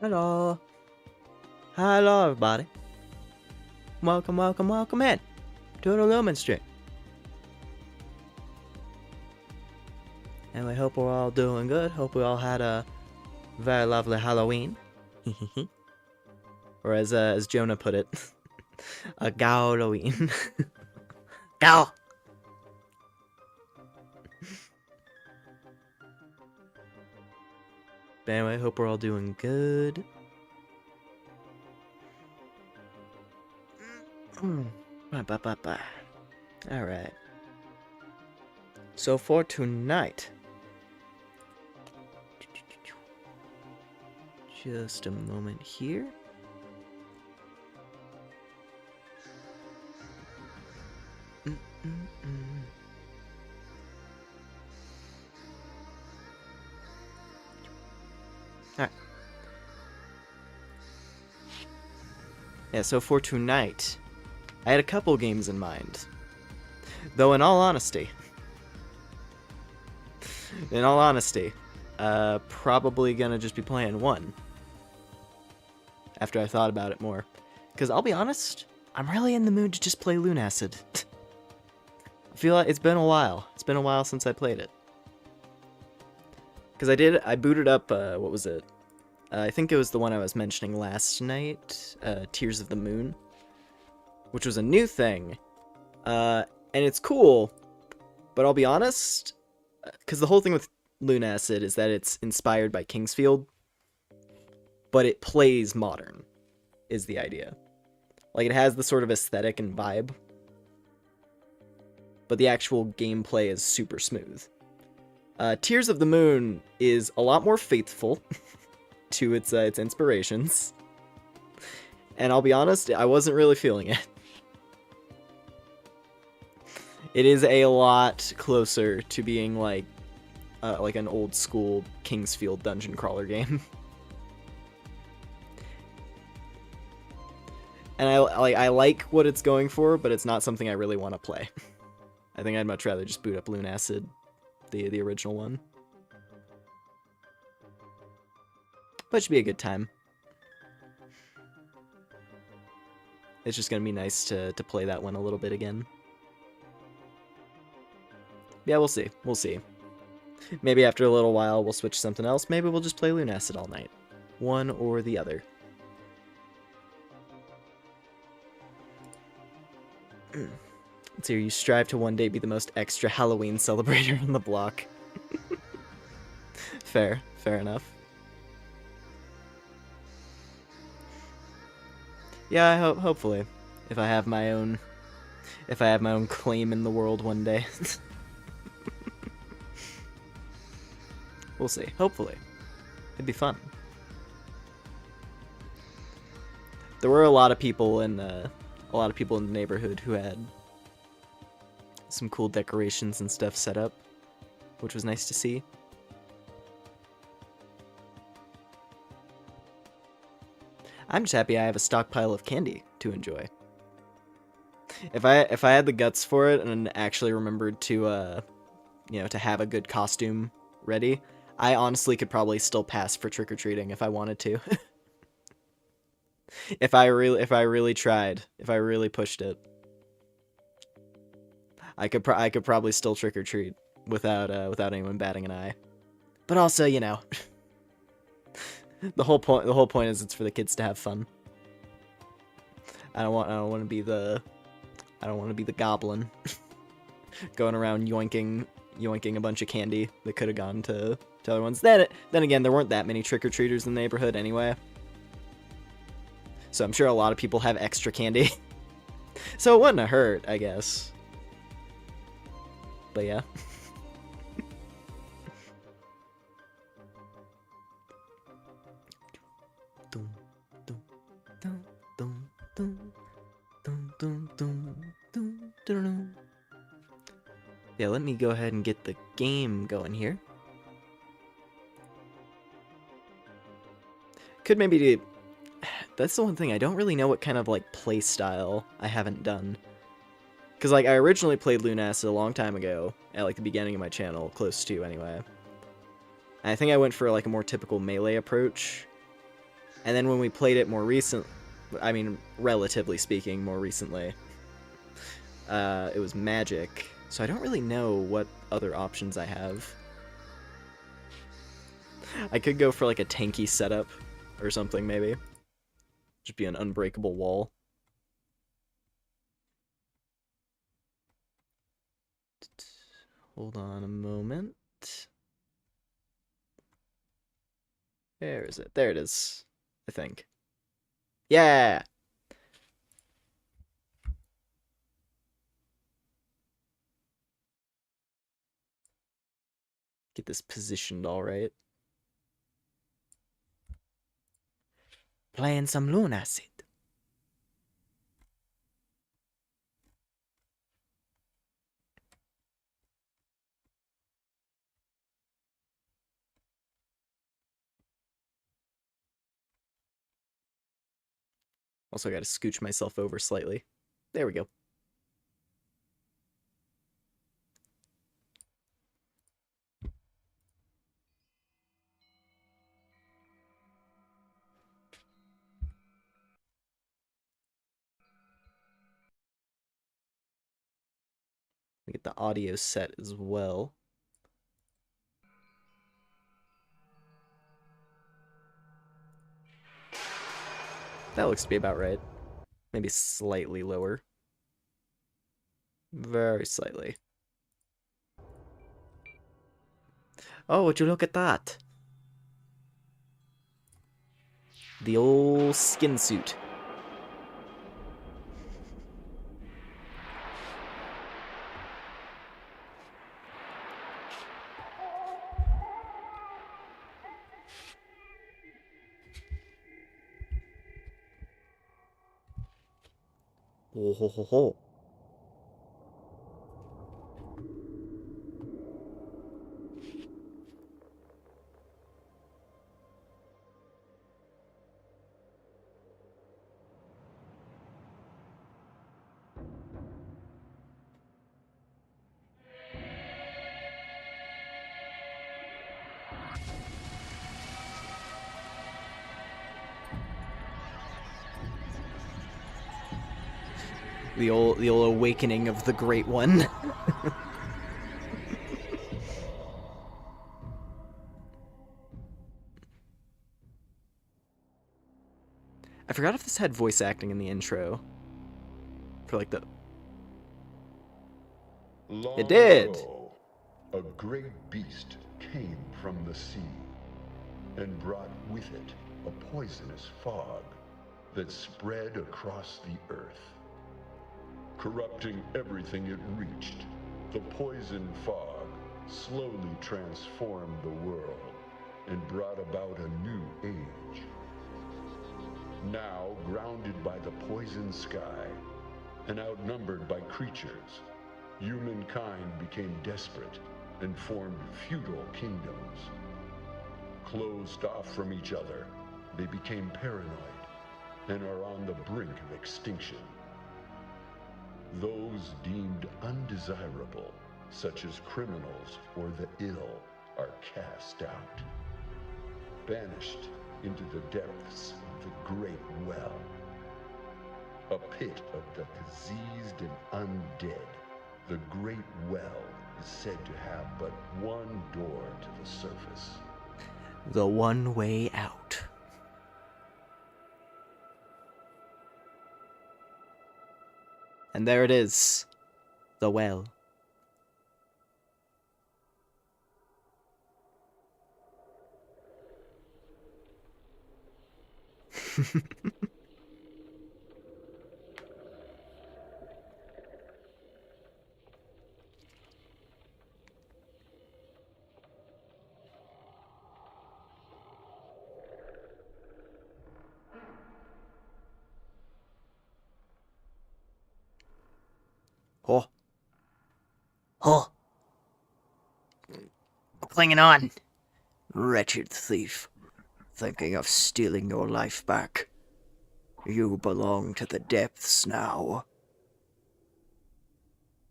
Hello. Hello, everybody. Welcome in to the Lumen stream. And we hope we're all doing good. Hope we all had a very lovely Halloween. Or as Jonah put it, a Galloween. Gow! But anyway, hope we're all doing good. Alright. So for tonight, just a moment here. Alright. Yeah, so for tonight, I had a couple games in mind. Though in all honesty, probably gonna just be playing one. After I thought about it more. Because I'll be honest, I'm really in the mood to just play lunacid. I feel like it's been a while. It's been a while since I played it. Because I booted up, what was it? I think it was the one I was mentioning last night, Tears of the Moon. Which was a new thing. And it's cool, but I'll be honest, because the whole thing with lunacid is that it's inspired by Kingsfield, but it plays modern, is the idea. Like, it has the sort of aesthetic and vibe, but the actual gameplay is super smooth. Tears of the Moon is a lot more faithful to its inspirations, and I'll be honest, I wasn't really feeling it. It is a lot closer to being like an old school Kingsfield dungeon crawler game. And I like what it's going for, but it's not something I really want to play. I think I'd much rather just boot up lunacid, the original one. But it should be a good time. It's just gonna be nice to play that one a little bit again. Yeah, we'll see. We'll see. Maybe after a little while we'll switch to something else. Maybe we'll just play lunacid all night. One or the other. Let's see, you strive to one day be the most extra Halloween celebrator on the block. Fair enough. Yeah, hopefully. If I have my own claim in the world one day. We'll see. Hopefully. It'd be fun. There were a lot of people in the neighborhood who had some cool decorations and stuff set up, which was nice to see. I'm just happy I have a stockpile of candy to enjoy. If I had the guts for it and actually remembered to to have a good costume ready, I honestly could probably still pass for trick-or-treating if I wanted to. If I really tried, if I really pushed it, I could probably still trick-or-treat without anyone batting an eye. But also, you know, the whole point is it's for the kids to have fun. I don't want to be the goblin going around yoinking a bunch of candy that could have gone to other ones. Then again, there weren't that many trick-or-treaters in the neighborhood anyway. So I'm sure a lot of people have extra candy. So it wouldn't have hurt, I guess. But yeah. Yeah, let me go ahead and get the game going here. Could maybe do... That's the one thing, I don't really know what kind of, like, play style I haven't done. Because, like, I originally played lunacid a long time ago, at, like, the beginning of my channel, close to, anyway. And I think I went for, like, a more typical melee approach. And then when we played it more recent, I mean, relatively speaking, more recently, it was magic. So I don't really know what other options I have. I could go for like a tanky setup or something, maybe. Just be an unbreakable wall. Hold on a moment. Where is it? There it is, I think. Yeah! Get this positioned all right. Playing some lunacid. Also got to scooch myself over slightly. There we go. Get the audio set as well. That looks to be about right. Maybe slightly lower. Very slightly. Oh, would you look at that? The old skin suit. Oh ho ho ho. The old awakening of the Great One. I forgot if this had voice acting in the intro. For like the... Long It did! ago, a great beast came from the sea and brought with it a poisonous fog that spread across the earth. Corrupting everything it reached, the poison fog slowly transformed the world and brought about a new age. Now, grounded by the poison sky and outnumbered by creatures, humankind became desperate and formed feudal kingdoms. Closed off from each other, they became paranoid and are on the brink of extinction. Those deemed undesirable, such as criminals or the ill, are cast out, banished into the depths of the Great Well, a pit of the diseased and undead. The Great Well is said to have but one door to the surface. The one way out. And there it is. The well. Oh. Oh. Clinging on. Wretched thief. Thinking of stealing your life back. You belong to the depths now.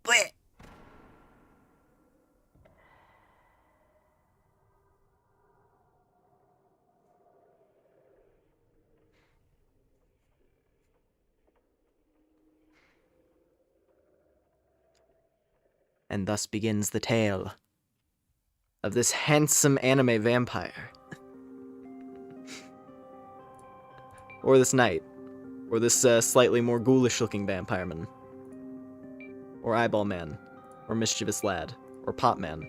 Blech. And thus begins the tale of this handsome anime vampire. Or this knight. Or this slightly more ghoulish-looking vampire man. Or eyeball man. Or mischievous lad. Or pop man.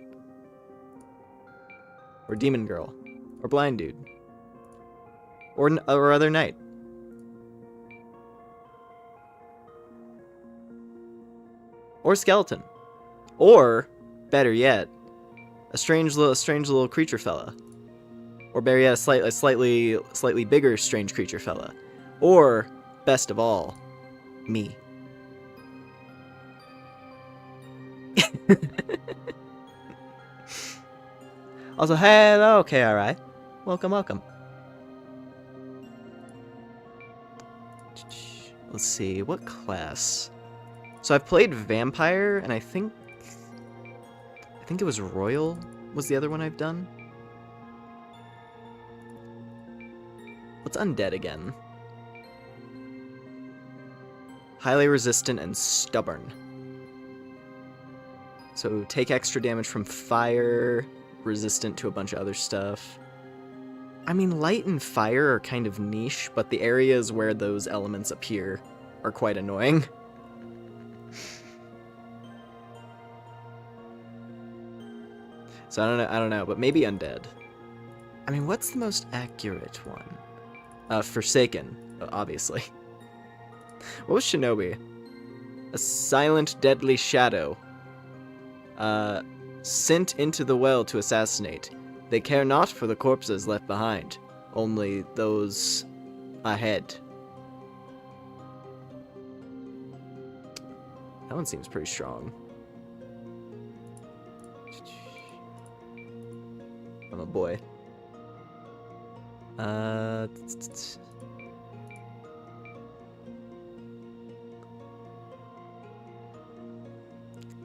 Or demon girl. Or blind dude. Or other knight. Or skeleton. Or, better yet, a strange little creature fella. Or better yet, a slightly bigger strange creature fella. Or, best of all, me. Also, hello, KRI. Welcome. Let's see, what class? So I've played Vampire, and I think it was Royal was the other one I've done. What's Undead again? Highly resistant and stubborn. So take extra damage from fire, resistant to a bunch of other stuff. I mean, light and fire are kind of niche, but the areas where those elements appear are quite annoying. So I don't know, but maybe Undead. I mean, what's the most accurate one? Forsaken, obviously. What was Shinobi? A silent, deadly shadow. Sent into the well to assassinate. They care not for the corpses left behind, only those ahead. That one seems pretty strong. I'm a boy.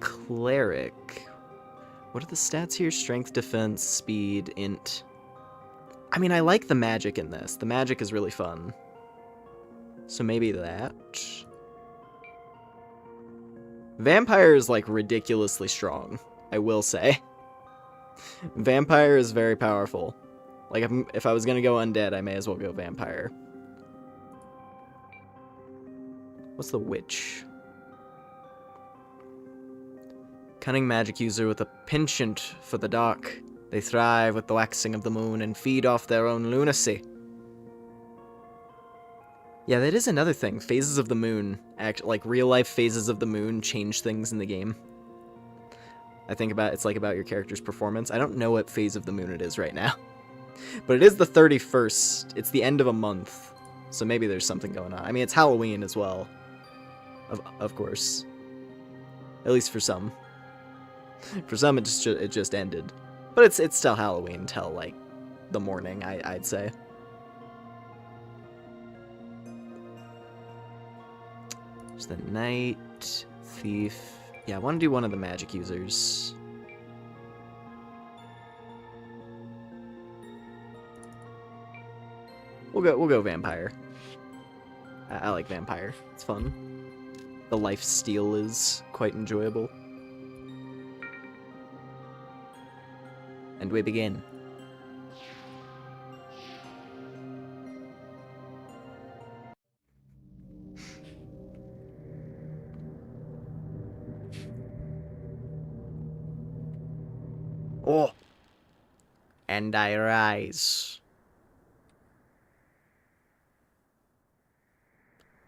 Cleric. What are the stats here? Strength, defense, speed, int. I mean, I like the magic in this. The magic is really fun. So maybe that. Vampire is, like, ridiculously strong, I will say. Vampire is very powerful. Like, if I was gonna go undead, I may as well go vampire. What's the witch? Cunning magic user with a penchant for the dark. They thrive with the waxing of the moon and feed off their own lunacy. Yeah, that is another thing. Phases of the moon, like real-life phases of the moon change things in the game. I think it's like about your character's performance. I don't know what phase of the moon it is right now. But it is the 31st. It's the end of a month. So maybe there's something going on. I mean, it's Halloween as well. Of course. At least for some. For some, it just ended. But it's still Halloween till, like, the morning, I'd say. There's the knight, thief. Yeah, I want to do one of the magic users. We'll go vampire. I like vampire. It's fun. The life steal is quite enjoyable. And we begin. Oh! And I rise.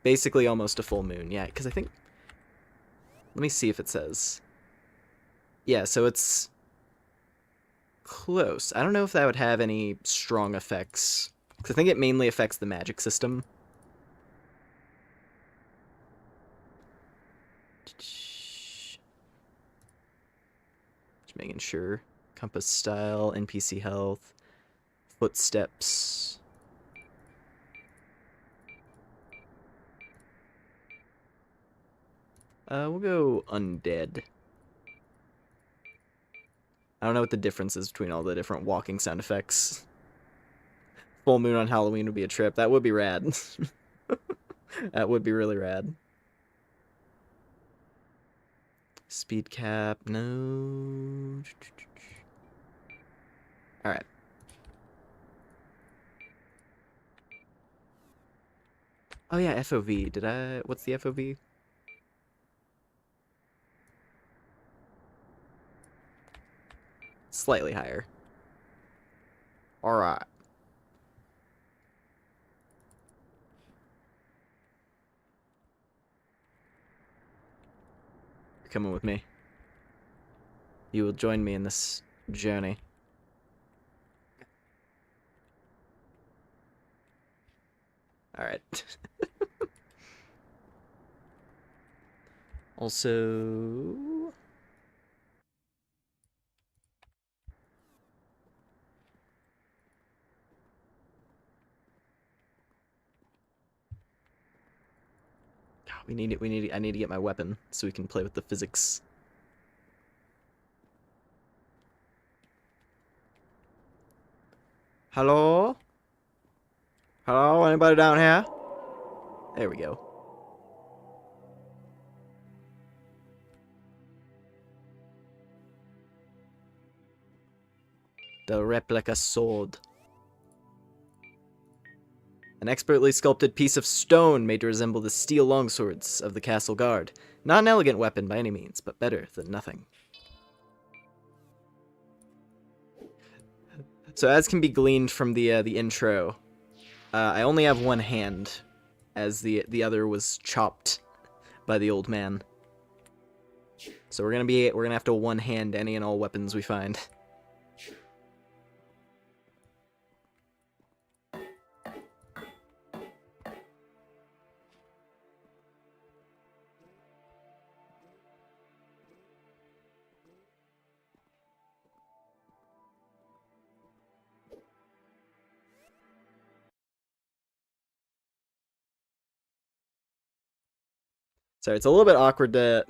Basically almost a full moon, yeah, because I think... Let me see if it says. Yeah, so it's... close. I don't know if that would have any strong effects. Because I think it mainly affects the magic system. Just making sure. Compass style, NPC health, footsteps. We'll go undead. I don't know what the difference is between all the different walking sound effects. Full moon on Halloween would be a trip. That would be rad. That would be really rad. Speed cap, no. Alright. Oh yeah, FOV. What's the FOV? Slightly higher. Alright. You're coming with me. You will join me in this journey. Alright. Also... I need to get my weapon so we can play with the physics. Hello? Hello? Anybody down here? There we go. The replica sword. An expertly sculpted piece of stone made to resemble the steel longswords of the castle guard. Not an elegant weapon by any means, but better than nothing. So as can be gleaned from the intro, I only have one hand, as the other was chopped by the old man. So we're gonna have to one hand any and all weapons we find. Sorry, it's a little bit awkward to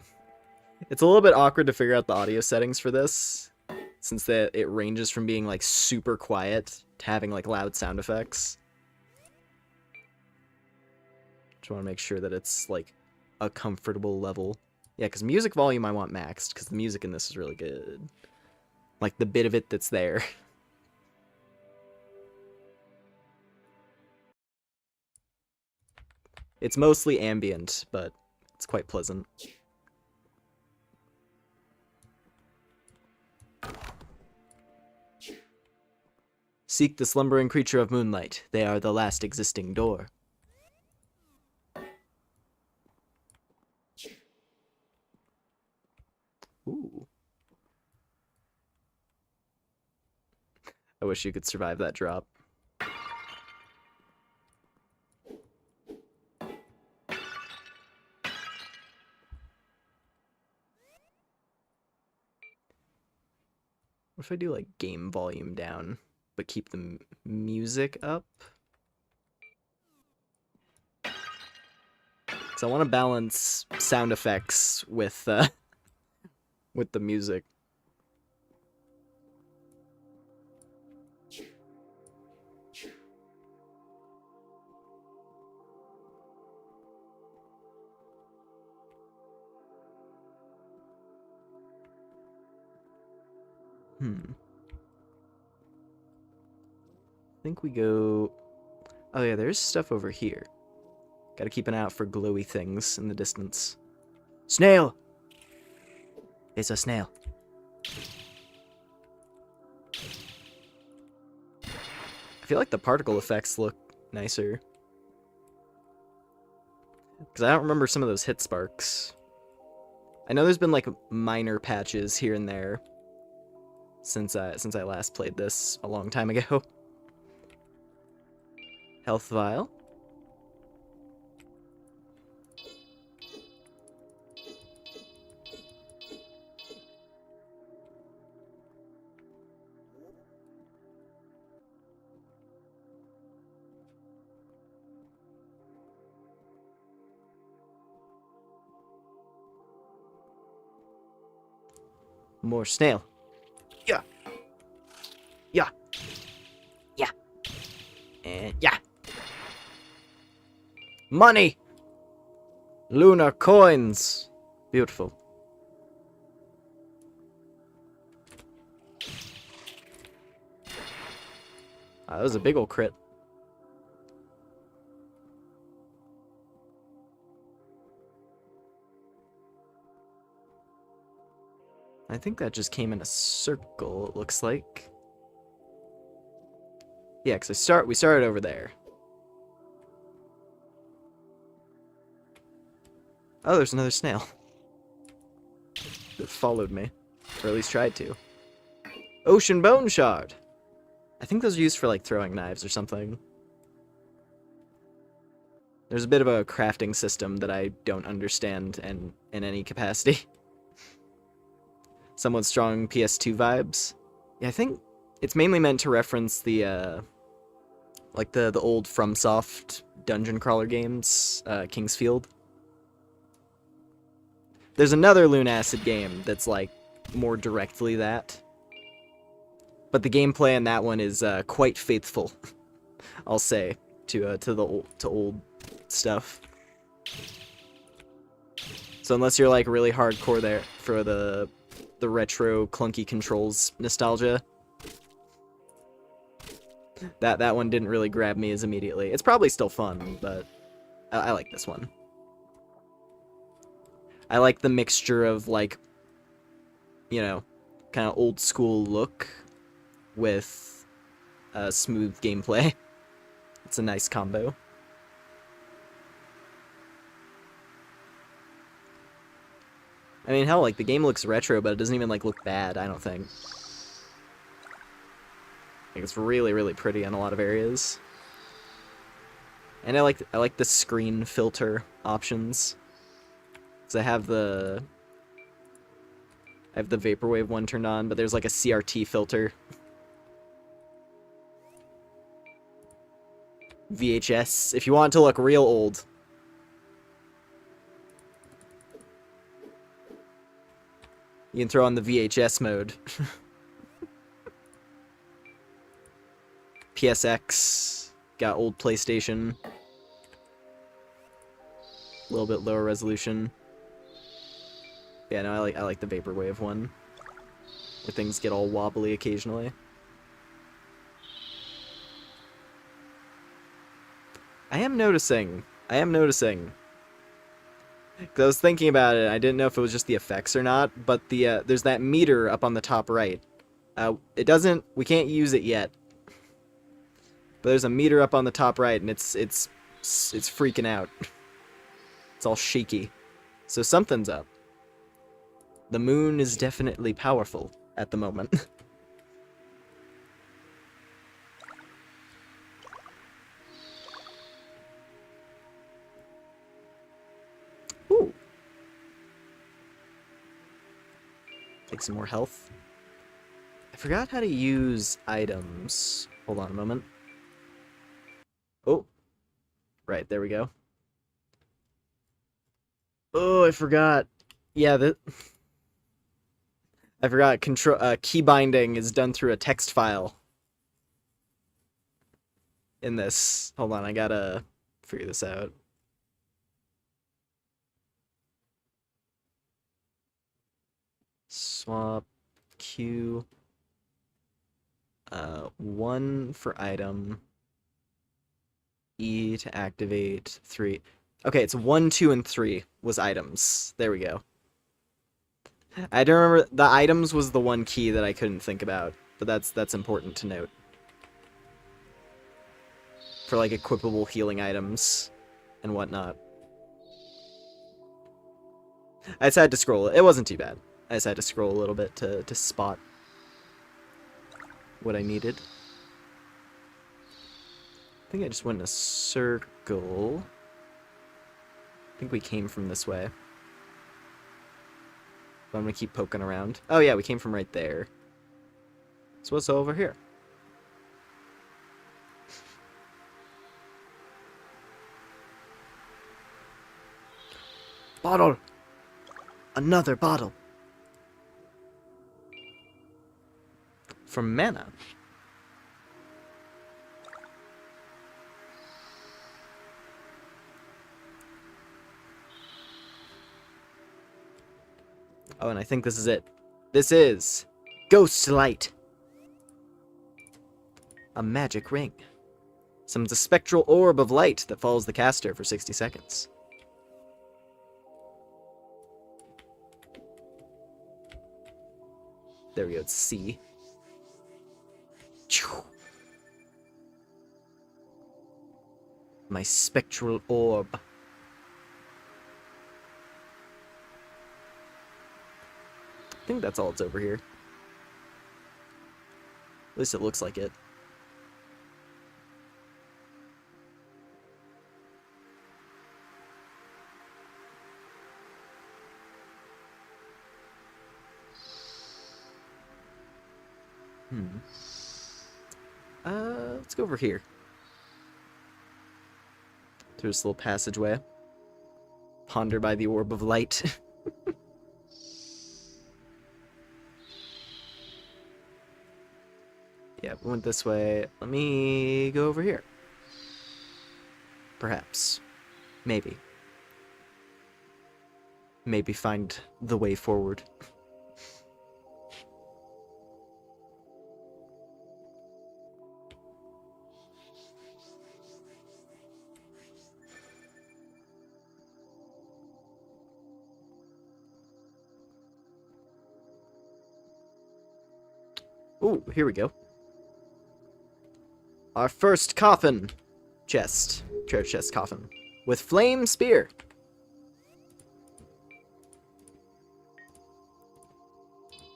figure out the audio settings for this, since it ranges from being like super quiet to having like loud sound effects. Just want to make sure that it's like a comfortable level. Yeah, because music volume I want maxed, because the music in this is really good. Like the bit of it that's there. It's mostly ambient, but it's quite pleasant. Seek the slumbering creature of moonlight. They are the last existing door. Ooh. I wish you could survive that drop. What if I do like game volume down, but keep the music up? Because I want to balance sound effects with the music. I think we go... Oh yeah, there's stuff over here. Gotta keep an eye out for glowy things in the distance. Snail! It's a snail. I feel like the particle effects look nicer. Because I don't remember some of those hit sparks. I know there's been like minor patches here and there since I last played this a long time ago. Health vial. More snail. Yeah. Yeah. Yeah. And yeah. Money! Lunar coins! Beautiful. That was a big ol' crit. I think that just came in a circle, it looks like. Yeah, because we started over there. Oh, there's another snail. That followed me. Or at least tried to. Ocean Bone Shard! I think those are used for, like, throwing knives or something. There's a bit of a crafting system that I don't understand in any capacity. Somewhat strong PS2 vibes. Yeah, I think it's mainly meant to reference the, like, the old FromSoft dungeon crawler games, Kingsfield. There's another lunacid game that's, like, more directly that. But the gameplay in that one is quite faithful, I'll say, to old stuff. So unless you're like really hardcore there for the retro clunky controls nostalgia, that one didn't really grab me as immediately. It's probably still fun, but I like this one. I like the mixture of, like, you know, kind of old school look with smooth gameplay. It's a nice combo. I mean, hell, like, the game looks retro, but it doesn't even, like, look bad, I don't think. Like, it's really, really pretty in a lot of areas. And I like the screen filter options. Because I have the vaporwave one turned on, but there's like a CRT filter. VHS, if you want it to look real old. You can throw on the VHS mode. PSX, got old PlayStation. A little bit lower resolution. Yeah, no, I like the vaporwave one. Where things get all wobbly occasionally. I am noticing. Because I was thinking about it, I didn't know if it was just the effects or not, but there's that meter up on the top right. We can't use it yet. But there's a meter up on the top right, and it's freaking out. It's all shaky. So something's up. The moon is definitely powerful at the moment. Ooh. Take some more health. I forgot how to use items. Hold on a moment. Oh. Right, there we go. Oh, I forgot. Yeah, I forgot key binding is done through a text file. In this. Hold on, I gotta figure this out. Swap Q. 1 for item. E to activate 3. Okay, it's 1, 2, and 3 was items. There we go. I don't remember. The items was the one key that I couldn't think about, but that's important to note. For like equipable healing items and whatnot. I just had to scroll. It wasn't too bad. I just had to scroll a little bit to spot what I needed. I think I just went in a circle. I think we came from this way. But I'm gonna keep poking around. Oh yeah, we came from right there. So what's over here? Bottle! Another bottle! From mana. Oh, and I think this is it. This is Ghost Light. A magic ring. Summons a spectral orb of light that follows the caster for 60 seconds. There we go, it's C. My spectral orb. I think that's all it's over here. At least it looks like it. Let's go over here. Through this little passageway. Ponder by the orb of light. Yeah, we went this way. Let me go over here. Perhaps. Maybe. Maybe find the way forward. Ooh, here we go. Our first coffin. Chest. Treasure chest coffin. With flame spear.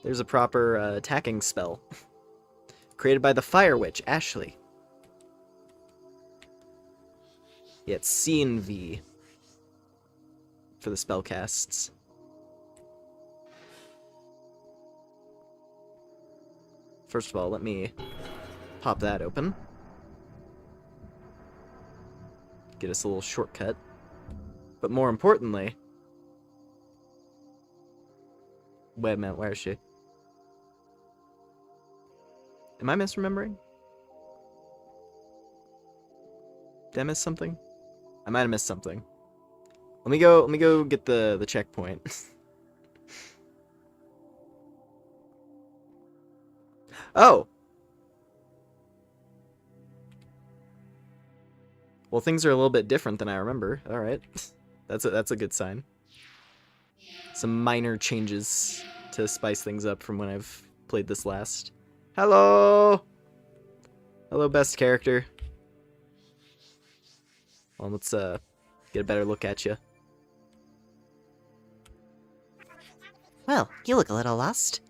There's a proper attacking spell. Created by the Fire Witch, Ashley. Yeah, it's C and V. For the spell casts. First of all, let me pop that open. Get us a little shortcut. But more importantly... Wait a minute, where is she? Am I misremembering? Did I miss something? I might have missed something. Let me go get the checkpoint. Oh! Well, things are a little bit different than I remember. Alright. That's a good sign. Some minor changes to spice things up from when I've played this last. Hello! Hello, best character. Well, let's get a better look at you. Well, you look a little lost.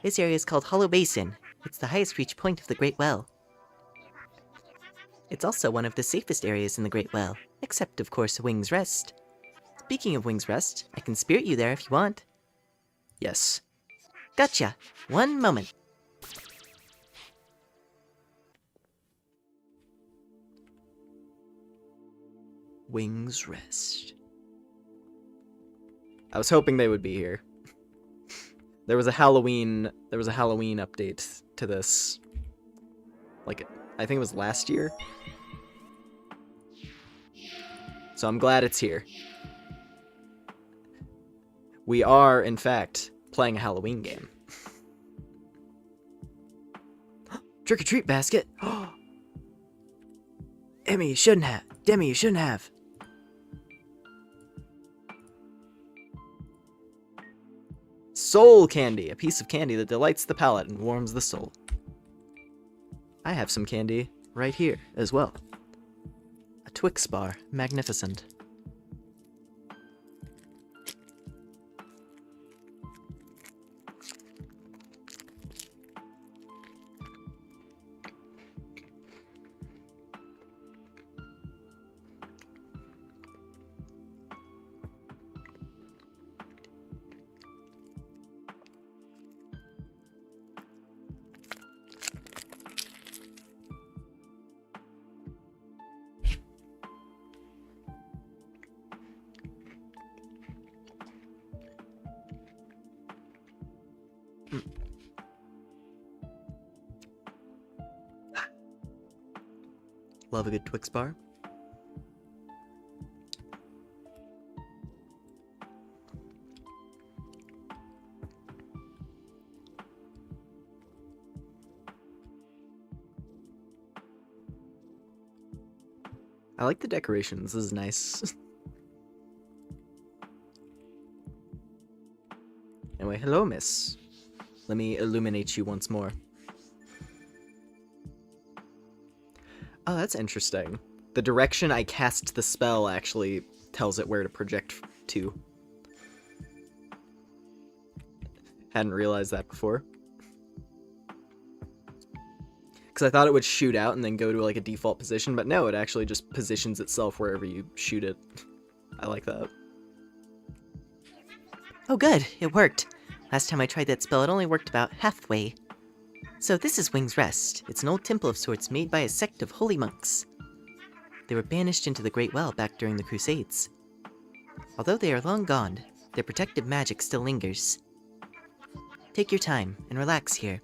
This area is called Hollow Basin. It's the highest reach point of the Great Well. It's also one of the safest areas in the Great Well, except, of course, Wing's Rest. Speaking of Wing's Rest, I can spirit you there if you want. Yes. Gotcha. One moment. Wing's Rest. I was hoping they would be here. There was a Halloween update to this. Like, I think it was last year. So I'm glad it's here. We are, in fact, playing a Halloween game. Trick-or-treat basket! Emmy, you shouldn't have. Demi, you shouldn't have. Soul candy, a piece of candy that delights the palate and warms the soul. I have some candy right here as well. A Twix bar, magnificent. Love a good Twix bar. I like the decorations. This is nice. Anyway, hello, miss. Let me illuminate you once more. Oh, that's interesting. The direction I cast the spell actually tells it where to project to. Hadn't realized that before. Because I thought it would shoot out and then go to like a default position, but no, it actually just positions itself wherever you shoot it. I like that. Oh good, it worked. Last time I tried that spell, it only worked about halfway. So this is Wing's Rest. It's an old temple of sorts made by a sect of holy monks. They were banished into the Great Well back during the Crusades. Although they are long gone, their protective magic still lingers. Take your time and relax here.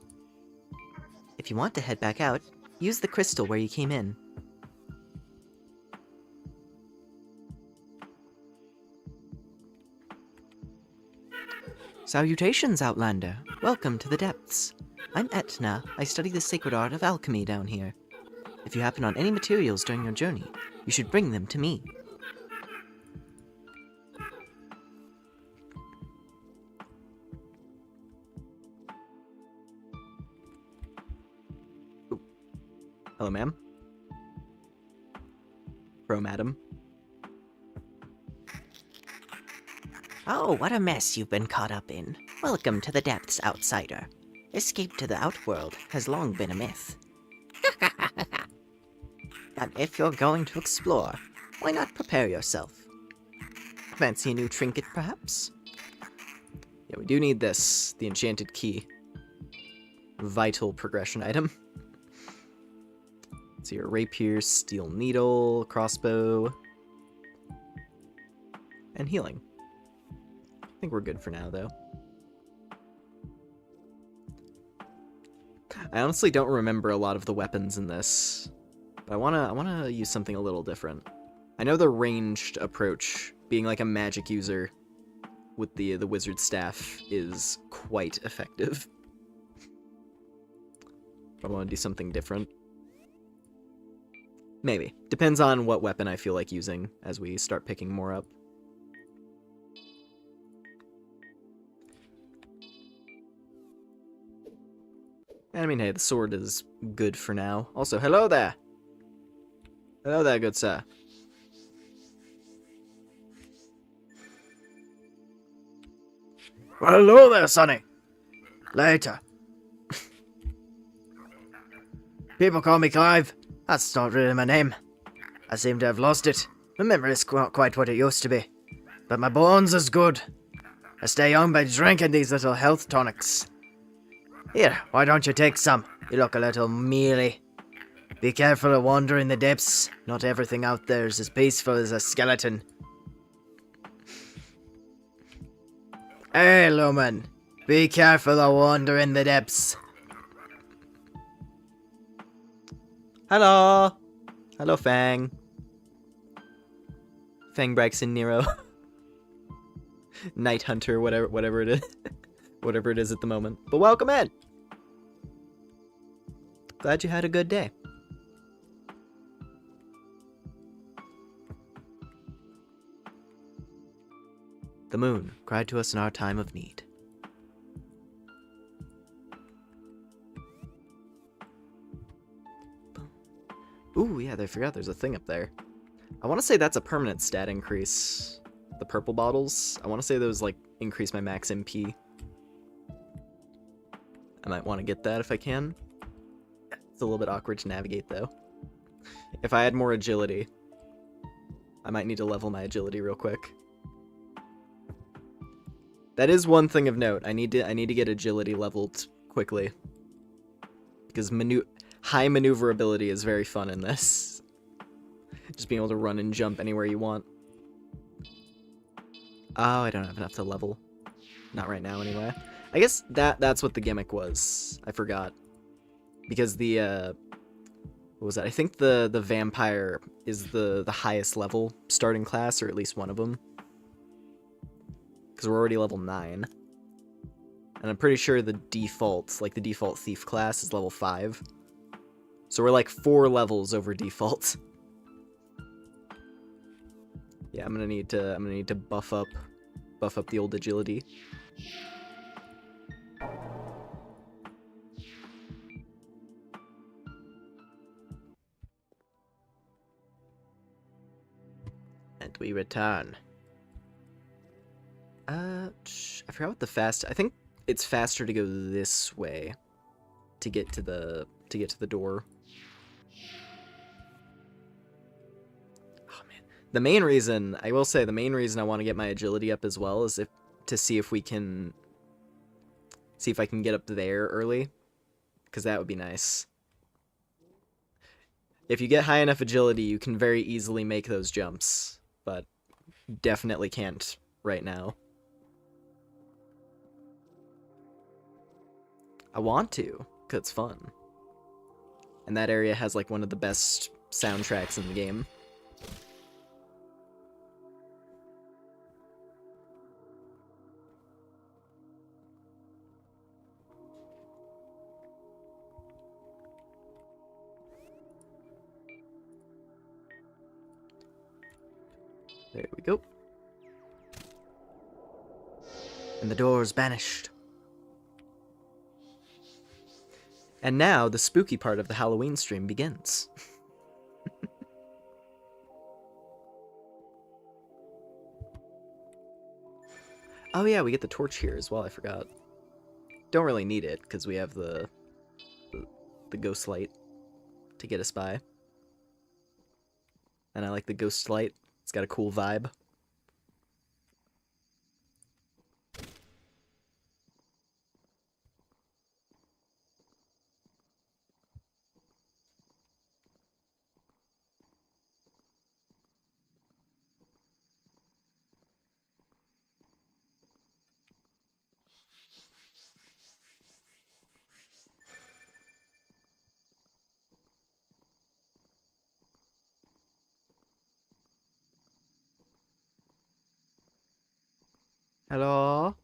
If you want to head back out, use the crystal where you came in. Salutations, Outlander. Welcome to the depths. I'm Etna. I study the sacred art of alchemy down here. If you happen on any materials during your journey, you should bring them to me. Hello, ma'am. Pro madam. Oh, what a mess you've been caught up in. Welcome to the depths, outsider. Escape to the outworld has long been a myth. And if you're going to explore, why not prepare yourself? Fancy a new trinket, perhaps? Yeah, we do need this. The enchanted key. Vital progression item. So your rapier, steel needle, crossbow, and healing. I think we're good for now, though. I honestly don't remember a lot of the weapons in this, but I wanna use something a little different. I know the ranged approach, being like a magic user with the wizard staff, is quite effective. I want to do something different. Maybe. Depends on what weapon I feel like using as we start picking more up. And I mean, hey, the sword is good for now. Also, hello there! Hello there, good sir. Well, hello there, Sonny. Later. People call me Clive. That's not really my name. I seem to have lost it. My memory is not quite what it used to be. But my bones is good. I stay young by drinking these little health tonics. Here, why don't you take some? You look a little mealy. Be careful of wandering the depths. Not everything out there is as peaceful as a skeleton. Hey, Lumen. Be careful of wandering the depths. Hello! Hello, Fang. Fang Braxton Nero. Night Hunter, whatever it is. Whatever it is at the moment. But welcome in! Glad you had a good day. The moon cried to us in our time of need. Ooh, yeah, I forgot there's a thing up there. I want to say that's a permanent stat increase. The purple bottles. I want to say those, like, increase my max MP. I might want to get that if I can. It's a little bit awkward to navigate, though. If I had more agility, I might need to level my agility real quick. That is one thing of note. I need to get agility leveled quickly. Because high maneuverability is very fun in this. Just being able to run and jump anywhere you want. Oh, I don't have enough to level. Not right now, anyway. I guess that's what the gimmick was. I forgot. Because the, what was that? I think the vampire is the highest level starting class, or at least one of them. Because we're already level 9. And I'm pretty sure the default thief class is level 5. So we're like 4 levels over default. Yeah, I'm gonna need to buff up the old agility. And we return. I forgot what the fast. I think it's faster to go this way to get to the door. Oh man, the main reason I will say I want to get my agility up as well is to see if I can get up there early, because that would be nice. If you get high enough agility, you can very easily make those jumps, but definitely can't right now. I want to, because it's fun. And that area has like one of the best soundtracks in the game. There we go. And the door is banished. And now the spooky part of the Halloween stream begins. Oh yeah, we get the torch here as well, I forgot. Don't really need it, because we have the ghost light to get us by. And I like the ghost light. It's got a cool vibe. Hello?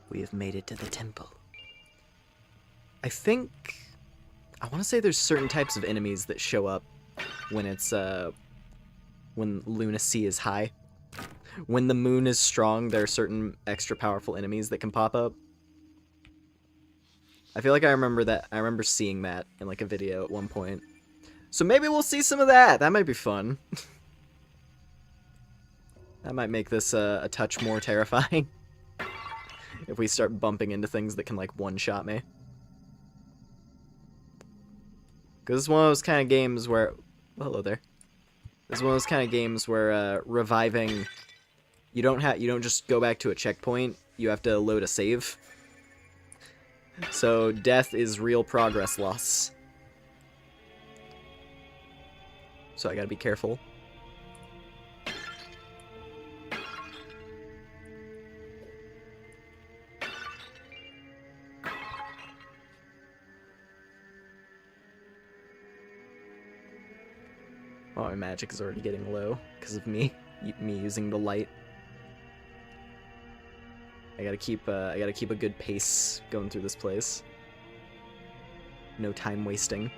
We have made it to the temple. I think... I want to say there's certain types of enemies that show up when it's, when lunacy is high. When the moon is strong, there are certain extra powerful enemies that can pop up. I feel like I remember seeing that in like a video at one point. So maybe we'll see some of that. That might be fun. That might make this a touch more terrifying. If we start bumping into things that can like one-shot me. Because it's one of those kind of games where... Well, hello there. It's one of those kind of games where reviving... You don't just go back to a checkpoint. You have to load a save. So death is real progress loss. So I gotta be careful. Oh, my magic is already getting low because of me using the light. I gotta keep a good pace going through this place. No time wasting.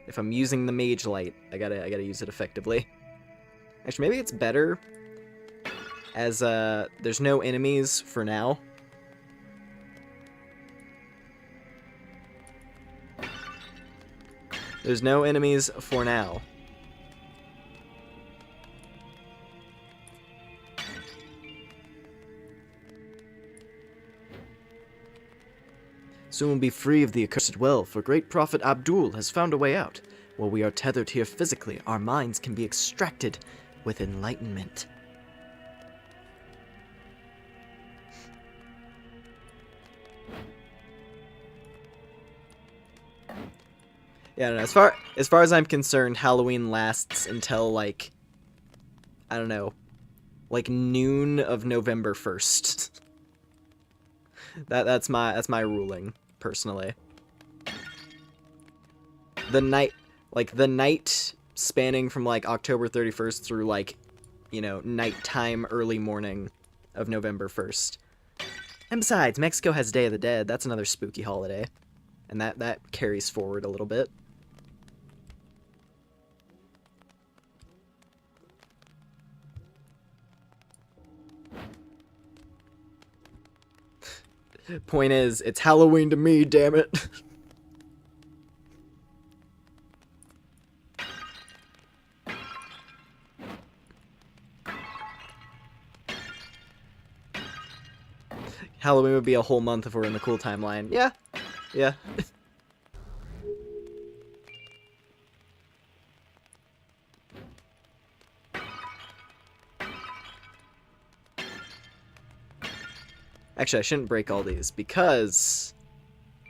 If I'm using the mage light, I gotta use it effectively. Actually, maybe it's better as there's no enemies for now. There's no enemies for now. Soon we'll be free of the accursed well, for great prophet Abdul has found a way out. While we are tethered here physically, our minds can be extracted with enlightenment. Yeah, no, as far as I'm concerned, Halloween lasts until like, I don't know, like noon of November 1st. That's my ruling personally. The night spanning from like October 31st through like, you know, nighttime early morning of November 1st. And besides, Mexico has Day of the Dead. That's another spooky holiday. And that carries forward a little bit. Point is, it's Halloween to me, damn it. Halloween would be a whole month if we're in the cool timeline. Yeah. Yeah. Actually, I shouldn't break all these because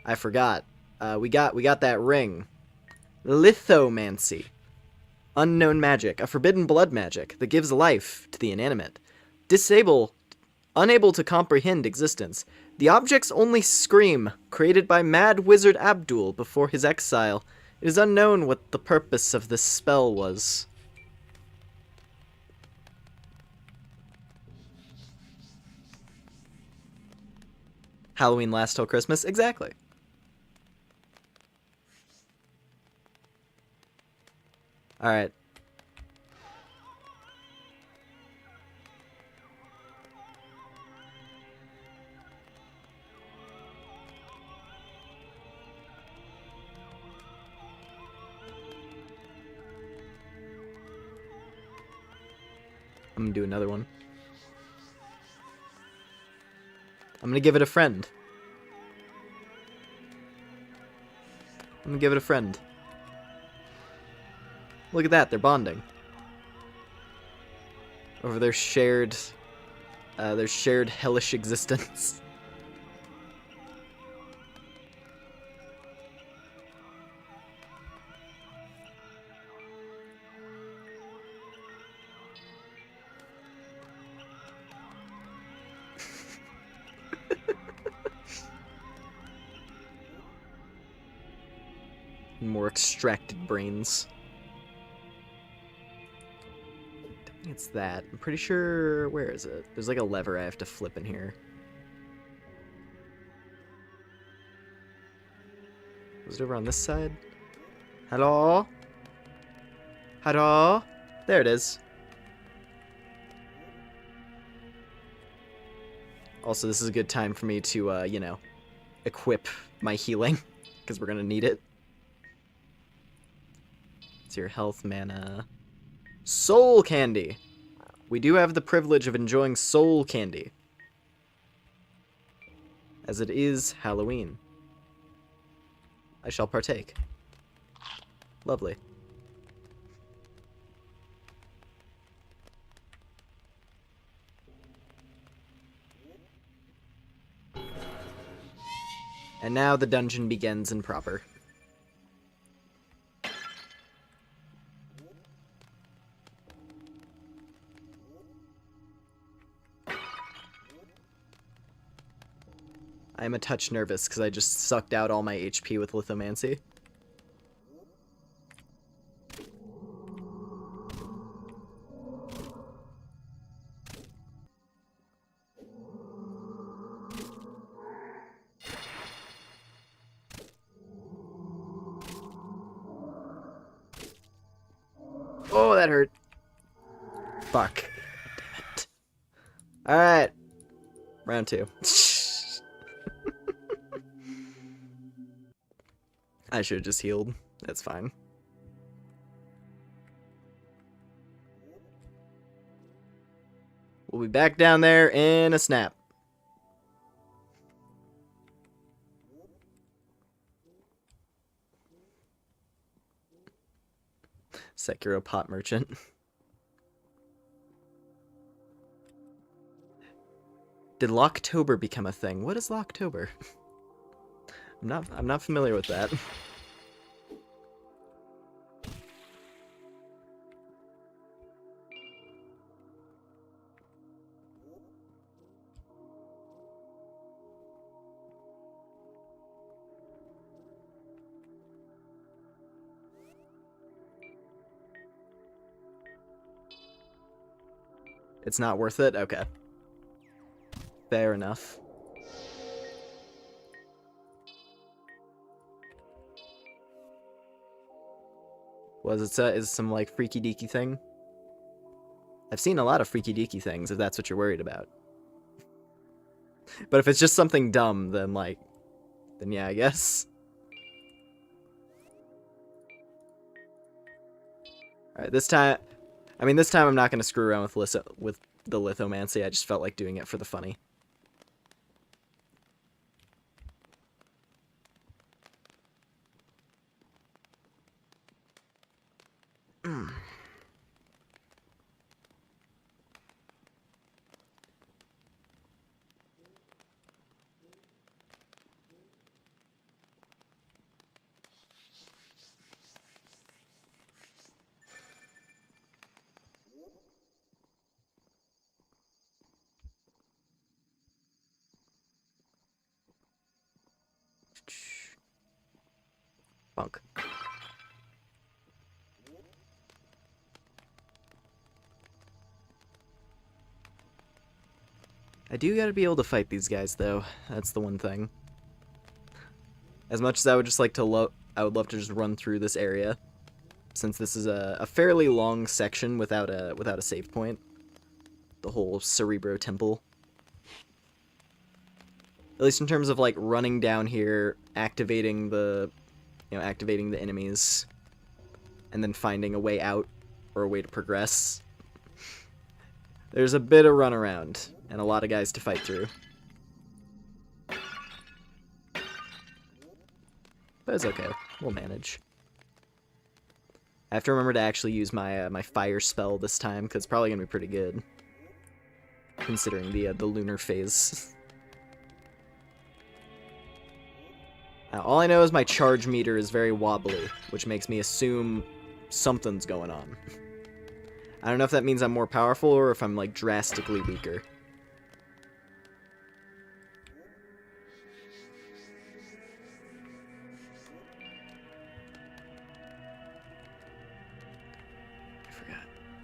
I forgot. We got that ring. Lithomancy. Unknown magic, a forbidden blood magic that gives life to the inanimate. Unable to comprehend existence. The objects only scream, created by Mad Wizard Abdul before his exile. It is unknown what the purpose of this spell was. Halloween lasts till Christmas? Exactly. Alright. I'm gonna do another one. I'm gonna give it a friend. I'm gonna give it a friend. Look at that, they're bonding. Over their shared hellish existence. More extracted brains. I think it's that. I'm pretty sure... Where is it? There's like a lever I have to flip in here. Was it over on this side? Hello? Hello? There it is. Also, this is a good time for me to, you know, equip my healing, because we're gonna need it. It's your health, mana. Soul candy! We do have the privilege of enjoying soul candy. As it is Halloween. I shall partake. Lovely. And now the dungeon begins in proper. I'm a touch nervous because I just sucked out all my HP with lithomancy. Oh, that hurt. Fuck. Damn it. Alright. Round 2. I should have just healed. That's fine. We'll be back down there in a snap. Sekiro pot merchant. Did Locktober become a thing? What is Locktober? I'm not familiar with that. It's not worth it? Okay. Fair enough. Was it is some like freaky deaky thing? I've seen a lot of freaky deaky things, if that's what you're worried about. But if it's just something dumb, then yeah, I guess. Alright, this time I'm not gonna screw around with the lithomancy. I just felt like doing it for the funny. Bunk. I do gotta be able to fight these guys, though. That's the one thing. As much as I would just like to I would love to just run through this area, since this is a fairly long section without a save point. The whole Cerebro Temple. At least in terms of like running down here, activating the enemies, and then finding a way out or a way to progress. There's a bit of runaround and a lot of guys to fight through. But it's okay. We'll manage. I have to remember to actually use my my fire spell this time, because it's probably gonna be pretty good, considering the lunar phase. All I know is my charge meter is very wobbly, which makes me assume something's going on. I don't know if that means I'm more powerful or if I'm like drastically weaker.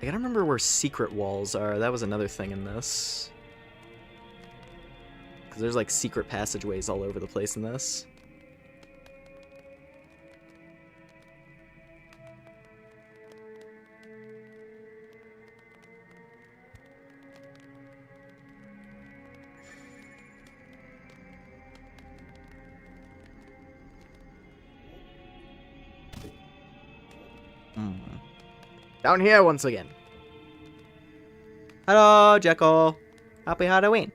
I gotta remember where secret walls are. That was another thing in this. Because there's like secret passageways all over the place in this. Down here once again. Hello, Jekyll. Happy Halloween.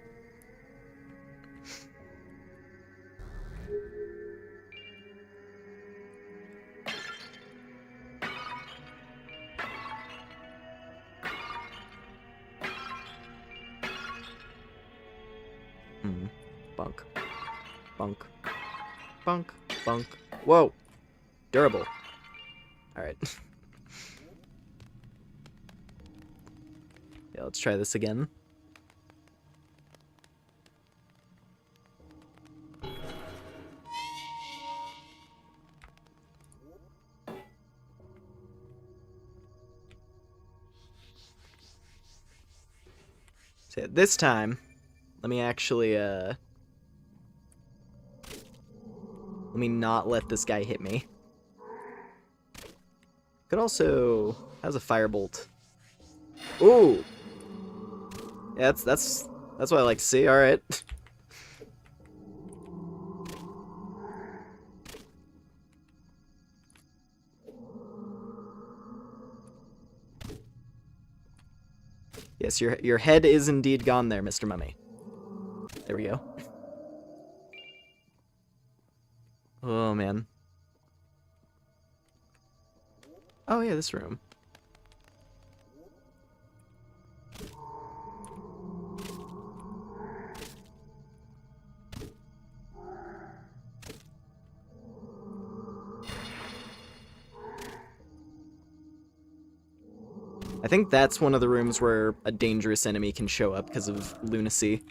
Bunk. Bunk. Bunk. Bunk. Whoa. Durable. Alright. Yeah, let's try this again. So yeah, this time, let me actually, let me not let this guy hit me. Could also... How's a firebolt? Ooh! Yeah, that's what I like to see, alright. Yes, your head is indeed gone there, Mr. Mummy. There we go. Oh, man. Oh, yeah, this room. I think that's one of the rooms where a dangerous enemy can show up because of lunacy.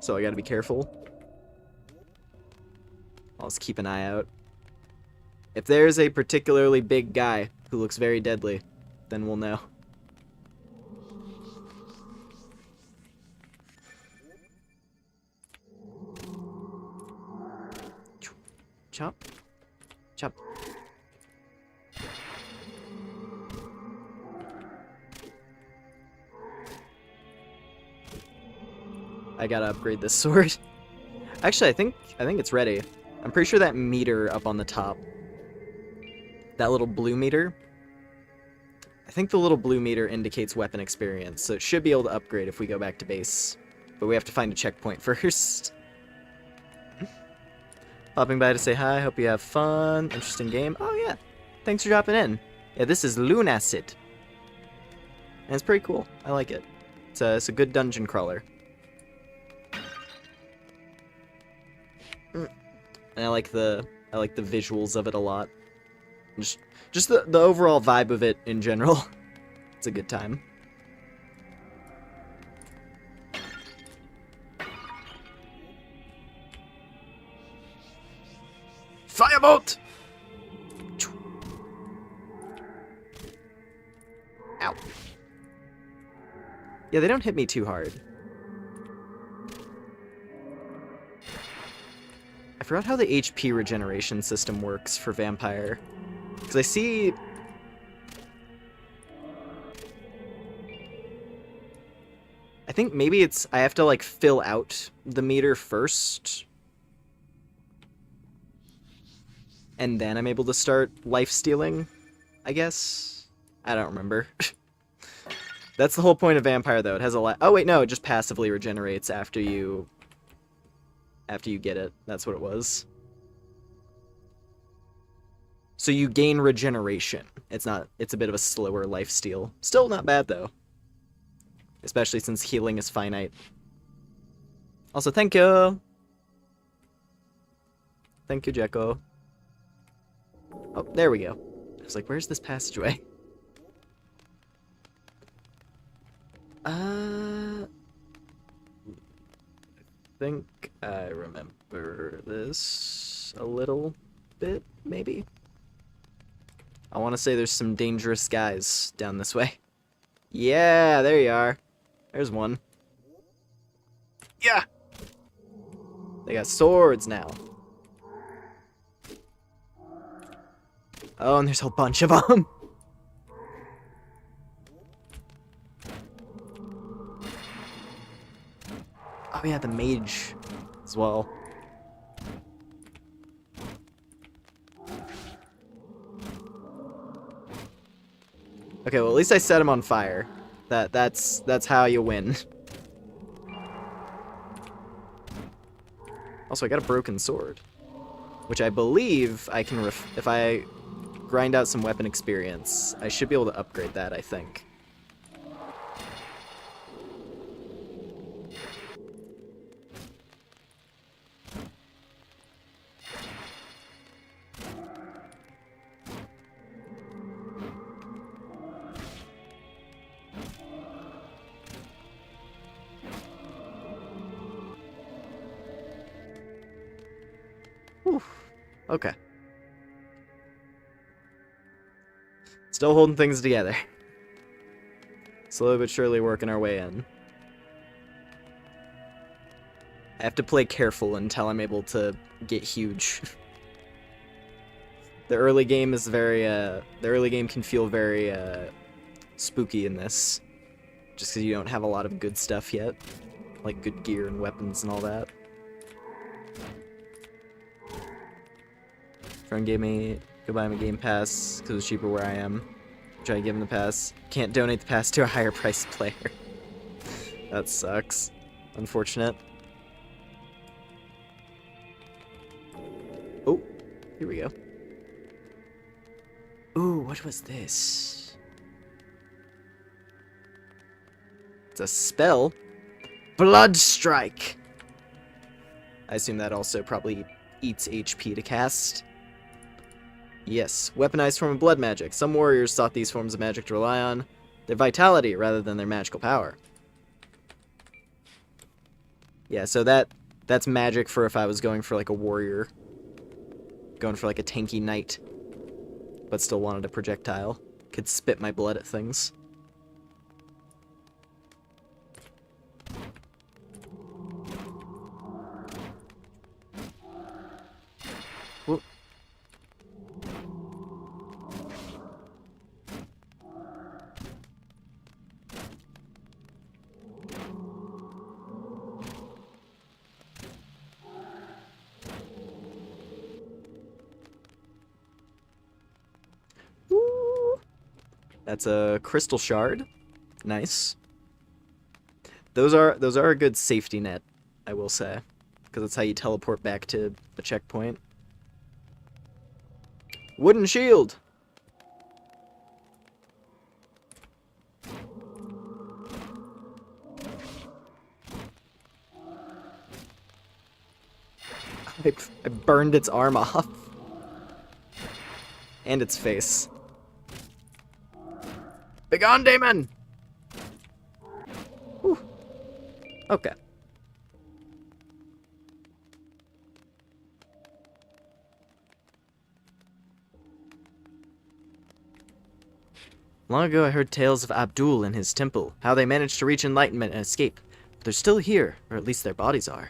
So I gotta be careful. I'll just keep an eye out. If there's a particularly big guy who looks very deadly, then we'll know. Chop. Chop. I gotta upgrade this sword. Actually, I think it's ready. I'm pretty sure that meter up on the top, that little blue meter, I think the little blue meter indicates weapon experience, so it should be able to upgrade if we go back to base. But we have to find a checkpoint first. Popping by to say hi, hope you have fun. Interesting game. Oh yeah, thanks for dropping in. Yeah, this is lunacid. And it's pretty cool. I like it. It's a good dungeon crawler. And I like the visuals of it a lot. Just the overall vibe of it in general. It's a good time. Firebolt! Ow. Yeah, they don't hit me too hard. I forgot how the HP regeneration system works for Vampire. Because I see... I think maybe it's... I have to, like, fill out the meter first. And then I'm able to start life-stealing, I guess? I don't remember. That's the whole point of Vampire, though. It has a oh, wait, no, it just passively regenerates after you get it. That's what it was. So you gain regeneration. It's a bit of a slower lifesteal. Still not bad, though. Especially since healing is finite. Also, thank you! Thank you, Jekko. Oh, there we go. I was like, where's this passageway? I think I remember this a little bit, maybe? I want to say there's some dangerous guys down this way. Yeah, there you are. There's one. Yeah! They got swords now. Oh, and there's a whole bunch of them. Oh yeah, the mage as well. Okay, well at least I set him on fire. That's how you win. Also, I got a broken sword, which I believe I can if I grind out some weapon experience, I should be able to upgrade that, I think. Whew. Okay. Still holding things together. Slowly but surely working our way in. I have to play careful until I'm able to get huge. The early game is very, the early game can feel very, spooky in this. Just because you don't have a lot of good stuff yet. Like good gear and weapons and all that. Friend gave me, go buy him a game pass because it's cheaper where I am. Try to give him the pass. Can't donate the pass to a higher priced player. That sucks. Unfortunate. Oh, here we go. Ooh, what was this? It's a spell. Blood Strike. I assume that also probably eats HP to cast. Yes, weaponized form of blood magic. Some warriors sought these forms of magic to rely on their vitality rather than their magical power. Yeah, so that's magic for if I was going for like a warrior. Going for like a tanky knight. But still wanted a projectile. Could spit my blood at things. Whoop. That's a crystal shard. Nice. Those are a good safety net, I will say, because that's how you teleport back to a checkpoint. Wooden shield. I burned its arm off. And its face. Begone, demon! Whew. Okay. Long ago I heard tales of Abdul and his temple, how they managed to reach enlightenment and escape. But they're still here, or at least their bodies are.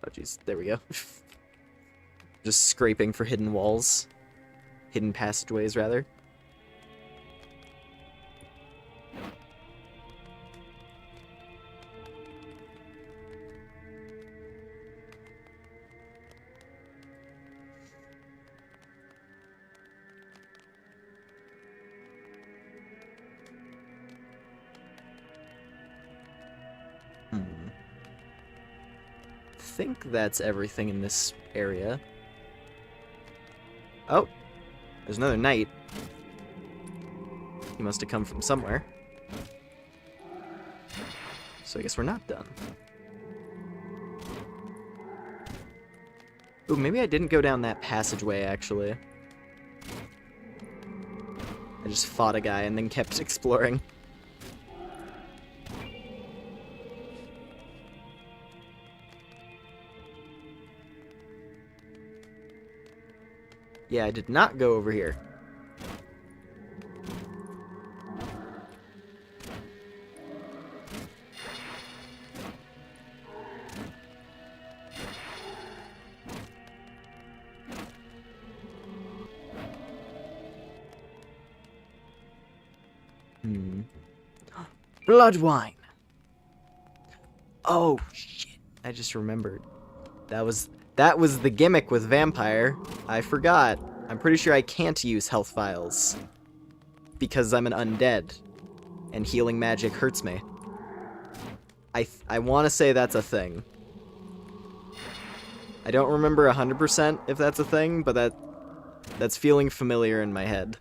Oh jeez, there we go. Just scraping for hidden walls. Hidden passageways, rather. I think that's everything in this area. Oh, there's another knight. He must have come from somewhere. So I guess we're not done. Ooh, maybe I didn't go down that passageway, actually. I just fought a guy and then kept exploring. Yeah, I did not go over here. Blood wine. Oh, shit. I just remembered. That was the gimmick with Vampire. I forgot. I'm pretty sure I can't use health vials. Because I'm an undead. And healing magic hurts me. I want to say that's a thing. I don't remember 100% if that's a thing, but that's feeling familiar in my head.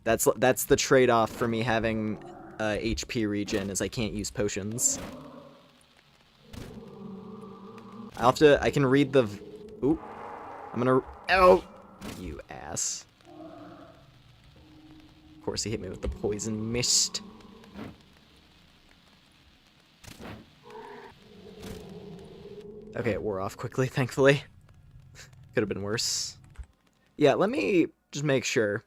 That's the trade-off for me having HP regen, is I can't use potions. I can read the... Ooh. I'm gonna... Ow! You ass. Of course he hit me with the poison mist. Okay, it wore off quickly, thankfully. Could have been worse. Yeah, let me just make sure.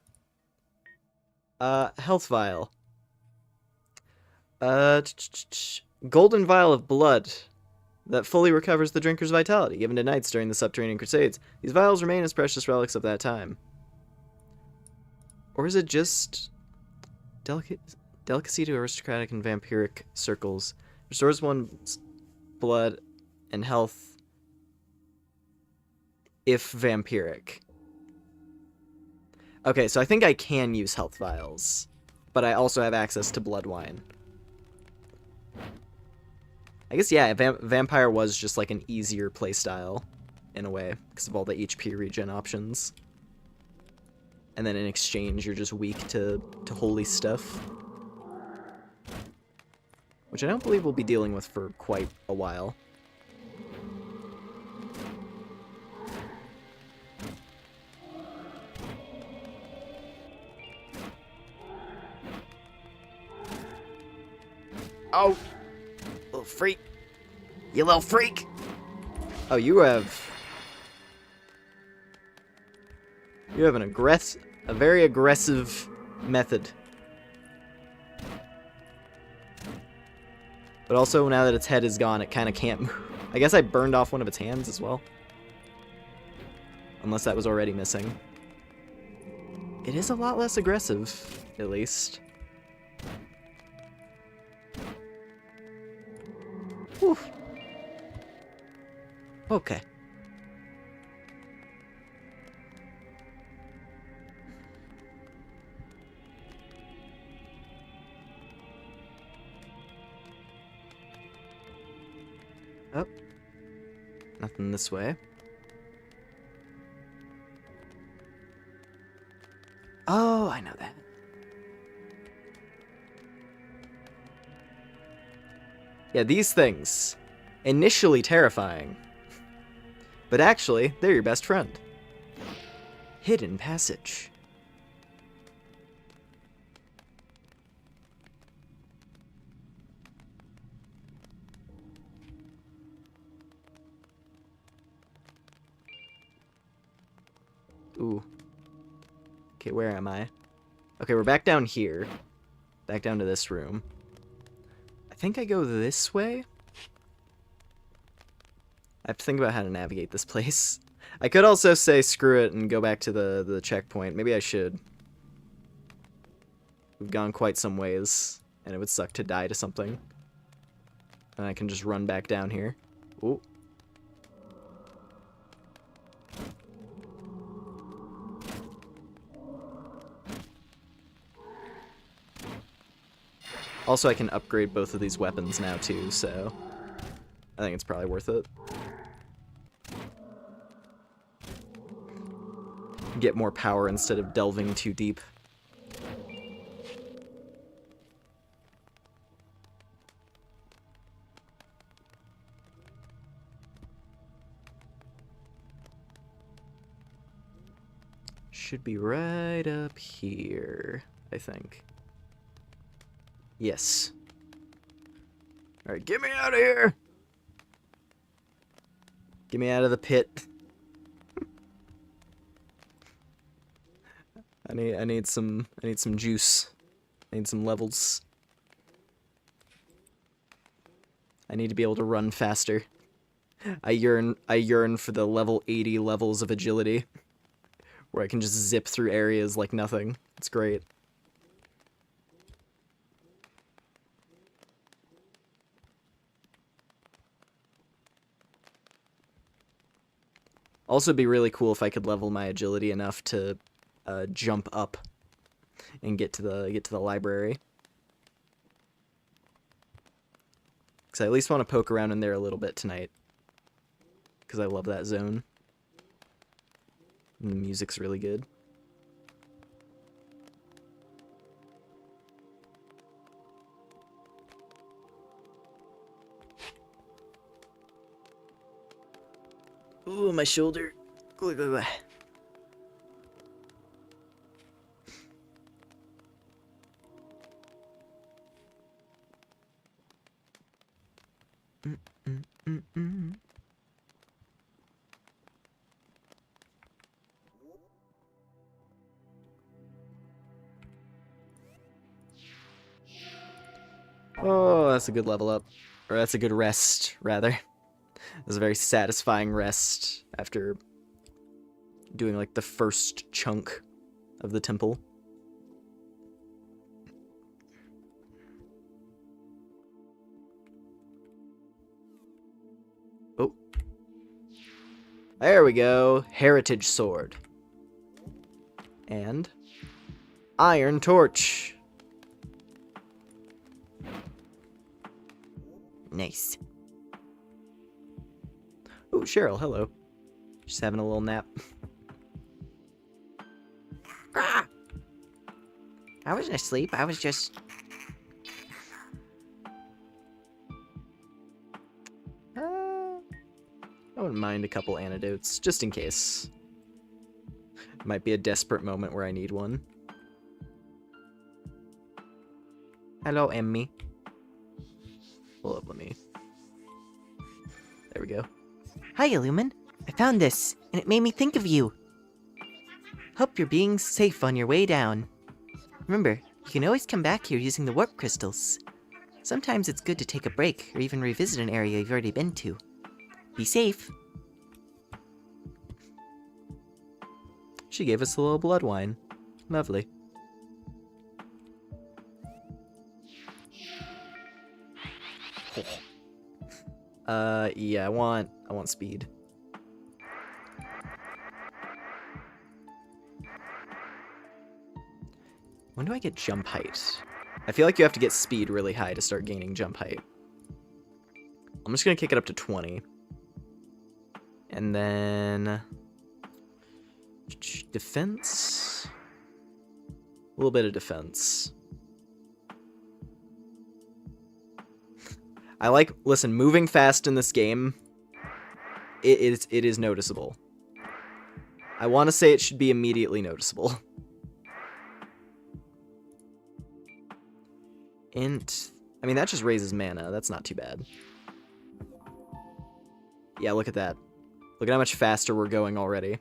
Health vial. Golden vial of blood that fully recovers the drinker's vitality, given to knights during the Subterranean Crusades. These vials remain as precious relics of that time. Or is it just delicacy to aristocratic and vampiric circles? Restores one's blood and health if vampiric. Okay, so I think I can use health vials, but I also have access to blood wine. I guess, yeah, Vampire was just like an easier playstyle, in a way, because of all the HP regen options. And then in exchange, you're just weak to holy stuff. Which I don't believe we'll be dealing with for quite a while. Oh! Little freak. You little freak! Oh, you have a very aggressive method. But also, now that its head is gone, it kind of can't move. I guess I burned off one of its hands as well. Unless that was already missing. It is a lot less aggressive, at least. Okay. Oh. Nothing this way. Oh, I know that. Yeah, these things. Initially terrifying. But actually, they're your best friend. Hidden passage. Ooh. Okay, where am I? Okay, we're back down here. Back down to this room. I think I go this way? I have to think about how to navigate this place. I could also say screw it and go back to the checkpoint. Maybe I should. We've gone quite some ways, and it would suck to die to something. And I can just run back down here. Ooh. Also, I can upgrade both of these weapons now, too, so I think it's probably worth it. Get more power instead of delving too deep. Should be right up here, I think. Yes. Alright, get me out of here! Get me out of the pit. I need some juice. I need some levels. I need to be able to run faster. I yearn for the level 80 levels of agility, where I can just zip through areas like nothing. It's great. Also, it'd be really cool if I could level my agility enough to jump up and get to the library. Because I at least want to poke around in there a little bit tonight. Because I love that zone. And the music's really good. Ooh, my shoulder. Oh, that's a good level up. Or that's a good rest, rather. It was a very satisfying rest after doing like the first chunk of the temple. Oh. There we go. Heritage sword. And iron torch. Nice. Oh, Cheryl, hello. Just having a little nap. Ah! I wasn't asleep, I was just... I wouldn't mind a couple antidotes, just in case. Might be a desperate moment where I need one. Hello, Emmy. Hold up, let me... There we go. Hiya, Lumen. I found this, and it made me think of you. Hope you're being safe on your way down. Remember, you can always come back here using the warp crystals. Sometimes it's good to take a break, or even revisit an area you've already been to. Be safe. She gave us a little blood wine. Lovely. Yeah, I want speed. When do I get jump height? I feel like you have to get speed really high to start gaining jump height. I'm just gonna kick it up to 20. And then... defense? A little bit of defense. I like... Listen, moving fast in this game, it is noticeable. I want to say it should be immediately noticeable. Int... I mean, that just raises mana. That's not too bad. Yeah, look at that. Look at how much faster we're going already.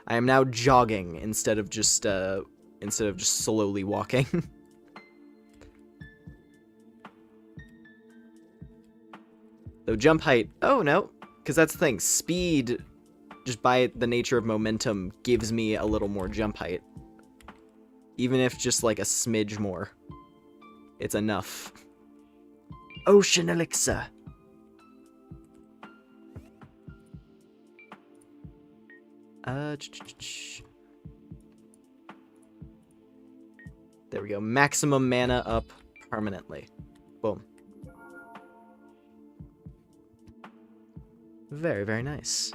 I am now jogging instead of just slowly walking. Though jump height, oh no, because that's the thing. Speed, just by the nature of momentum, gives me a little more jump height. Even if just like a smidge more. It's enough. Ocean elixir. There we go. Maximum mana up permanently. Boom. Very, very nice.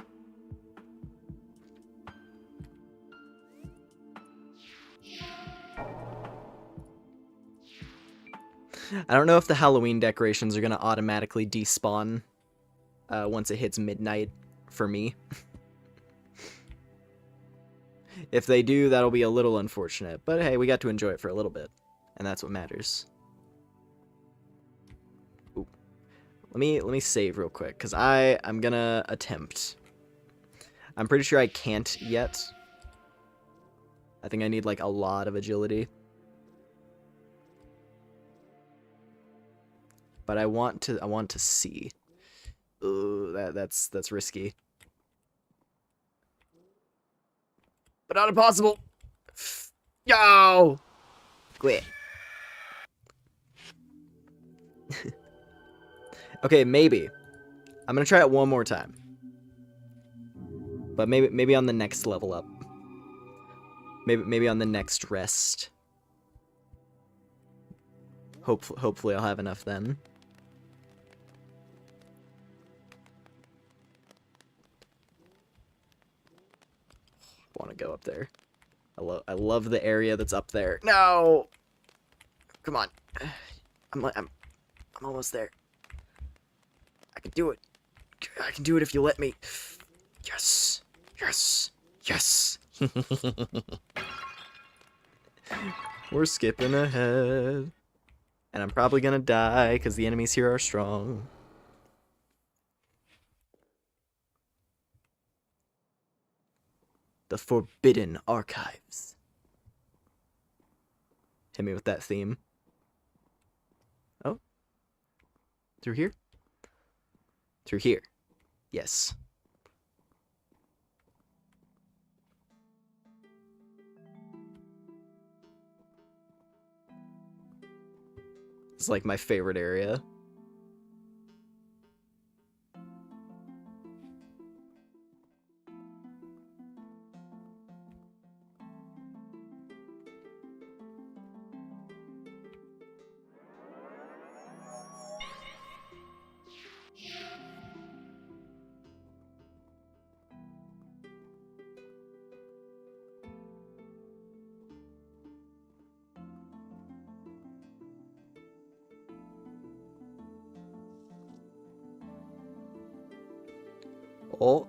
I don't know if the Halloween decorations are going to automatically despawn once it hits midnight for me. If they do, that'll be a little unfortunate. But hey, we got to enjoy it for a little bit. And that's what matters. Ooh. Let me save real quick, because I'm gonna attempt. I'm pretty sure I can't yet. I think I need like a lot of agility. But I want to see. Ooh, that's risky. But not impossible. Yo! Quit. Okay, maybe. I'm gonna try it one more time. But maybe on the next level up. Maybe on the next rest. Hopefully I'll have enough then. Want to go up there. I love the area that's up there. No! Come on. I'm almost there. I can do it. I can do it if you let me. Yes. Yes. Yes. We're skipping ahead. And I'm probably gonna die because the enemies here are strong. The Forbidden Archives. Hit me with that theme. Oh. Through here? Through here. Yes. It's like my favorite area. Oh.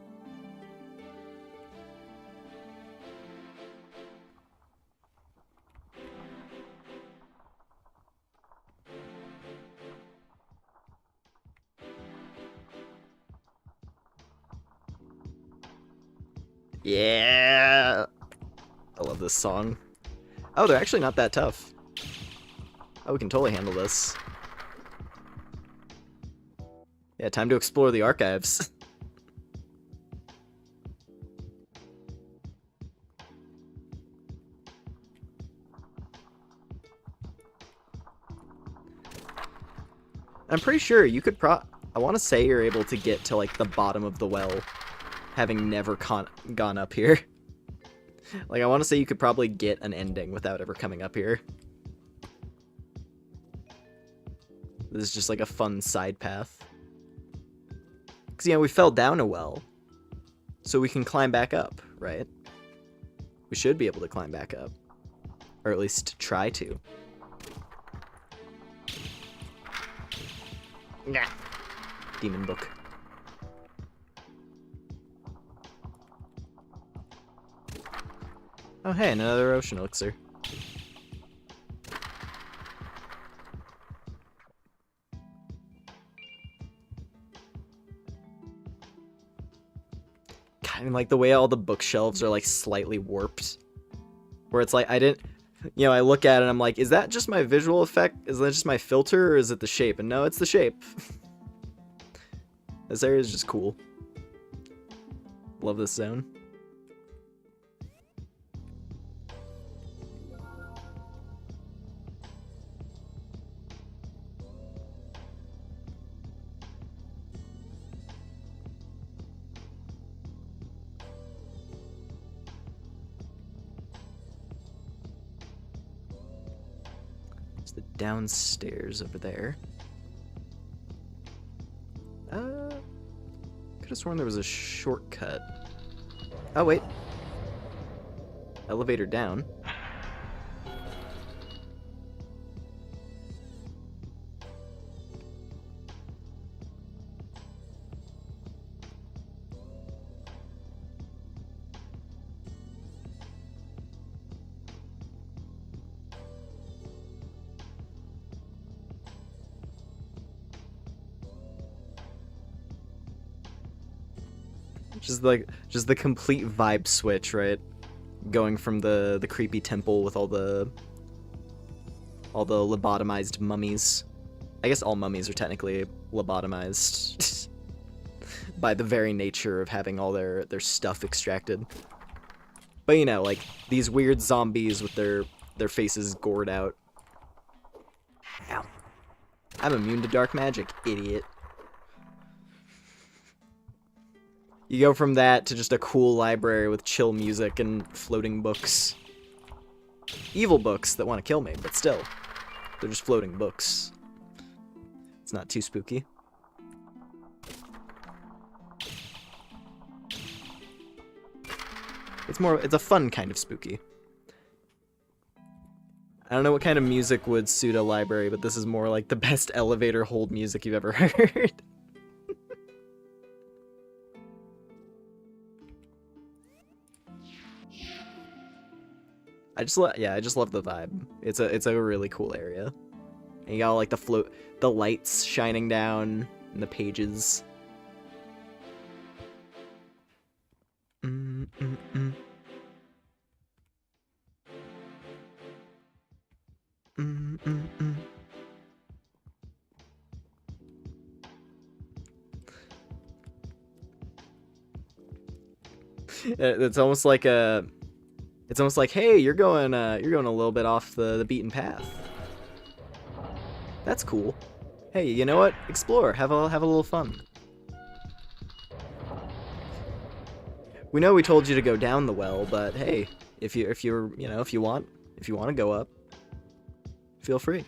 Yeah. I love this song. Oh, they're actually not that tough. Oh, we can totally handle this. Yeah, time to explore the archives. I'm pretty sure you could I want to say you're able to get to, like, the bottom of the well, having never gone up here. Like, I want to say you could probably get an ending without ever coming up here. This is just like a fun side path. Because, you know, we fell down a well. So we can climb back up, right? We should be able to climb back up. Or at least try to. Nah. Demon book. Oh hey, another ocean elixir. Kind of like the way all the bookshelves are like slightly warped. Where it's like, I didn't, you know, I look at it and I'm like, is that just my visual effect? Is that just my filter or is it the shape? And no, it's the shape. This area is just cool. Love this zone. It's the downstairs over there. Could have sworn there was a shortcut. Oh, wait. Elevator down. Just the complete vibe switch, right? Going from the creepy temple with all the lobotomized mummies. I guess all mummies are technically lobotomized by the very nature of having all their stuff extracted. But you know, like these weird zombies with their faces gored out. Ow. I'm immune to dark magic, idiot. You go from that to just a cool library with chill music and floating books. Evil books that want to kill me, but still. They're just floating books. It's not too spooky. It's a fun kind of spooky. I don't know what kind of music would suit a library, but this is more like the best elevator hold music you've ever heard. I just love the vibe. It's a really cool area. And you got all, like the lights shining down and the pages. It's almost like hey, you're going a little bit off the beaten path. That's cool. Hey, you know what? Explore. Have a little fun. We know we told you to go down the well, but hey, if you want to go up, feel free.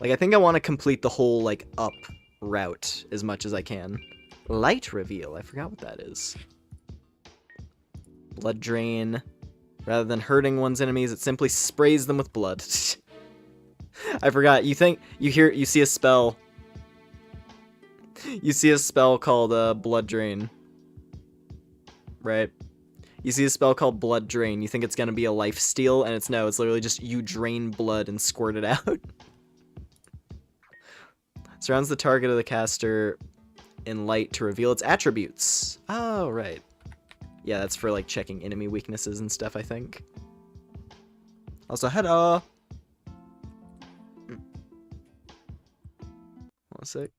Like, I think I want to complete the whole, like, up route as much as I can. Light reveal. I forgot what that is. Blood drain. Rather than hurting one's enemies, it simply sprays them with blood. I forgot. You see a spell. You see a spell called, blood drain. Right? You see a spell called blood drain. You think it's gonna be a life steal, and it's literally just you drain blood and squirt it out. Surrounds the target of the caster in light to reveal its attributes. Oh, right. Yeah, that's for, like, checking enemy weaknesses and stuff, I think. Also, hello! One sec.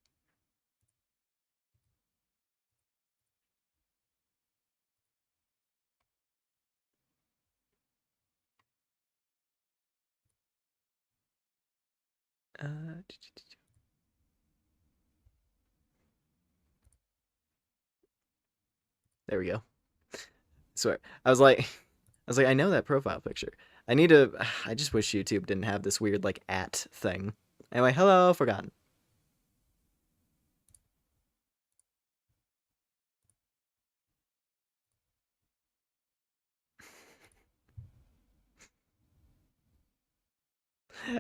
There we go. I swear. I know that profile picture. I just wish YouTube didn't have this weird, like, at thing. Anyway, hello, Forgotten.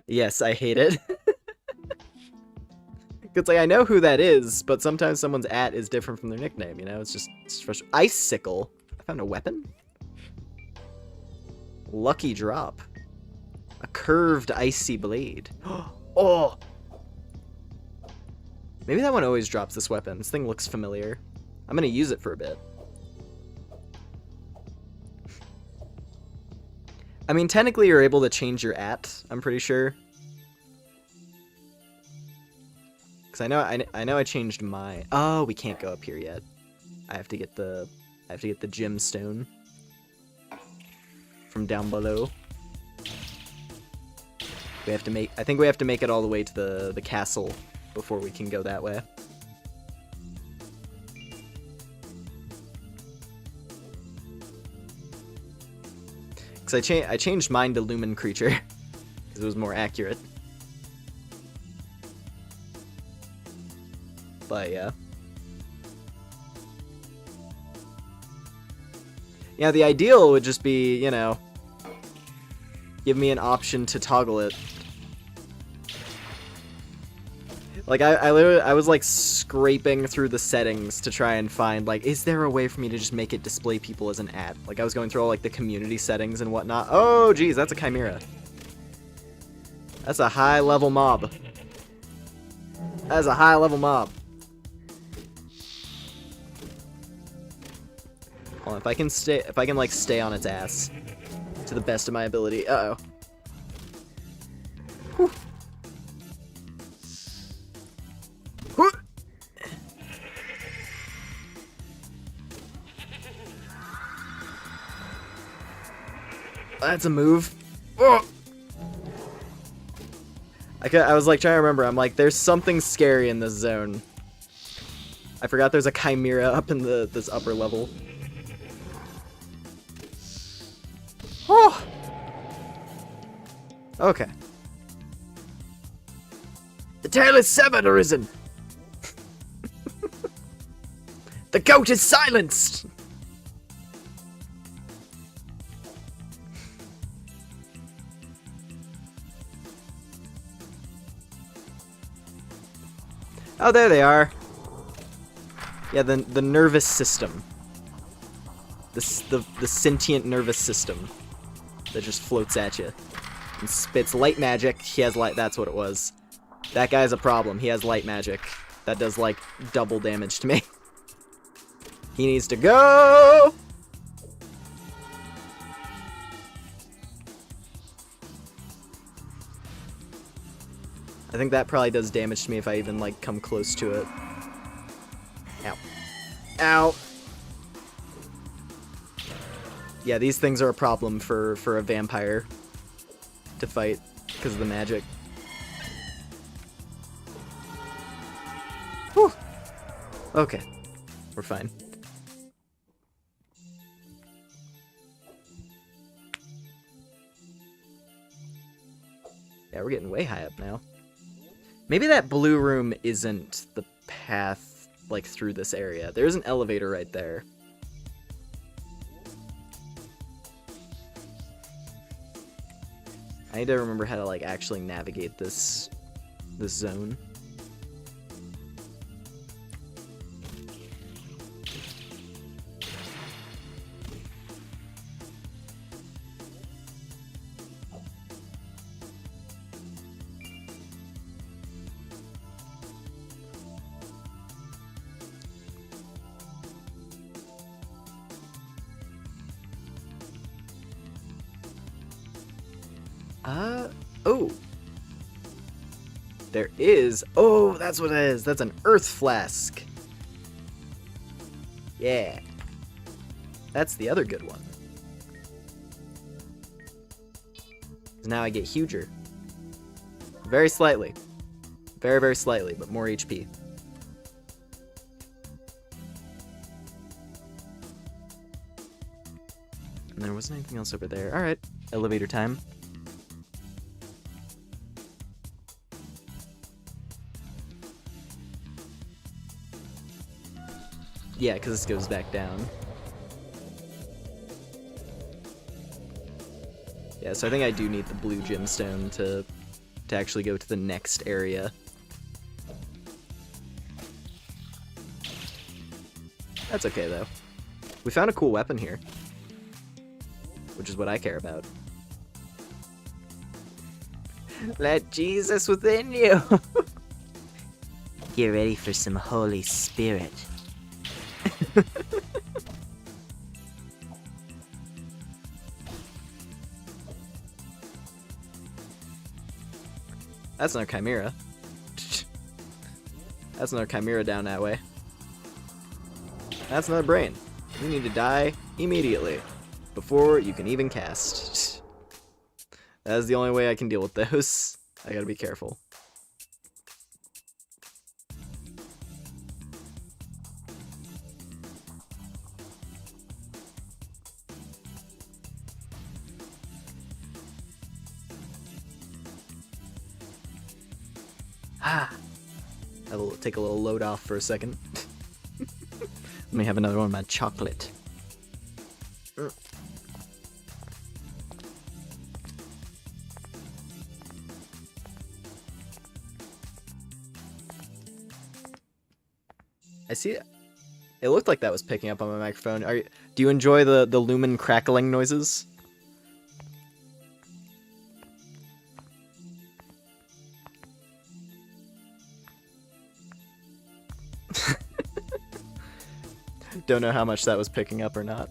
Yes, I hate it. It's like, I know who that is, but sometimes someone's at is different from their nickname, you know? It's frustrating. Icicle. I found a weapon? Lucky drop. A curved icy blade. Oh! Maybe that one always drops this weapon. This thing looks familiar. I'm gonna use it for a bit. I mean, technically you're able to change your at, I'm pretty sure. Because I know I changed my... Oh, we can't go up here yet. I have to get the gemstone from down below. We have to make... I think we have to make it all the way to the castle before we can go that way. Because I changed mine to Lumen creature because it was more accurate. But yeah. Yeah, the ideal would just be, you know, give me an option to toggle it. Like, I was like scraping through the settings to try and find, like, is there a way for me to just make it display people as an ad? Like, I was going through all, like, the community settings and whatnot. Oh, geez, that's a chimera. That's a high-level mob. That's a high-level mob. Hold on, if I can, like, stay on its ass to the best of my ability. Uh-oh. Whew. Whew. That's a move. Oh. I was, like, trying to remember. I'm like, there's something scary in this zone. I forgot there's a chimera up in this upper level. Oh! Okay. The tail is severed, Arisen! The goat is silenced! Oh, there they are. Yeah, the nervous system. The sentient nervous system that just floats at you and spits light magic. He has light. That's what it was. That guy's a problem. He has light magic that does like double damage to me. He needs to go. I think that probably does damage to me if I even like come close to it. Ow. Ow. Yeah, these things are a problem for a vampire to fight because of the magic. Whew. Okay, we're fine. Yeah, we're getting way high up now. Maybe that blue room isn't the path, like, through this area. There's an elevator right there. I need to remember how to, like, actually navigate this zone. Oh. There is. Oh, that's what it is. That's an earth flask. Yeah. That's the other good one. Now I get huger. Very slightly. Very, very slightly, but more HP. And there wasn't anything else over there. Alright, elevator time. Yeah, because this goes back down. Yeah, so I think I do need the blue gemstone to actually go to the next area. That's okay, though. We found a cool weapon here, which is what I care about. Let Jesus within you! Get ready for some Holy Spirit. That's another chimera. That's another chimera down that way. That's another brain. You need to die immediately, before you can even cast. That is the only way I can deal with those. I gotta be careful. I'll take a little load off for a second. Let me have another one of my chocolate. I see it. It looked like that was picking up on my microphone. Do you enjoy the Lumen crackling noises? Don't know how much that was picking up or not.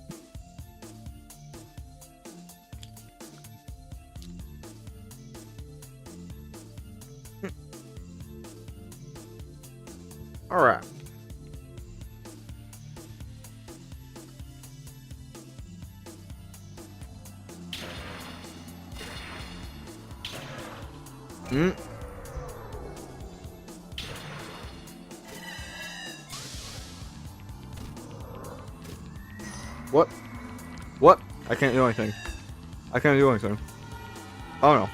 Alright. What? What? I can't do anything. I can't do anything. Oh no.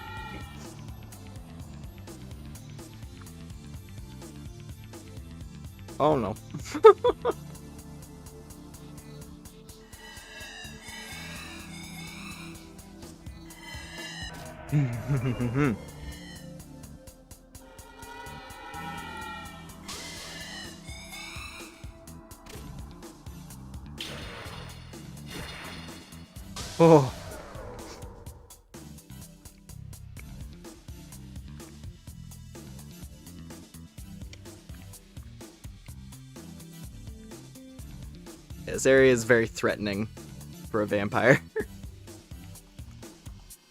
Oh no. Oh. This area is very threatening for a vampire.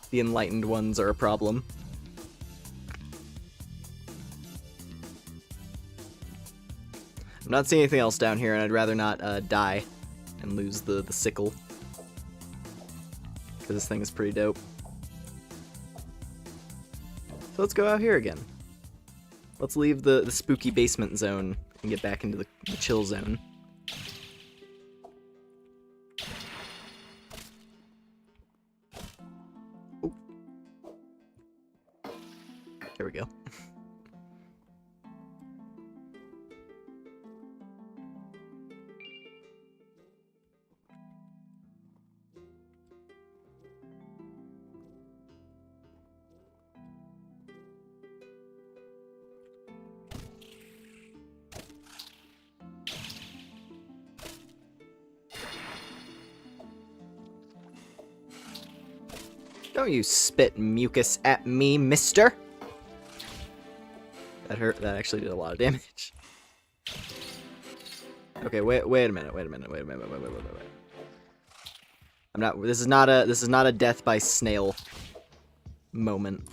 The enlightened ones are a problem. I'm not seeing anything else down here, and I'd rather not die and lose the sickle. Because this thing is pretty dope. So let's go out here again. Let's leave the spooky basement zone and get back into the chill zone. Ooh. There we go. Don't you spit mucus at me, mister! That hurt. That actually did a lot of damage. Okay, wait a minute. I'm not. This is not a death by snail moment.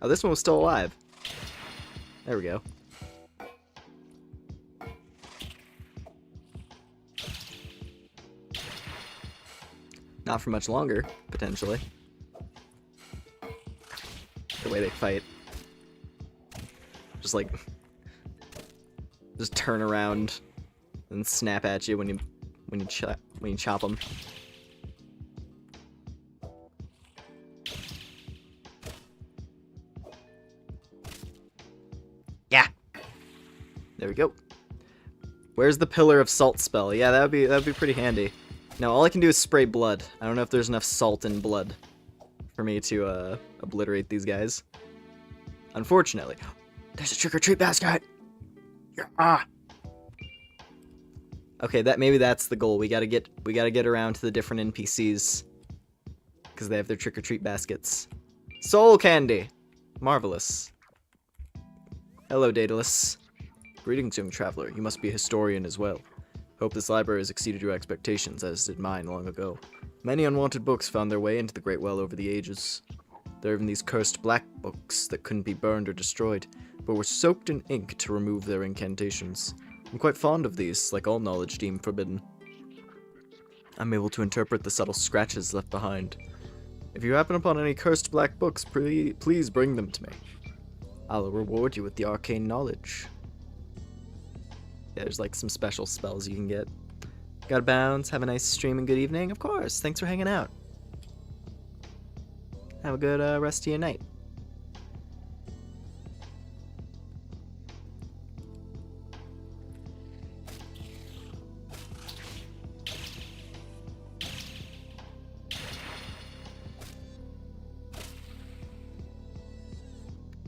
Oh, this one was still alive. There we go. Not for much longer, potentially. The way they fight. Just like... Just turn around and snap at you when you chop them. Yeah. There we go. Where's the Pillar of Salt spell? Yeah, that'd be pretty handy. Now all I can do is spray blood. I don't know if there's enough salt in blood for me to obliterate these guys. Unfortunately. There's a trick-or-treat basket! Yeah. Okay, maybe that's the goal. We gotta get around to the different NPCs. Because they have their trick-or-treat baskets. Soul candy! Marvelous. Hello, Daedalus. Greetings, young traveler. You must be a historian as well. Hope this library has exceeded your expectations, as did mine long ago. Many unwanted books found their way into the Great Well over the ages. There are even these cursed black books that couldn't be burned or destroyed, but were soaked in ink to remove their incantations. I'm quite fond of these, like all knowledge deemed forbidden. I'm able to interpret the subtle scratches left behind. If you happen upon any cursed black books, please bring them to me. I'll reward you with the arcane knowledge. Yeah, there's like some special spells you can get. Gotta bounce, have a nice stream and good evening. Of course, thanks for hanging out. Have a good rest of your night.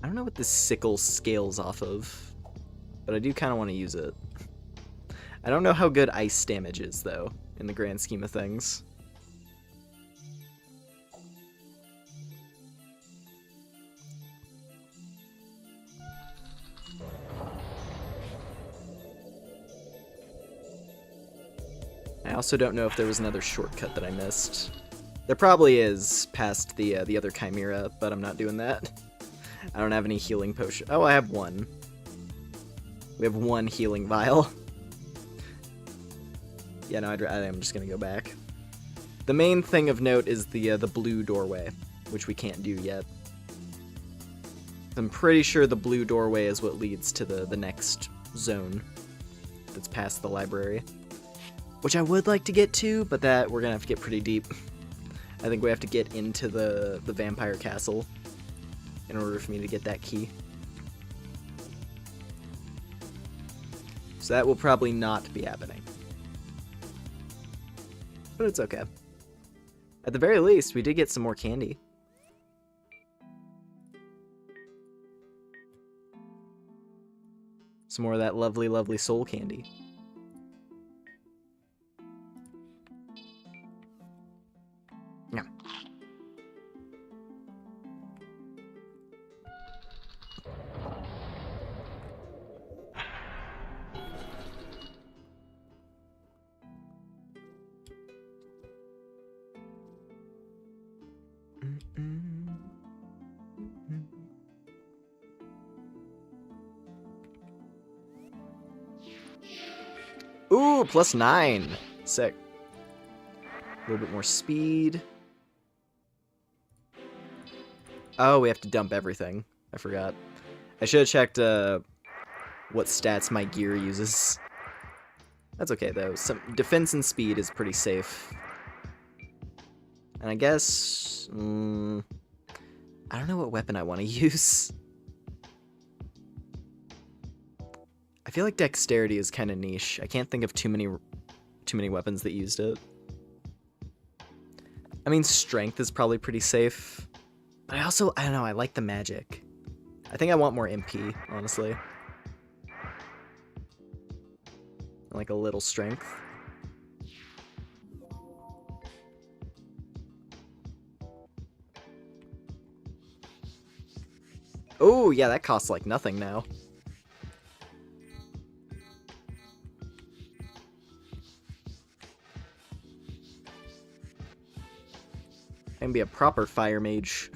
I don't know what this sickle scales off of, but I do kind of want to use it. I don't know how good ice damage is, though, in the grand scheme of things. I also don't know if there was another shortcut that I missed. There probably is past the other Chimera, but I'm not doing that. I don't have any healing potion. Oh, I have one. We have one healing vial. Yeah, no, I'm just gonna go back. The main thing of note is the blue doorway, which we can't do yet. I'm pretty sure the blue doorway is what leads to the next zone that's past the library. Which I would like to get to, but that we're gonna have to get pretty deep. I think we have to get into the vampire castle in order for me to get that key. So that will probably not be happening. But it's okay. At the very least, we did get some more candy. Some more of that lovely, lovely soul candy. Yeah. Ooh, +9. Sick. A little bit more speed. Oh, we have to dump everything. I forgot. I should have checked what stats my gear uses. That's okay, though. Some defense and speed is pretty safe. And I guess... I don't know what weapon I want to use. I feel like dexterity is kind of niche. I can't think of too many weapons that used it. I mean, strength is probably pretty safe. But I don't know, I like the magic. I think I want more MP, honestly. Like a little strength. Oh, yeah, that costs like nothing now. I can be a proper fire mage.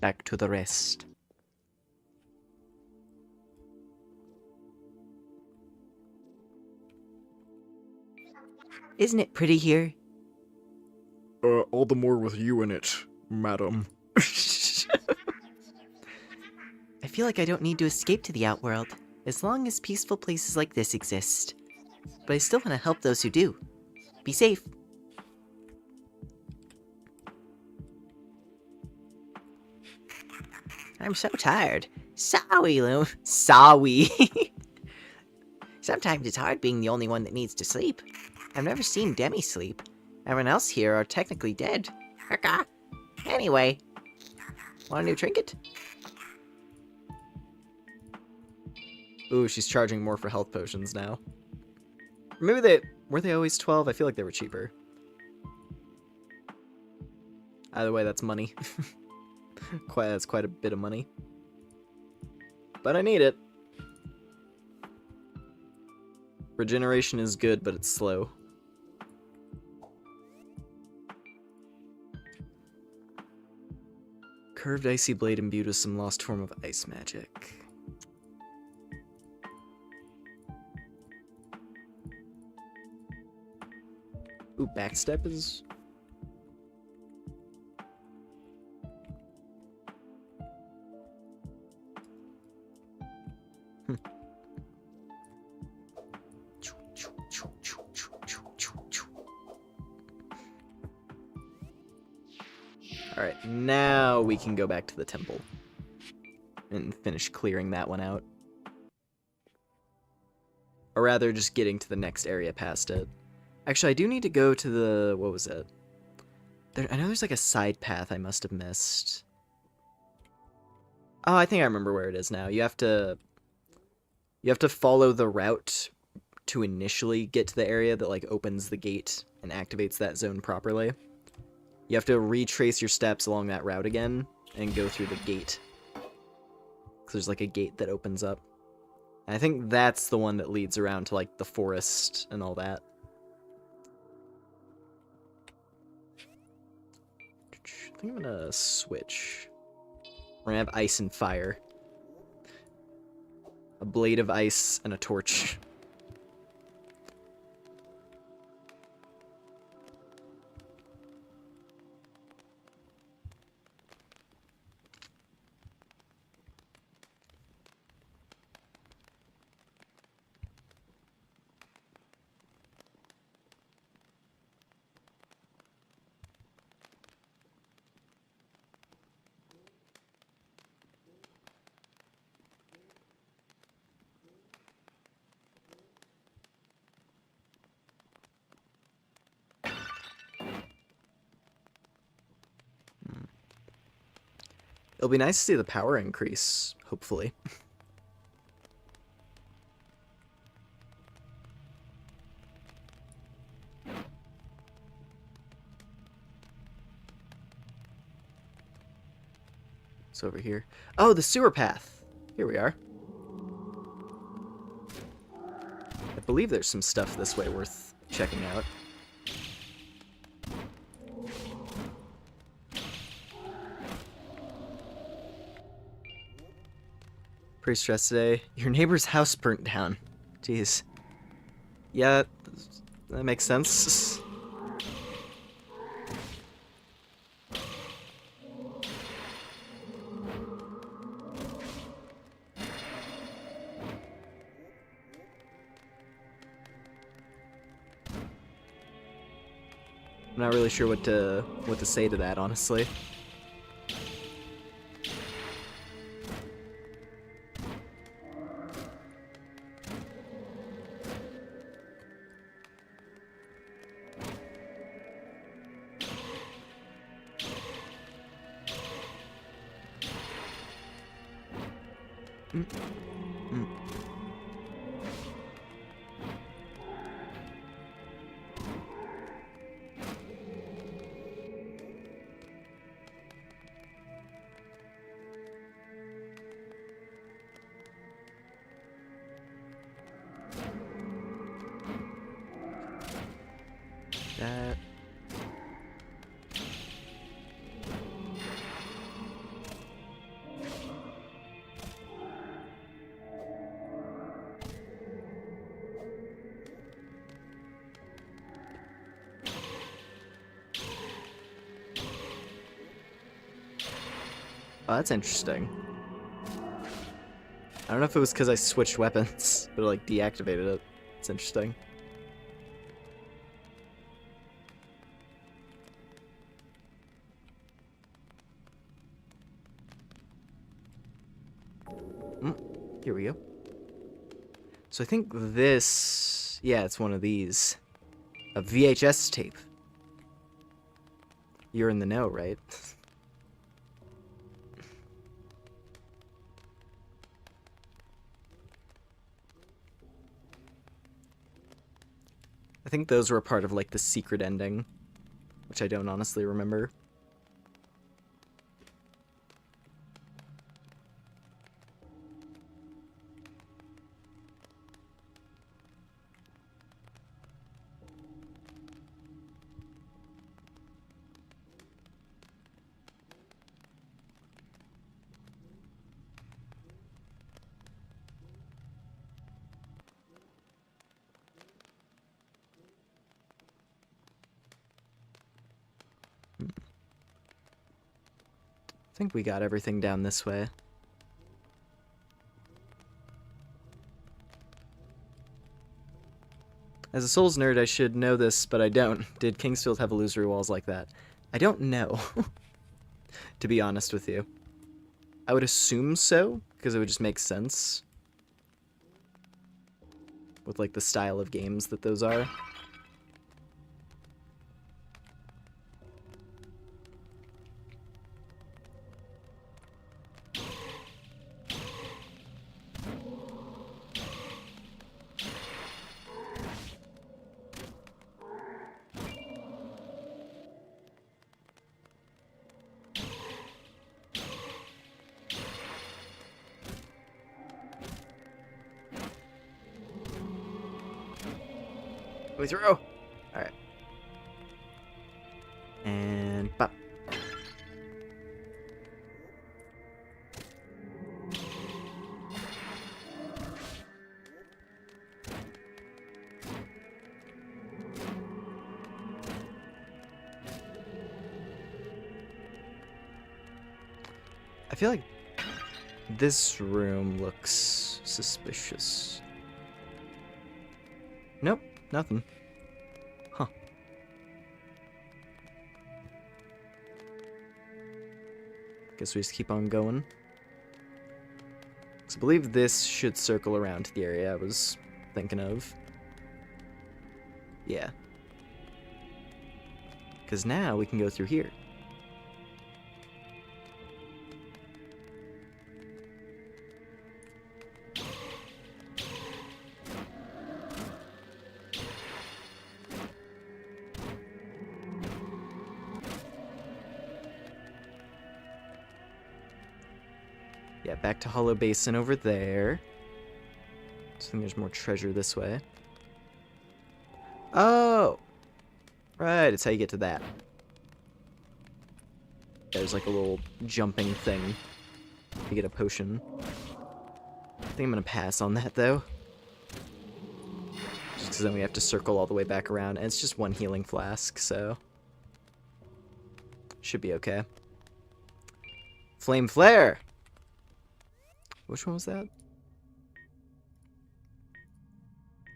back to the rest. Isn't it pretty here? All the more with you in it, madam. I feel like I don't need to escape to the outworld, as long as peaceful places like this exist. But I still want to help those who do. Be safe. I'm so tired. Sorry, Lou. Sorry. Sometimes it's hard being the only one that needs to sleep. I've never seen Demi sleep. Everyone else here are technically dead. Anyway, want a new trinket? Ooh, she's charging more for health potions now. Maybe were they always 12? I feel like they were cheaper. Either way, that's money. That's quite a bit of money. But I need it. Regeneration is good, but it's slow. Curved icy blade imbued with some lost form of ice magic. Ooh, backstep is... Alright, now we can go back to the temple. And finish clearing that one out. Or rather, just getting to the next area past it. Actually, I do need to go to the... what was it? I know there's like a side path I must have missed. Oh, I think I remember where it is now. You have to follow the route to initially get to the area that like opens the gate and activates that zone properly. You have to retrace your steps along that route again and go through the gate. Because there's like a gate that opens up. And I think that's the one that leads around to like the forest and all that. I think I'm gonna switch. We're gonna have ice and fire. A blade of ice and a torch. It'll be nice to see the power increase, hopefully. It's over here. Oh, the sewer path. Here we are. I believe there's some stuff this way worth checking out. Pretty stressed today. Your neighbor's house burnt down. Jeez. Yeah, that makes sense. I'm not really sure what to say to that, honestly. That. Oh, that's interesting. I don't know if it was because I switched weapons, but it, like, deactivated it. It's interesting. Here we go. So I think this... Yeah, it's one of these. A VHS tape. You're in the know, right? I think those were a part of, like, the secret ending, which I don't honestly remember. I think we got everything down this way. As a Souls nerd, I should know this, but I don't. Did Kingsfield have illusory walls like that? I don't know, to be honest with you. I would assume so, because it would just make sense with, like, the style of games that those are. We throw. Alright. And pop. I feel like this room looks suspicious. Nope, nothing. Huh. Guess we just keep on going. So I believe this should circle around to the area I was thinking of. Yeah. Because now we can go through here. Yeah, back to Hollow Basin over there. So I think there's more treasure this way. Oh! Right, it's how you get to that. There's like a little jumping thing to get a potion. I think I'm gonna pass on that though. Just because then we have to circle all the way back around, and it's just one healing flask, so... should be okay. Flame Flare! Which one was that?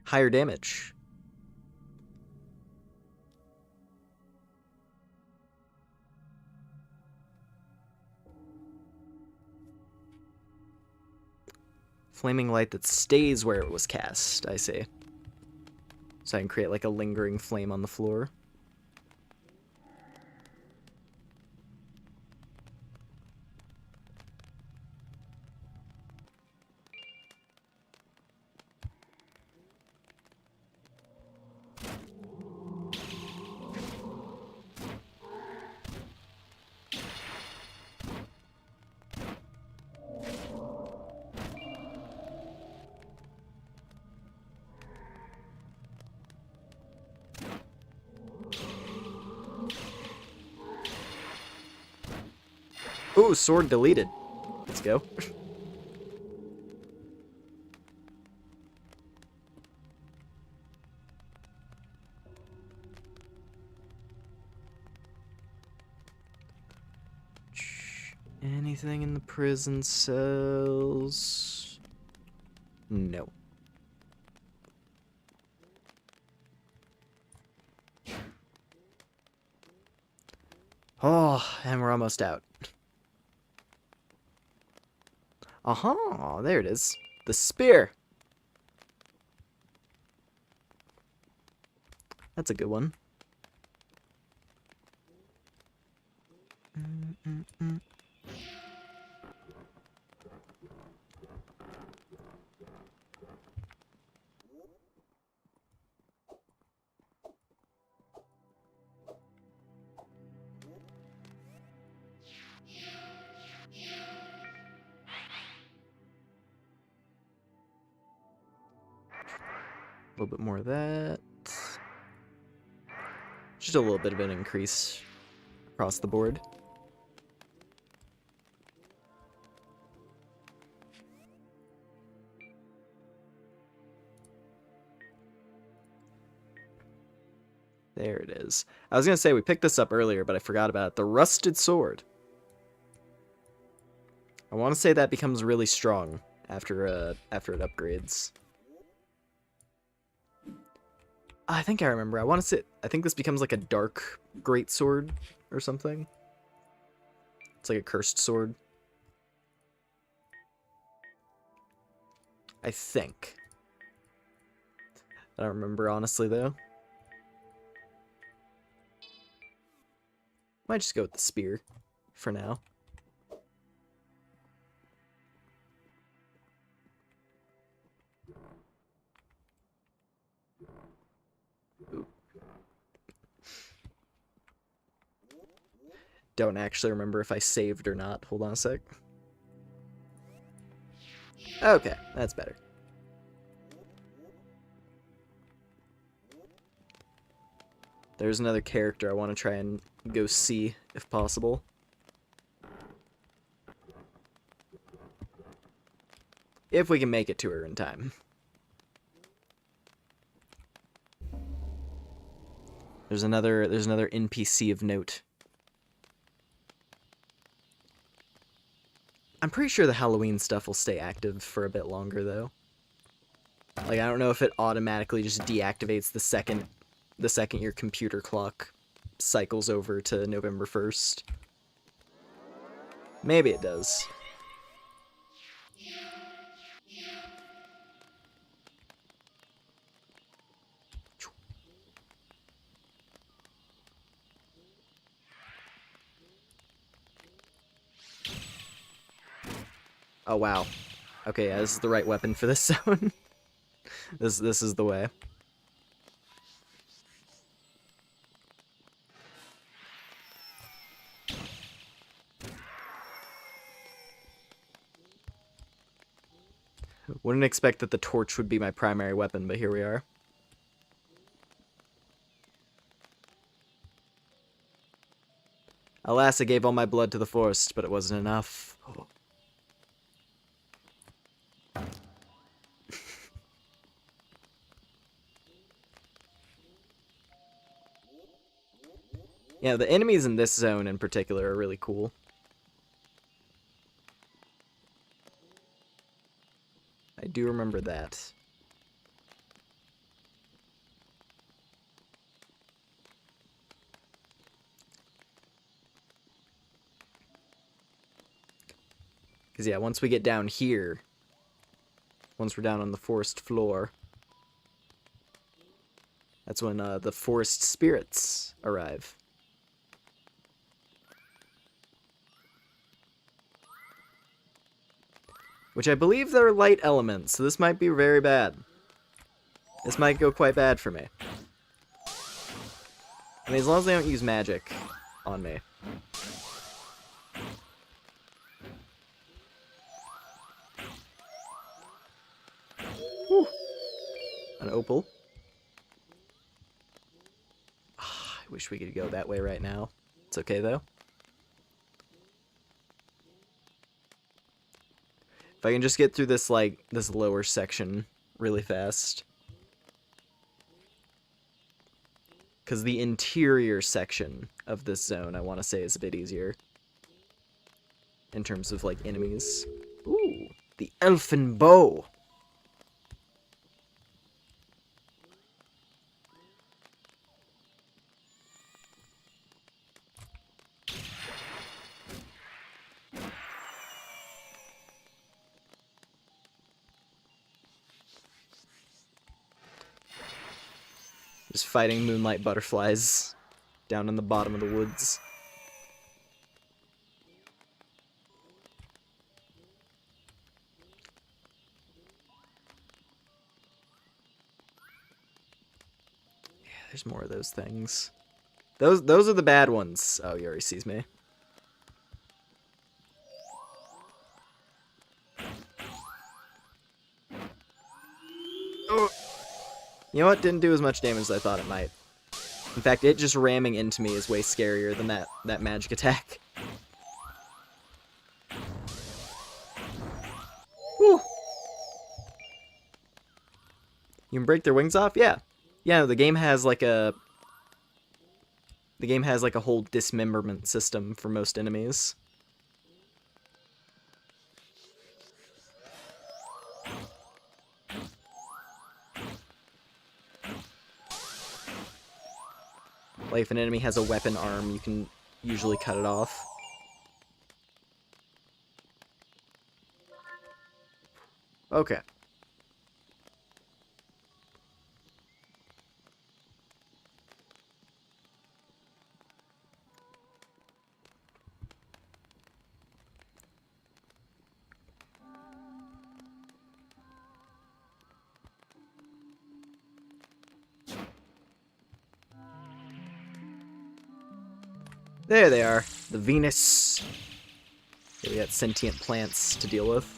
Higher damage. Flaming light that stays where it was cast, I see. So I can create like a lingering flame on the floor. Ooh, sword deleted. Let's go. Anything in the prison cells? No. Oh, and we're almost out. Aha, there it is. The spear. That's a good one. A little bit more of that. Just a little bit of an increase across the board. There it is. I was going to say we picked this up earlier, but I forgot about it. The rusted sword. I want to say that becomes really strong after it upgrades. I think I remember. I think this becomes like a dark greatsword or something. It's like a cursed sword. I think. I don't remember honestly though. Might just go with the spear for now. Don't actually remember if I saved or not. Hold on a sec. Okay, that's better. There's another character I want to try and go see, if possible. If we can make it to her in time. There's another NPC of note. I'm pretty sure the Halloween stuff will stay active for a bit longer, though. Like, I don't know if it automatically just deactivates the second your computer clock cycles over to November 1st. Maybe it does. Oh, wow. Okay, yeah, this is the right weapon for this zone. This is the way. Wouldn't expect that the torch would be my primary weapon, but here we are. Alas, I gave all my blood to the forest, but it wasn't enough. Oh. Yeah, the enemies in this zone in particular are really cool. I do remember that. Because, yeah, once we get down here, once we're down on the forest floor, that's when the forest spirits arrive. Which I believe they're light elements, so this might be very bad. This might go quite bad for me. I mean, as long as they don't use magic on me. Whew. An opal. I wish we could go that way right now. It's okay, though. If I can just get through this, like, this lower section really fast. Because the interior section of this zone, I want to say, is a bit easier. in terms of, like, enemies. Ooh, the elfin bow. Just fighting moonlight butterflies down in the bottom of the woods. Yeah, there's more of those things. Those are the bad ones. Oh, he already sees me. Oh. You know what? Didn't do as much damage as I thought it might. In fact, it just ramming into me is way scarier than that magic attack. Whew. You can break their wings off? Yeah. Yeah, the game has like a whole dismemberment system for most enemies. Like if an enemy has a weapon arm, you can usually cut it off. Okay. There they are. The Venus. Yeah, we got sentient plants to deal with.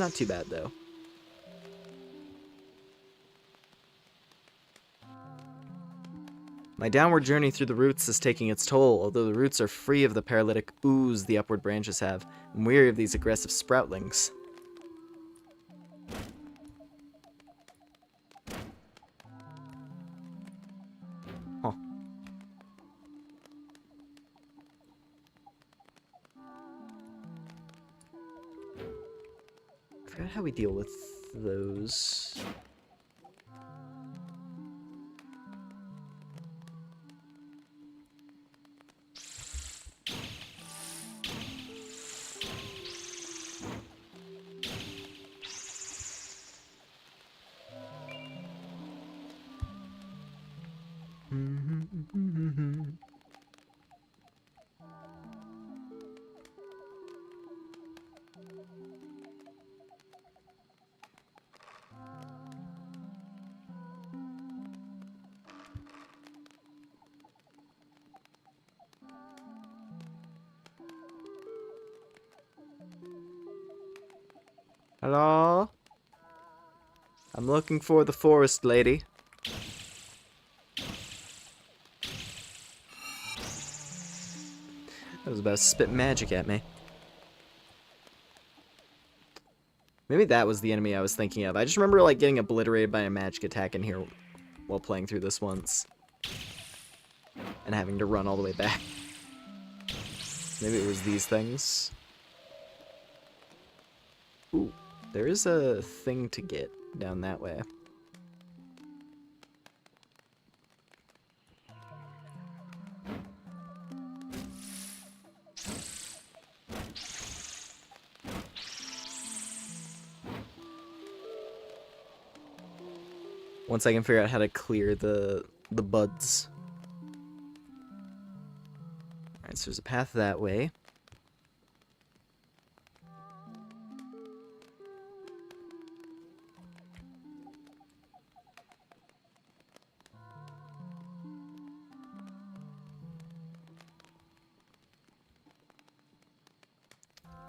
Not too bad, though. My downward journey through the roots is taking its toll. Although the roots are free of the paralytic ooze the upward branches have, I'm weary of these aggressive sproutlings. Huh. I forgot how we deal with those. Hello? I'm looking for the forest lady. That was about to spit magic at me. Maybe that was the enemy I was thinking of. I just remember like getting obliterated by a magic attack in here while playing through this once. And having to run all the way back. Maybe it was these things. Ooh, there is a thing to get down that way. Once I can figure out how to clear the buds. Alright, so there's a path that way.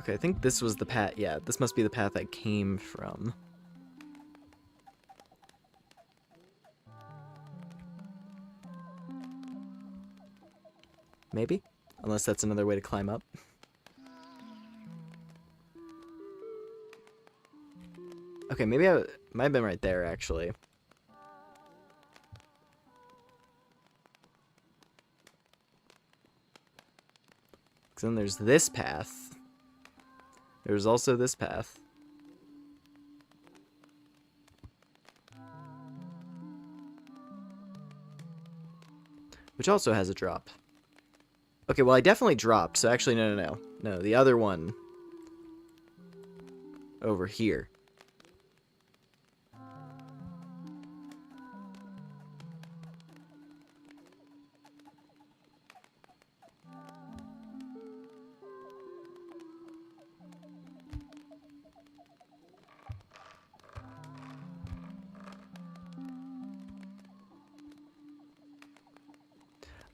Okay, I think this was the path. Yeah, this must be the path I came from. Maybe? Unless that's another way to climb up. Okay, maybe I might have been right there, actually. Because then there's this path. There's also this path. Which also has a drop. Okay, well, I definitely dropped, so actually, no. No, the other one. Over here.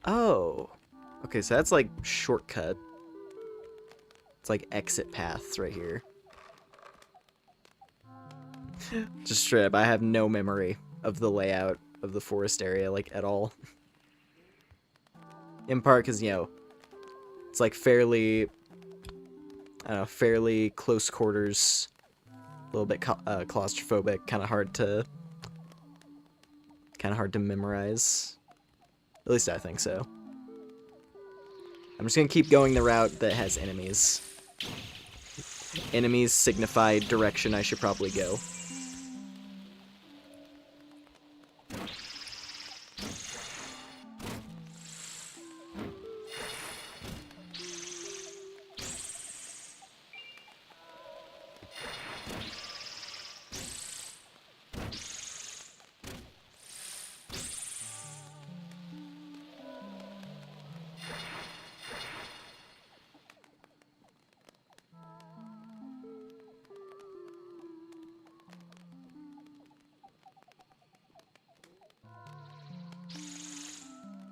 Oh. Okay, so that's like shortcut. It's like exit paths right here. Just straight up, I have no memory of the layout of the forest area, like, at all. In part because, you know, it's like fairly, I don't know, fairly close quarters, a little bit claustrophobic, kind of hard to memorize. At least I think so. I'm just gonna keep going the route that has enemies. Enemies signify direction I should probably go.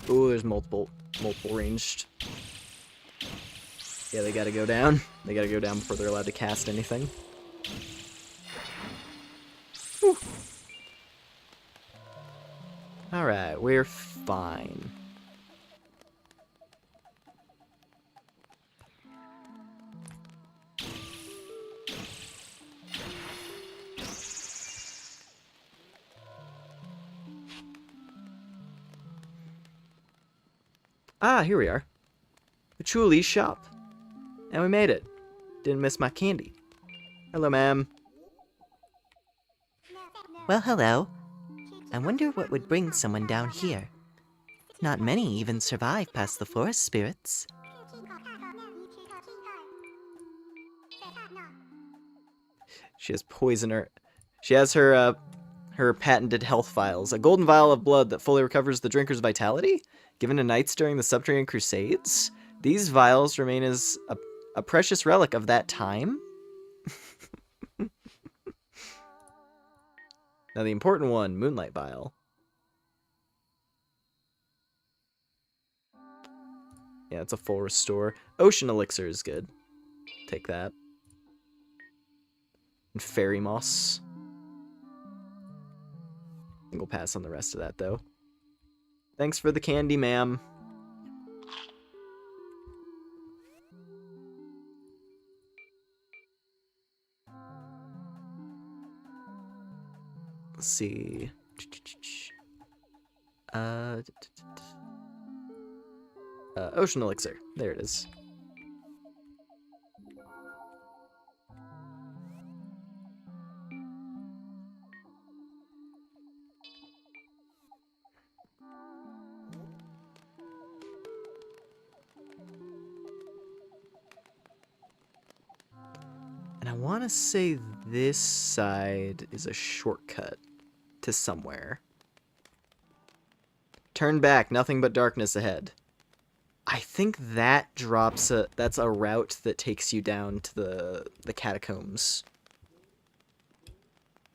Ooh, there's multiple ranged. Yeah, they gotta go down. They gotta go down before they're allowed to cast anything. Whew. Alright, we're fine. Ah, here we are. The Chuli's shop. And we made it. Didn't miss my candy. Hello, ma'am. Well, hello. I wonder what would bring someone down here. Not many even survive past the forest spirits. She has poisoner. She has her patented health vials. A golden vial of blood that fully recovers the drinker's vitality? Given to knights during the Subterranean Crusades? These vials remain as a precious relic of that time? Now the important one, Moonlight Vial. Yeah, it's a full restore. Ocean Elixir is good. Take that. And Fairy Moss. I think we'll pass on the rest of that, though. Thanks for the candy, ma'am. Let's see. Ocean Elixir. There it is. And I want to say this side is a shortcut to somewhere. Turn back, nothing but darkness ahead. I think that drops that's a route that takes you down to the catacombs.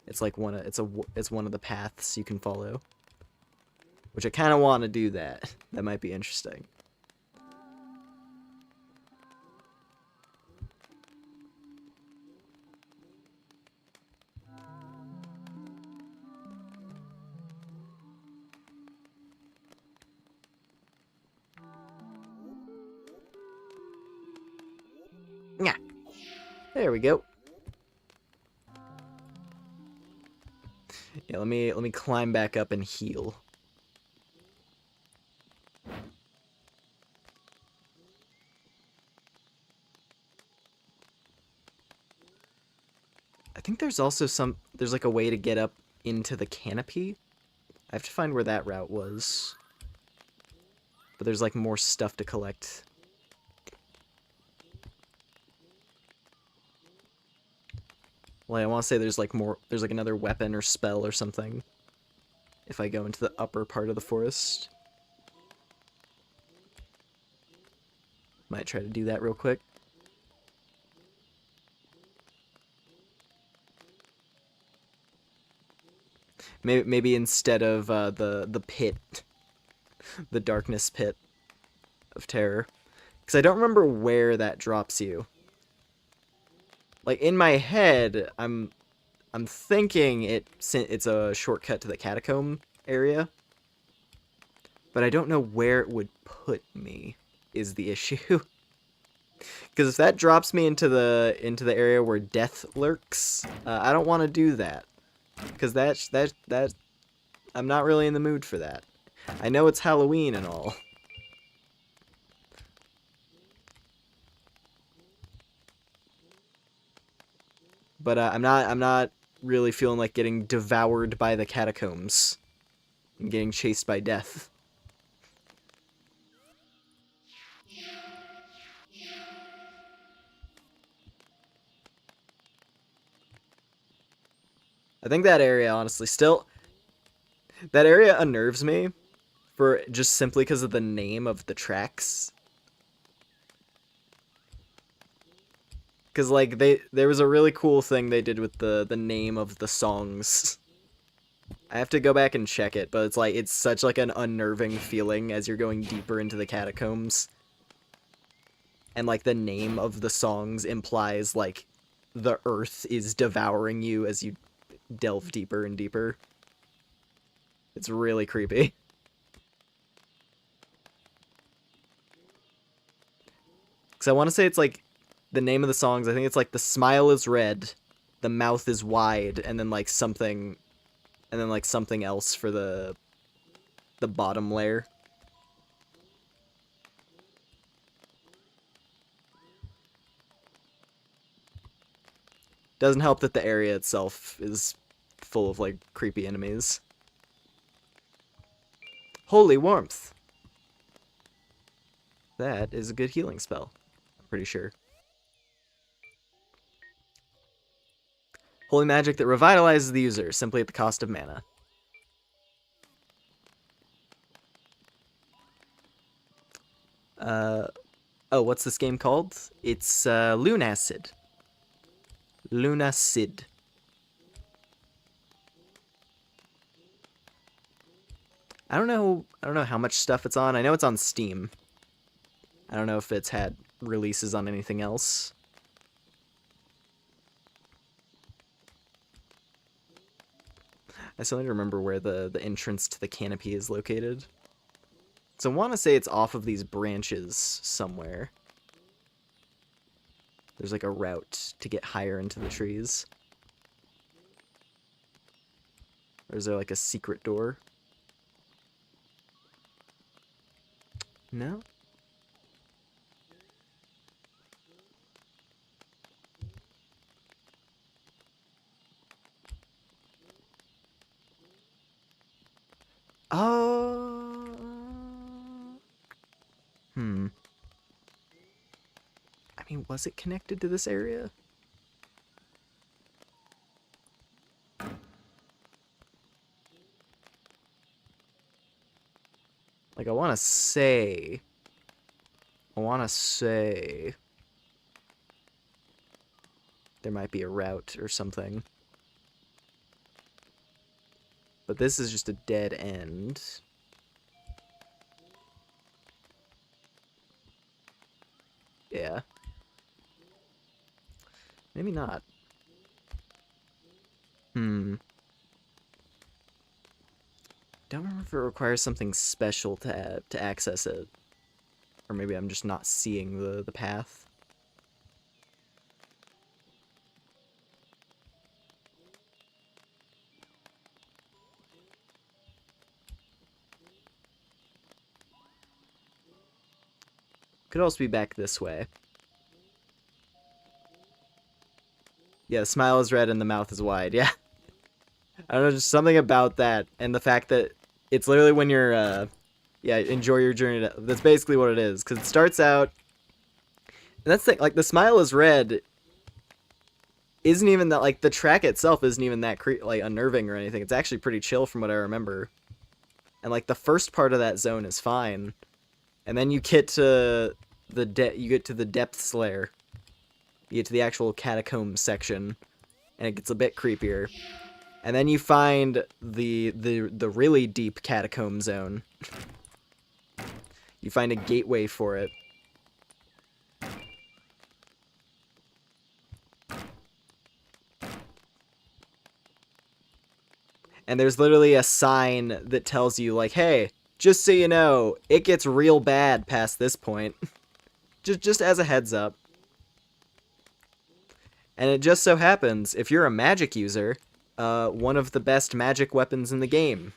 It's like it's one of the paths you can follow. Which I kind of want to do that. That might be interesting. Yeah. There we go. Yeah, let me climb back up and heal. think there's also there's like a way to get up into the canopy. I have to find where that route was. But there's like more stuff to collect. Well, I want to say there's like another weapon or spell or something. If I go into the upper part of the forest. Might try to do that real quick. Maybe instead of the pit, the darkness pit of terror, because I don't remember where that drops you. Like in my head, I'm thinking it's a shortcut to the catacomb area, but I don't know where it would put me. Is the issue? Because if that drops me into the area where death lurks, I don't want to do that. Because that I'm not really in the mood for that. I know it's Halloween and all. But I'm not really feeling like getting devoured by the catacombs and getting chased by death. I think that area, honestly, that area unnerves me for just simply because of the name of the tracks. Because, like, there was a really cool thing they did with the name of the songs. I have to go back and check it, but it's such, like, an unnerving feeling as you're going deeper into the catacombs. And, like, the name of the songs implies, like, the earth is devouring you as you delve deeper and deeper. It's really creepy. Because I want to say it's, like, the name of the songs, I think it's, like, the smile is red, the mouth is wide, and then, like, something else for the bottom layer. Doesn't help that the area itself is full of, like, creepy enemies. Holy warmth! That is a good healing spell. I'm pretty sure. Holy magic that revitalizes the user, simply at the cost of mana. Oh, what's this game called? It's, Lunacid. Lunacid. I don't know how much stuff it's on. I know it's on Steam. I don't know if it's had releases on anything else. I still need to remember where the entrance to the canopy is located. So I want to say it's off of these branches somewhere. There's like a route to get higher into the trees. Or is there like a secret door? No? Oh. I mean, was it connected to this area? Like, I want to say there might be a route or something. But this is just a dead end. Yeah. Maybe not. Don't remember if it requires something special to access it. Or maybe I'm just not seeing the path. Could also be back this way. Yeah, the smile is red and the mouth is wide. Yeah. I don't know, just something about that, and the fact that it's literally when you're, yeah, enjoy your journey. That's basically what it is, because it starts out, and that's the, like, the smile is red isn't even that, like, the track itself isn't even that, like, unnerving or anything. It's actually pretty chill from what I remember. And, like, the first part of that zone is fine, and then you get to the depths layer. You get to the actual catacombs section, and it gets a bit creepier. And then you find the really deep catacomb zone. You find a gateway for it. And there's literally a sign that tells you, like, hey, just so you know, it gets real bad past this point. just as a heads up. And it just so happens, if you're a magic user, one of the best magic weapons in the game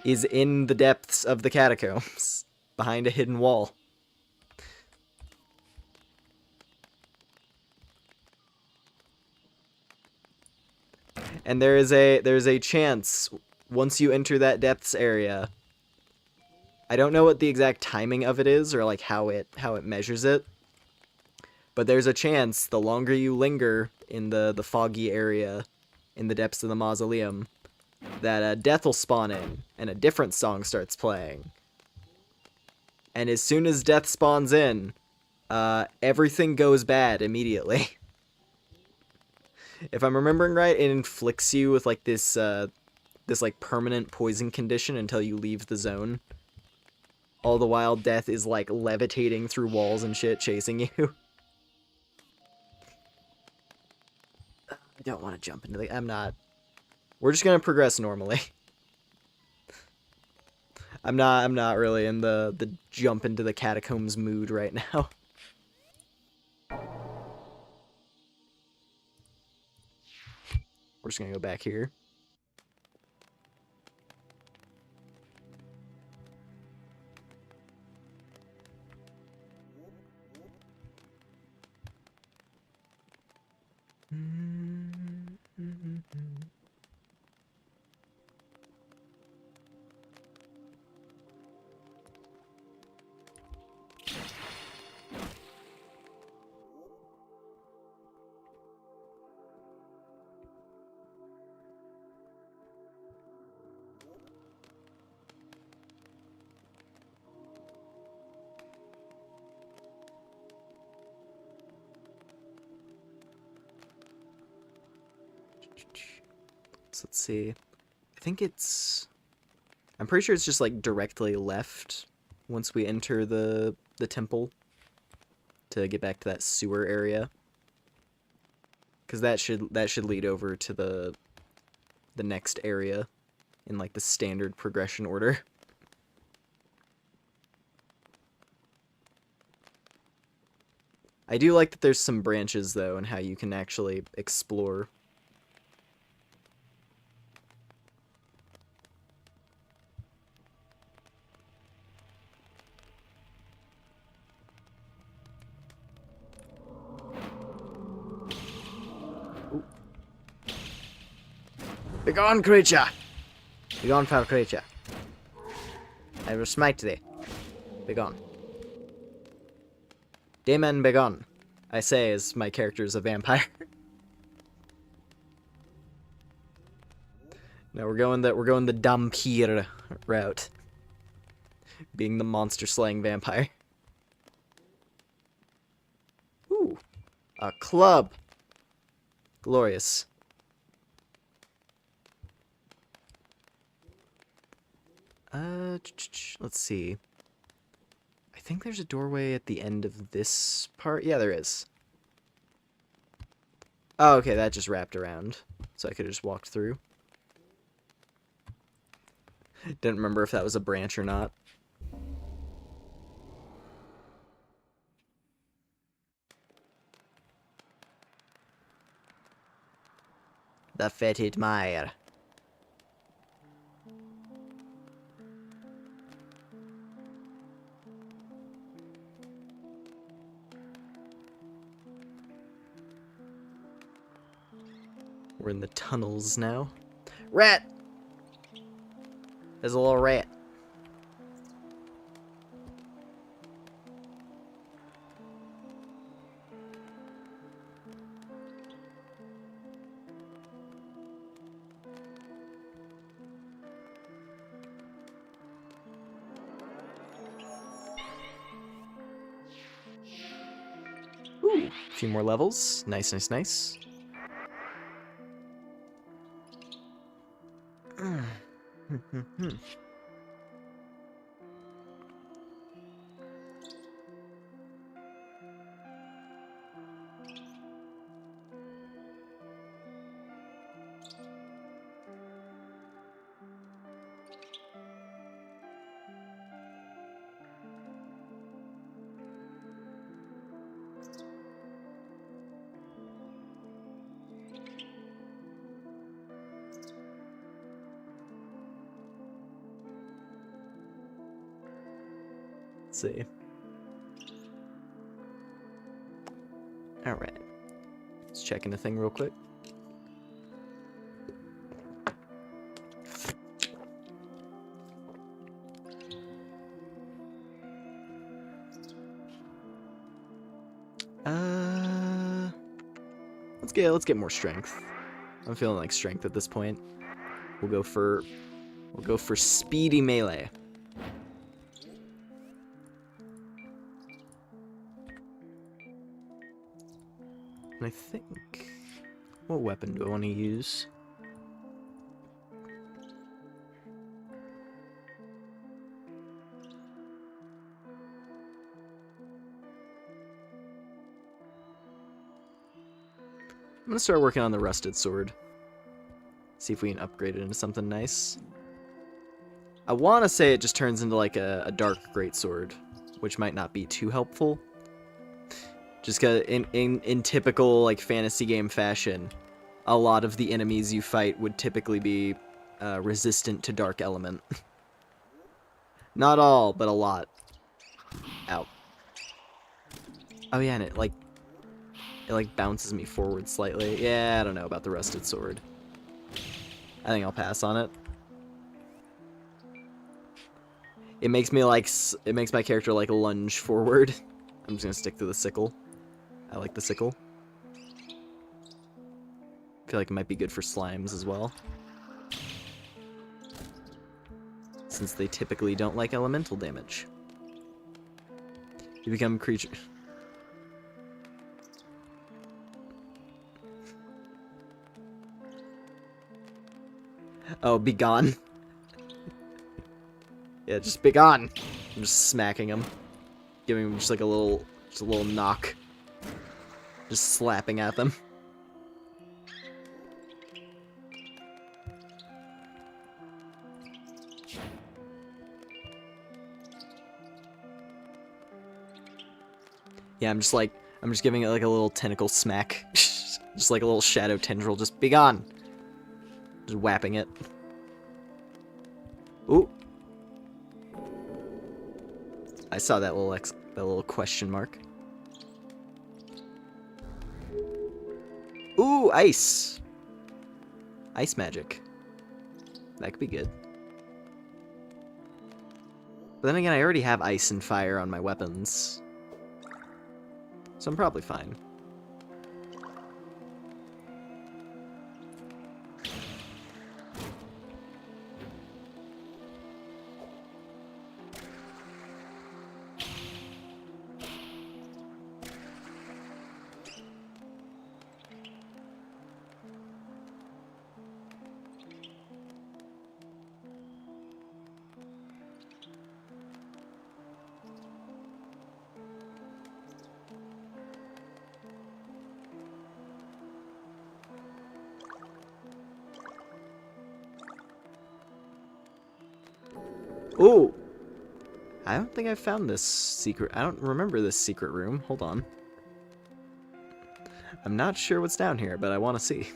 is in the depths of the catacombs, behind a hidden wall. And there's a chance once you enter that depths area. I don't know what the exact timing of it is, or like how it measures it. But there's a chance the longer you linger in the foggy area in the depths of the mausoleum, that death will spawn in and a different song starts playing. And as soon as death spawns in, everything goes bad immediately. If I'm remembering right, it inflicts you with like this like permanent poison condition until you leave the zone. All the while death is like levitating through walls and shit chasing you. I don't want to jump into the... I'm not. We're just gonna progress normally. I'm not really in the jump into the catacombs mood right now. We're just gonna go back here. So let's see. I think it's... I'm pretty sure it's just like directly left once we enter the temple to get back to that sewer area. Because that should lead over to the next area in like the standard progression order. I do like that there's some branches though and how you can actually explore. Begone, creature! Begone, foul creature. I will smite thee. Begone. Demon, begone. I say as my character is a vampire. No, we're going the Dampir route. Being the monster slaying vampire. Ooh. A club. Glorious. Let's see. I think there's a doorway at the end of this part. Yeah, there is. Oh, okay, that just wrapped around. So I could have just walked through. Didn't remember if that was a branch or not. The fetid mire. We're in the tunnels now. Rat! There's a little rat. Ooh, a few more levels. Nice, nice, nice. Let's see. Alright. Let's check in the thing real quick. Let's get more strength. I'm feeling like strength at this point. We'll go for speedy melee. And I think, what weapon do I want to use? I'm gonna start working on the rusted sword. See if we can upgrade it into something nice. I want to say it just turns into like a dark greatsword, which might not be too helpful. Just cause in typical like fantasy game fashion, a lot of the enemies you fight would typically be resistant to dark element. Not all, but a lot. Ow. Oh yeah, and it like bounces me forward slightly. Yeah, I don't know about the rusted sword. I think I'll pass on it. It makes my character like lunge forward. I'm just gonna stick to the sickle. I like the sickle. I feel like it might be good for slimes as well, since they typically don't like elemental damage. You become creature. Oh, be gone. Yeah, just be gone. I'm just smacking him, giving him just like a little knock, just slapping at them. Yeah, I'm just giving it like a little tentacle smack, just like a little shadow tendril. Just be gone. Just whapping it. Ooh. I saw that little question mark. Ooh, ice. Ice magic. That could be good. But then again, I already have ice and fire on my weapons, so I'm probably fine. Ooh! I don't think I found this secret. I don't remember this secret room. Hold on. I'm not sure what's down here, but I want to see.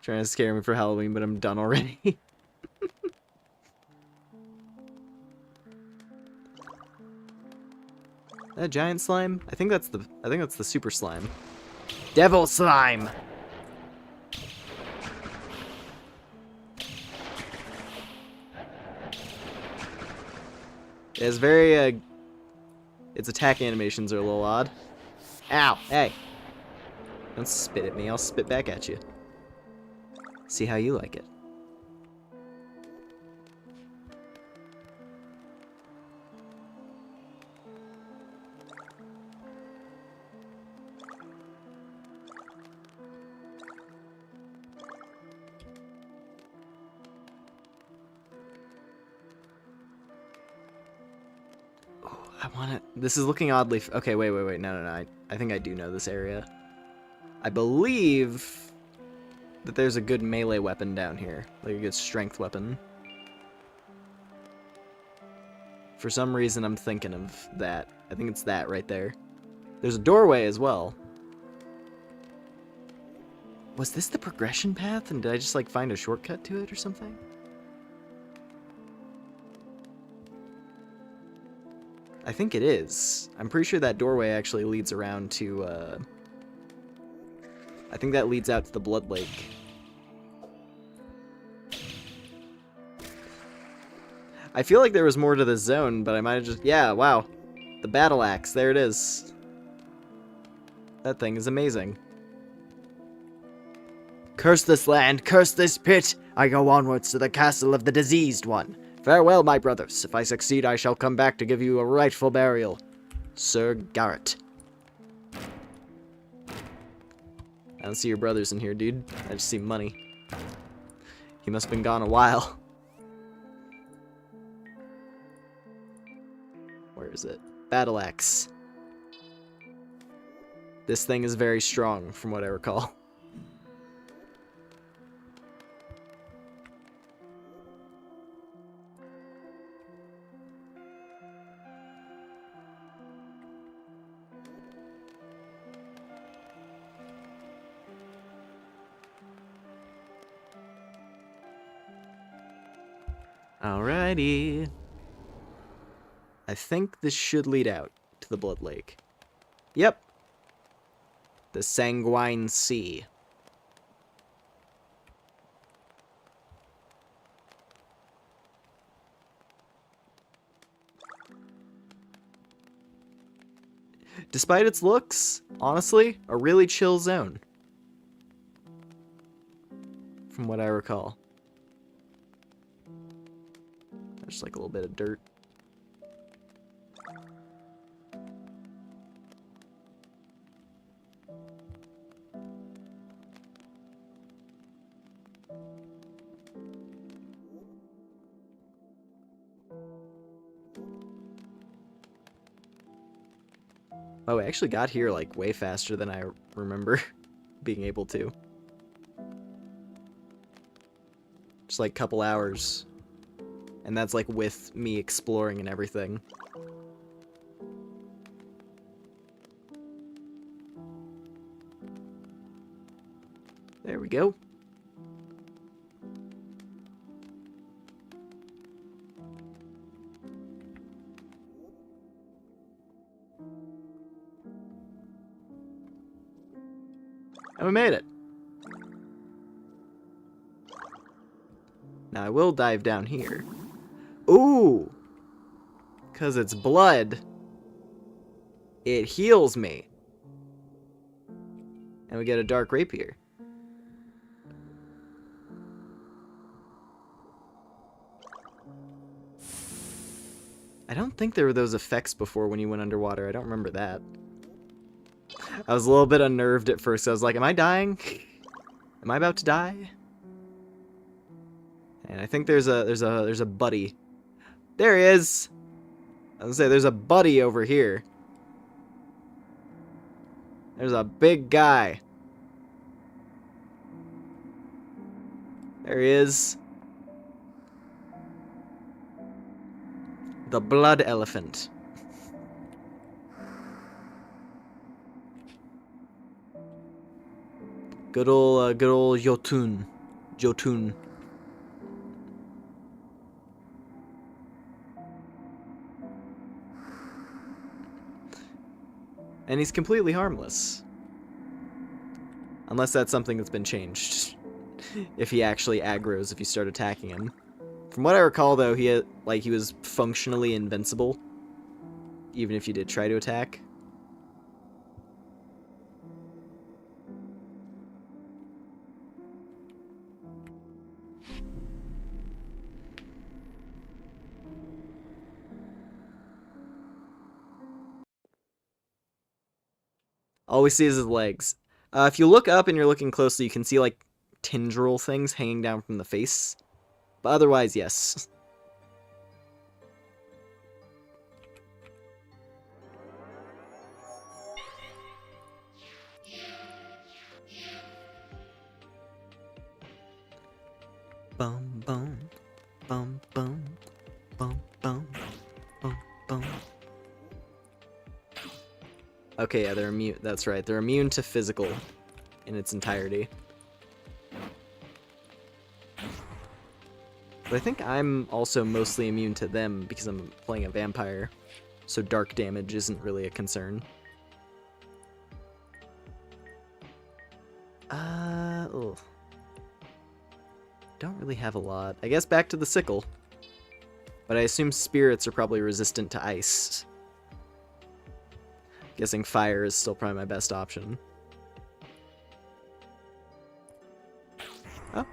Trying to scare me for Halloween, but I'm done already. that giant slime? I think that's the super slime. Devil slime! It's very its attack animations are a little odd. Ow! Hey! Don't spit at me, I'll spit back at you. See how you like it. I want it. This is looking oddly. Okay, wait. No. I think I do know this area. I believe that there's a good melee weapon down here, like a good strength weapon. For some reason, I'm thinking of that. I think it's that right there. There's a doorway as well. Was this the progression path, and did I just like find a shortcut to it or something? I think it is. I'm pretty sure that doorway actually leads around to, I think that leads out to the Blood Lake. I feel like there was more to this zone, but I might have just... Yeah, wow. The battle axe, there it is. That thing is amazing. Curse this land, curse this pit! I go onwards to the castle of the diseased one. Farewell, my brothers. If I succeed, I shall come back to give you a rightful burial. Sir Garrett. I don't see your brothers in here, dude. I just see money. He must have been gone a while. Where is it? Battle axe. This thing is very strong, from what I recall. Alrighty. I think this should lead out to the Blood Lake. Yep. The Sanguine Sea. Despite its looks, honestly, a really chill zone. From what I recall. Just like a little bit of dirt. Oh, I actually got here like way faster than I remember being able to. Just like a couple hours. And that's like with me exploring and everything. There we go. And we made it. Now I will dive down here. Ooh! Because it's blood. It heals me. And we get a dark rapier. I don't think there were those effects before when you went underwater. I don't remember that. I was a little bit unnerved at first. I was like, am I dying? Am I about to die? And I think there's a buddy. There he is. I was gonna say there's a buddy over here. There's a big guy. There he is. The blood elephant. Good old Jotun. Jotun. And he's completely harmless. Unless that's something that's been changed. If he actually aggroes if you start attacking him. From what I recall, though, he was functionally invincible. Even if you did try to attack. All we see is his legs. If you look up and you're looking closely, you can see, like, tendril things hanging down from the face. But otherwise, yes. Bum bum bum bum bum bum bum bum. Okay, yeah, they're immune. That's right. They're immune to physical in its entirety. But I think I'm also mostly immune to them because I'm playing a vampire. So dark damage isn't really a concern. Ugh. Don't really have a lot. I guess back to the sickle. But I assume spirits are probably resistant to ice. Guessing fire is still probably my best option. Oh.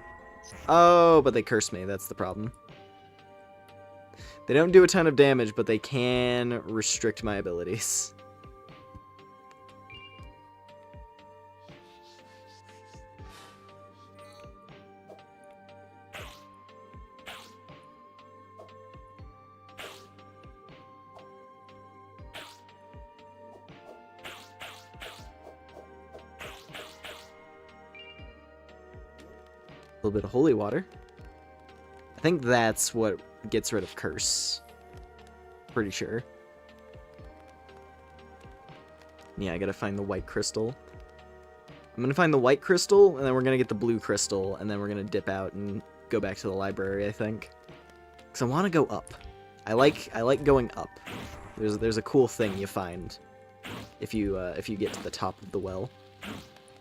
Oh, but they curse me. That's the problem. They don't do a ton of damage, but they can restrict my abilities. A little bit of holy water. I think that's what gets rid of curse. Pretty sure. Yeah, I gotta find the white crystal. I'm gonna find the white crystal, and then we're gonna get the blue crystal, and then we're gonna dip out and go back to the library, I think. Because I want to go up. I like going up. There's a cool thing you find if you get to the top of the well.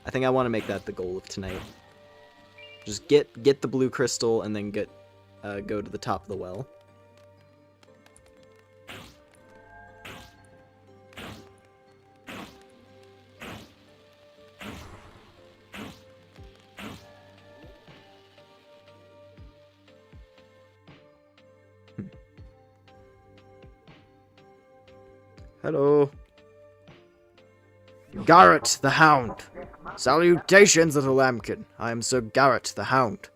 I think I want to make that the goal of tonight. Just get the blue crystal and then go to the top of the well. Hello. Garrett the Hound. Salutations, little lambkin. I am Sir Garrett the Hound.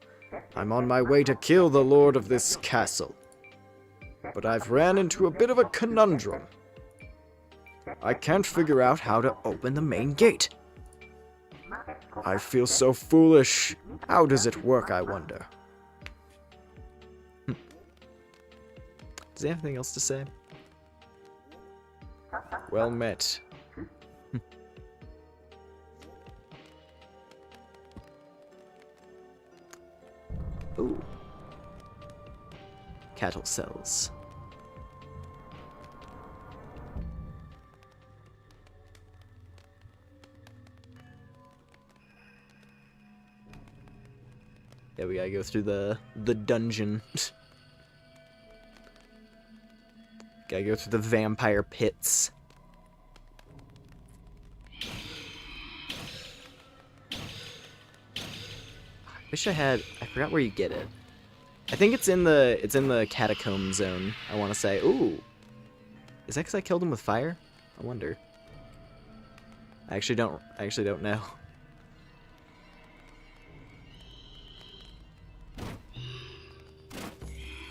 I'm on my way to kill the lord of this castle. But I've ran into a bit of a conundrum. I can't figure out how to open the main gate. I feel so foolish. How does it work, I wonder? Does he have anything else to say? Well met. Ooh. Cattle cells. Yeah, we gotta go through the dungeon. Gotta go through the vampire pits. Wish I forgot where you get it. I think it's in the catacomb zone, I want to say. Ooh. Is that because I killed him with fire? I wonder. I actually don't know.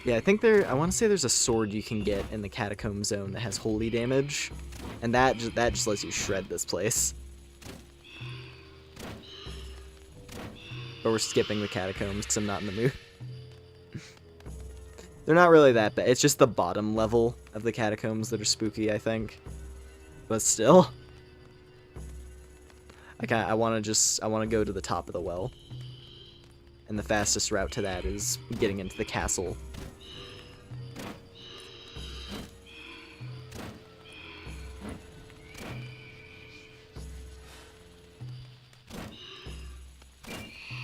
Yeah, I want to say there's a sword you can get in the catacomb zone that has holy damage, and that just lets you shred this place. But we're skipping the catacombs because I'm not in the mood. They're not really that bad. It's just the bottom level of the catacombs that are spooky, I think. But still. I want to go to the top of the well. And the fastest route to that is getting into the castle.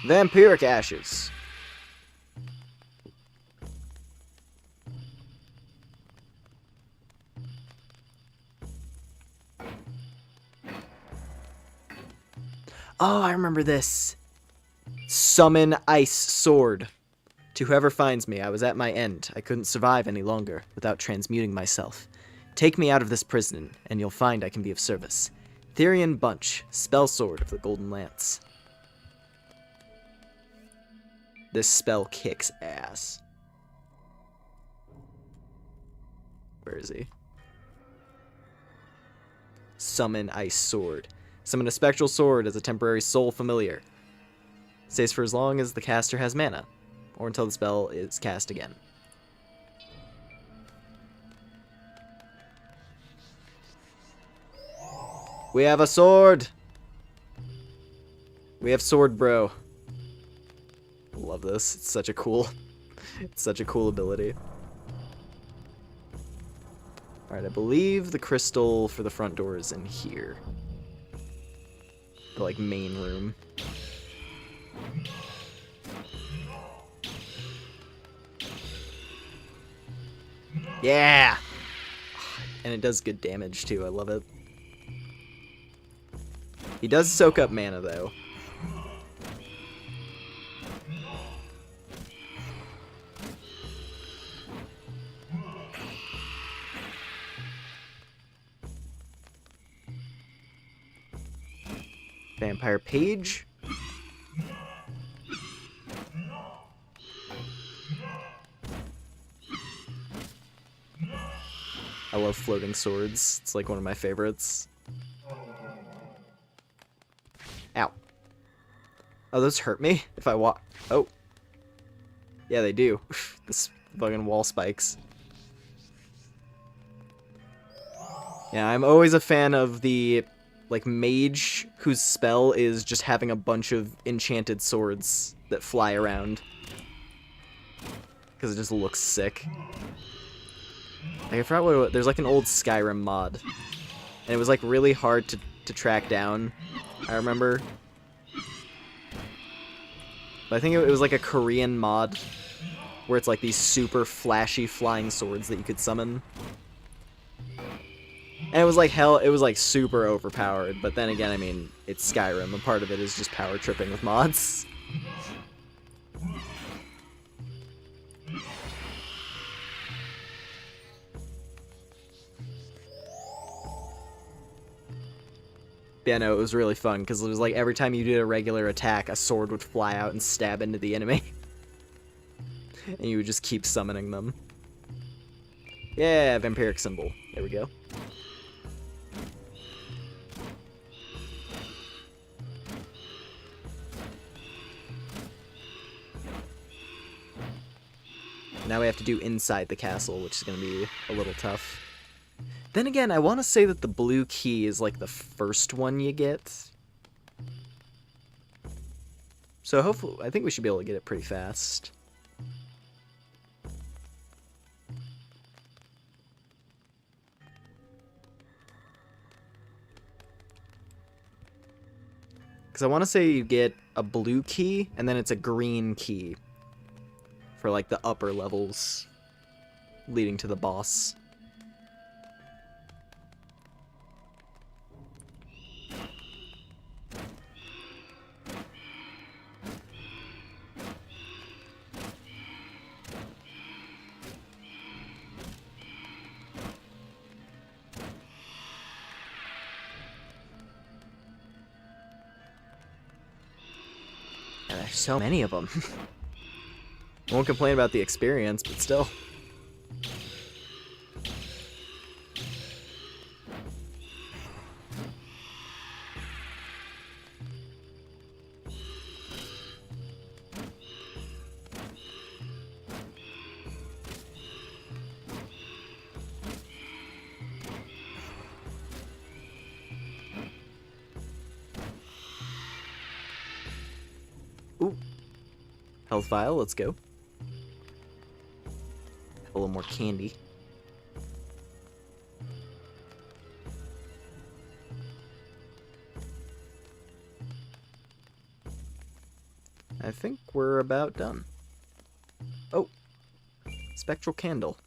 Vampiric ashes. Oh, I remember this. Summon ice sword. To whoever finds me, I was at my end. I couldn't survive any longer without transmuting myself. Take me out of this prison, and you'll find I can be of service. Therian Bunch, spell sword of the Golden Lance. This spell kicks ass. Where is he? Summon ice sword. Summon a spectral sword as a temporary soul familiar. Stays for as long as the caster has mana, or until the spell is cast again. We have a sword! We have sword, bro. Love this. It's such a cool ability. Alright, I believe the crystal for the front door is in here. The, like, main room. Yeah! And it does good damage, too. I love it. He does soak up mana, though. Vampire Page. I love floating swords. It's like one of my favorites. Ow. Oh, those hurt me if I walk. Oh. Yeah, they do. This fucking wall spikes. Yeah, I'm always a fan of the, like, mage whose spell is just having a bunch of enchanted swords that fly around. Because it just looks sick. I forgot what there's like an old Skyrim mod. And it was like really hard to track down, I remember. But I think it was like a Korean mod where it's like these super flashy flying swords that you could summon. And it was like hell, it was like super overpowered, but then again, I mean, it's Skyrim, a part of it is just power tripping with mods. Yeah, no, it was really fun, because it was like every time you did a regular attack, a sword would fly out and stab into the enemy. And you would just keep summoning them. Yeah, vampiric symbol. There we go. Now we have to do inside the castle, which is going to be a little tough. Then again, I want to say that the blue key is like the first one you get. So hopefully, I think we should be able to get it pretty fast. Because I want to say you get a blue key, and then it's a green key for like the upper levels leading to the boss. And there's so many of them. Won't complain about the experience, but still. Ooh. Health vial, let's go. A little more candy. I think we're about done. Oh, spectral candle.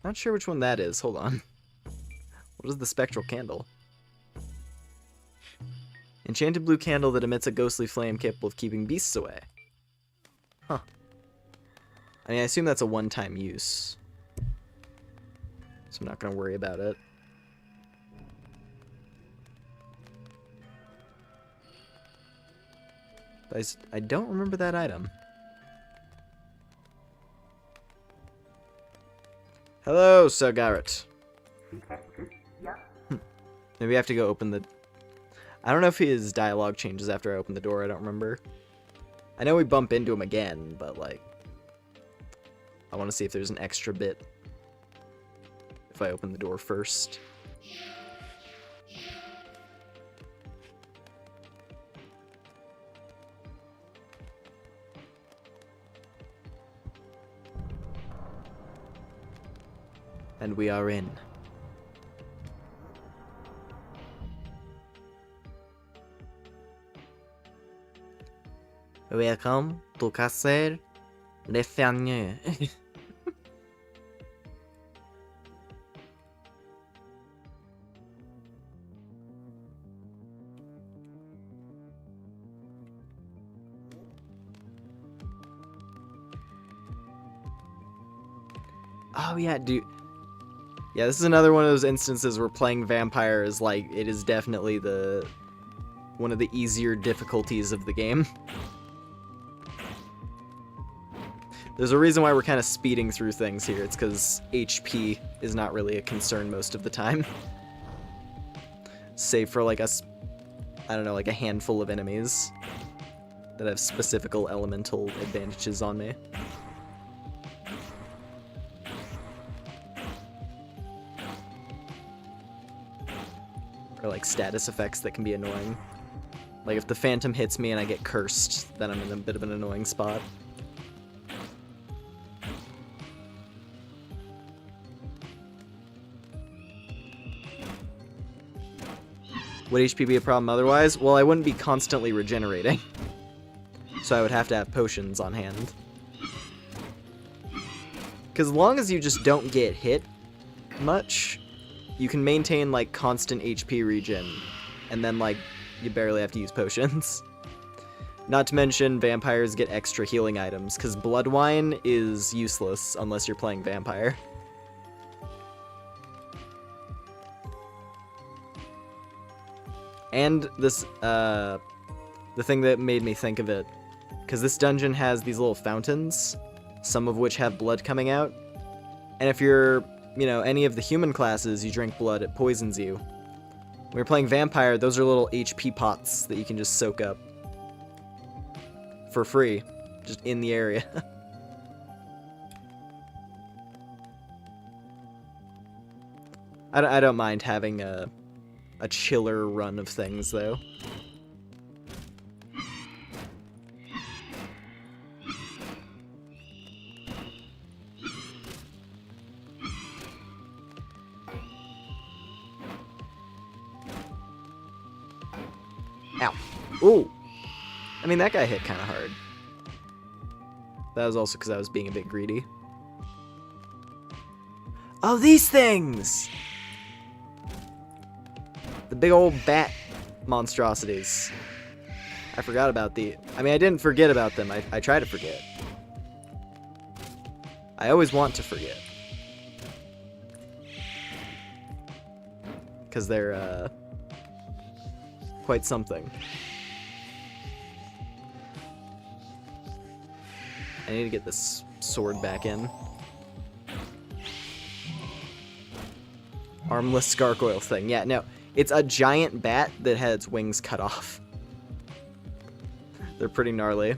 Not sure which one that is. Hold on. What is the spectral candle? Enchanted blue candle that emits a ghostly flame capable of keeping beasts away. Huh. I mean, I assume that's a one-time use. So I'm not going to worry about it. But I don't remember that item. Hello, Sir Garrett. Maybe I have to go open the... I don't know if his dialogue changes after I open the door. I don't remember. I know we bump into him again, but, like... I want to see if there's an extra bit if I open the door first. And we are in. Welcome to Castle Lefagner. Oh yeah, dude. Yeah, this is another one of those instances where playing vampire is like, it is definitely one of the easier difficulties of the game. There's a reason why we're kind of speeding through things here. It's because HP is not really a concern most of the time. Save for like I don't know, like a handful of enemies that have specific elemental advantages on me. Or like status effects that can be annoying. Like if the phantom hits me and I get cursed, then I'm in a bit of an annoying spot. Would HP be a problem otherwise? Well, I wouldn't be constantly regenerating. So I would have to have potions on hand. Because as long as you just don't get hit much, you can maintain, like, constant HP regen. And then, like, you barely have to use potions. Not to mention, vampires get extra healing items, because blood wine is useless unless you're playing vampire. And this, the thing that made me think of it, because this dungeon has these little fountains, some of which have blood coming out. And if you're, you know, any of the human classes, you drink blood, it poisons you. When you're playing vampire, those are little HP pots that you can just soak up. For free. Just in the area. I don't mind having a chiller run of things, though. Ow. Ooh. I mean, that guy hit kind of hard. That was also because I was being a bit greedy. Oh, these things! The big old bat monstrosities. I forgot about I mean, I didn't forget about them. I try to forget. I always want to forget. Because they're, quite something. I need to get this sword back in. Armless gargoyle thing. Yeah, no. It's a giant bat that had its wings cut off. They're pretty gnarly.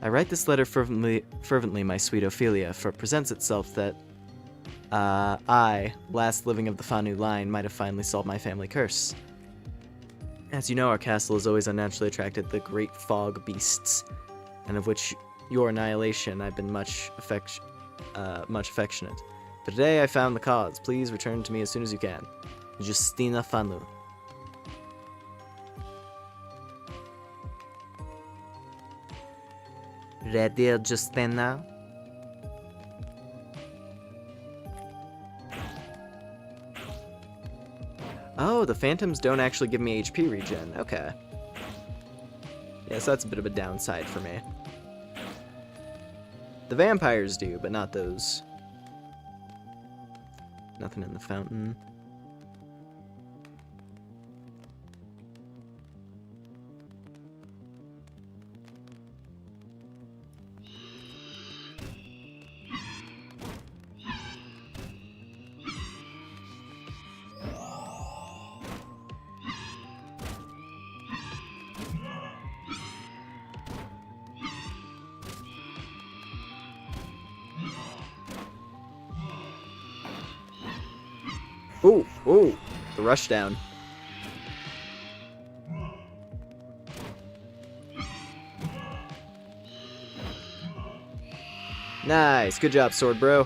I write this letter fervently, my sweet Ophelia, for it presents itself that I, last living of the Fanu line, might have finally solved my family curse. As you know, our castle has always unnaturally attracted the great fog beasts, and of which your annihilation I've been much affectionate. But today I found the cause. Please return to me as soon as you can. Justina Fanu. ready just then now? Oh, the phantoms don't actually give me HP regen. Okay. Yeah, so that's a bit of a downside for me. The vampires do, but not those. Nothing in the fountain. Ooh, ooh, the rush down. Nice, good job, sword bro.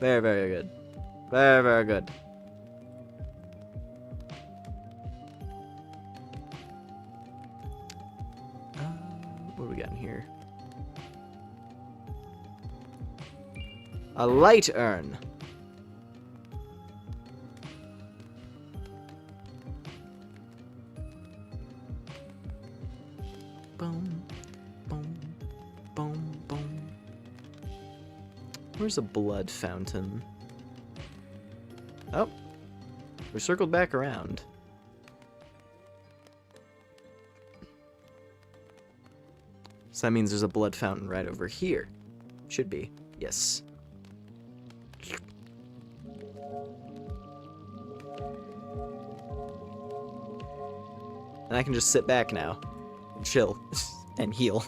Very, very good. Very, very good. What do we got in here? A light urn. Boom, boom, boom, boom. Where's a blood fountain? Oh, we're circled back around. So that means there's a blood fountain right over here. Should be. Yes. And I can just sit back now. And chill. And heal.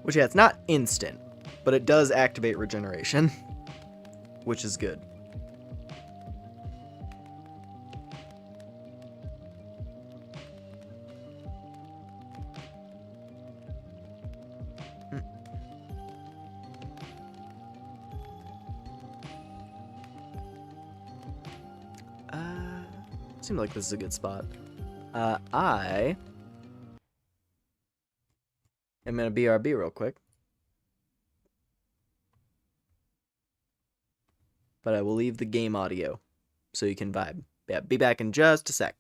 Which, yeah, it's not instant, but it does activate regeneration, which is good. Seems like this is a good spot. I am gonna BRB real quick. But I will leave the game audio so you can vibe. Yeah, be back in just a sec.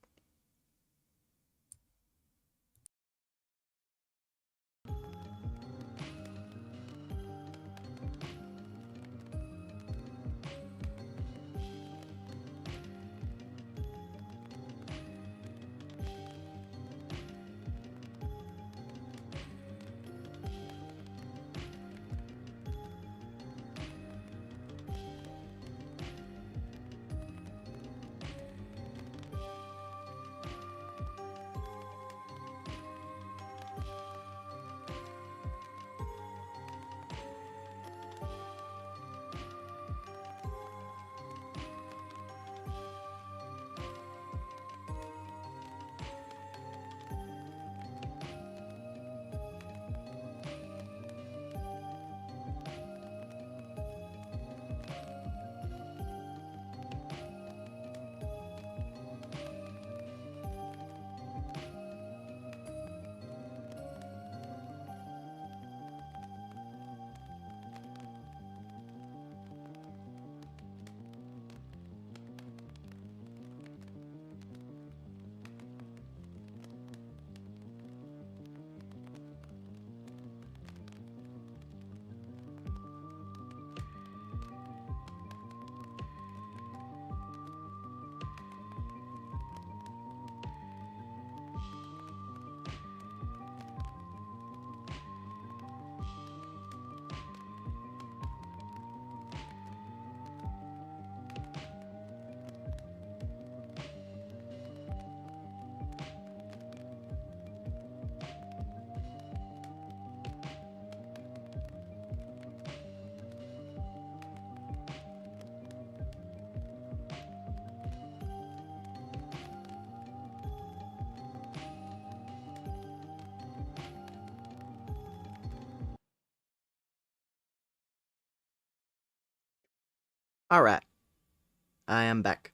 Alright. I am back.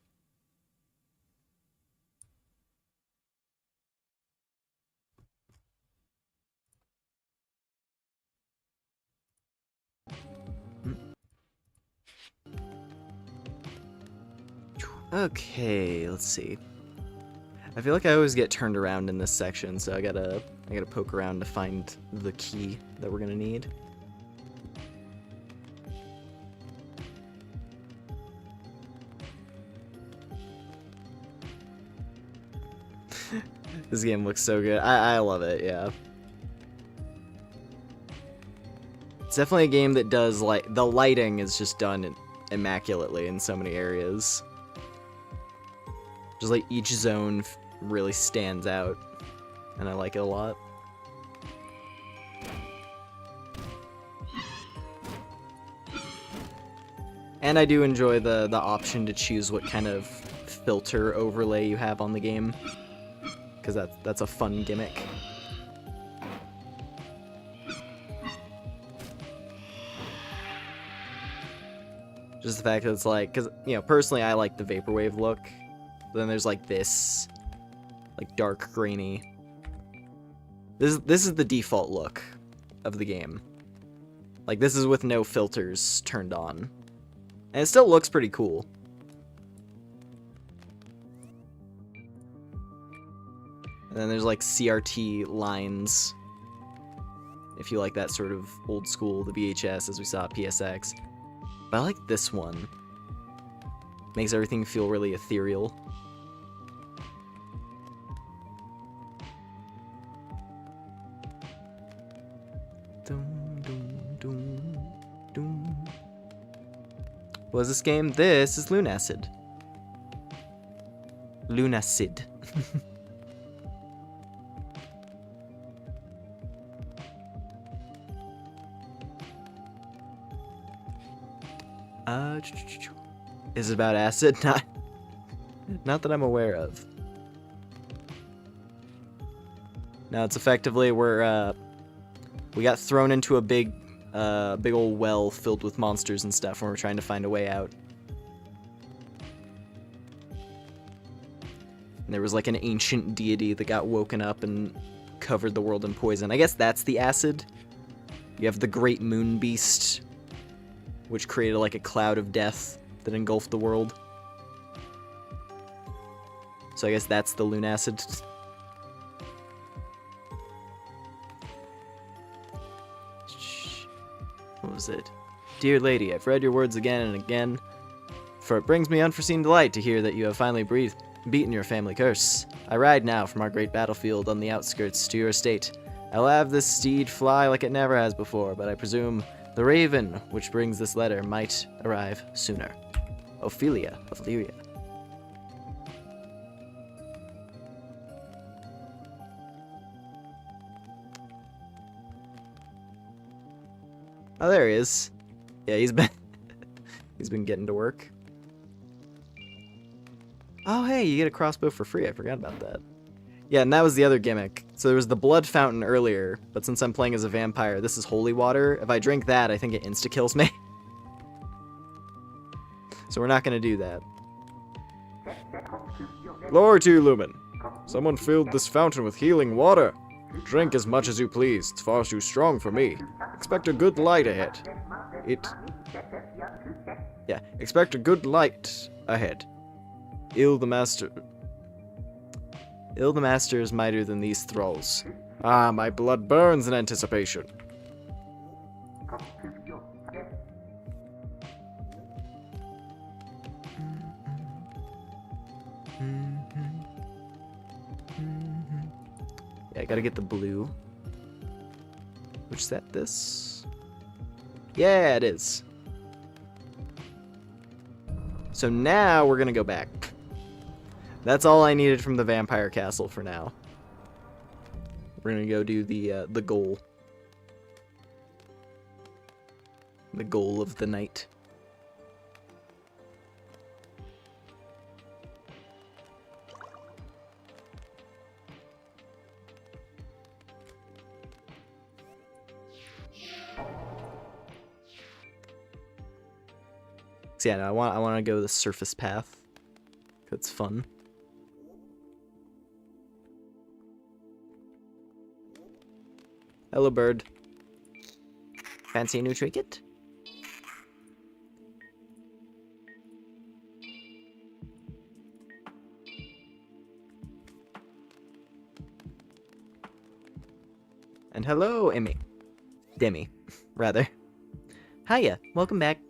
Okay, let's see. I feel like I always get turned around in this section, so I gotta poke around to find the key that we're gonna need. This game looks so good. I love it, yeah. It's definitely a game that does, like, the lighting is just done immaculately in so many areas. Just like each zone really stands out, and I like it a lot. And I do enjoy the option to choose what kind of filter overlay you have on the game, because that's a fun gimmick. Just the fact that it's like, because, you know, personally I like the vaporwave look. Then there's like this, like dark grainy. This is the default look of the game. Like, this is with no filters turned on. And it still looks pretty cool. And then there's like CRT lines. If you like that sort of old school, the VHS as we saw at PSX. But I like this one. Makes everything feel really ethereal. What is this game? This is Lunacid. Lunacid. Is it about acid? Not that I'm aware of. No, it's effectively we got thrown into a big old well filled with monsters and stuff, and we're trying to find a way out. And there was like an ancient deity that got woken up and covered the world in poison. I guess that's the acid. You have the great moon beast, which created like a cloud of death that engulfed the world. So I guess that's the lunacid. What was it? Dear lady, I've read your words again and again, for it brings me unforeseen delight to hear that you have finally beaten your family curse. I ride now from our great battlefield on the outskirts to your estate. I will have this steed fly like it never has before, but I presume the raven which brings this letter might arrive sooner. Ophelia of Lyria. Oh, there he is. Yeah, he's been getting to work. Oh, hey, you get a crossbow for free. I forgot about that. Yeah, and that was the other gimmick. So there was the blood fountain earlier, but since I'm playing as a vampire, this is holy water. If I drink that, I think it insta-kills me. So we're not going to do that. Glory to you, Lumen. Someone filled this fountain with healing water. Drink as much as you please. It's far too strong for me. Expect a good light ahead. Expect a good light ahead. Ill the master is mightier than these thralls. Ah, my blood burns in anticipation. Yeah, I gotta get the blue. Which is that this? Yeah, it is. So now we're gonna go back. That's all I needed from the vampire castle for now. We're gonna go do the goal. The goal of the night. So yeah, no, I want to go the surface path. It's fun. Hello, bird. Fancy a new trinket? And hello, Emmy. Demi, rather. Hiya, welcome back.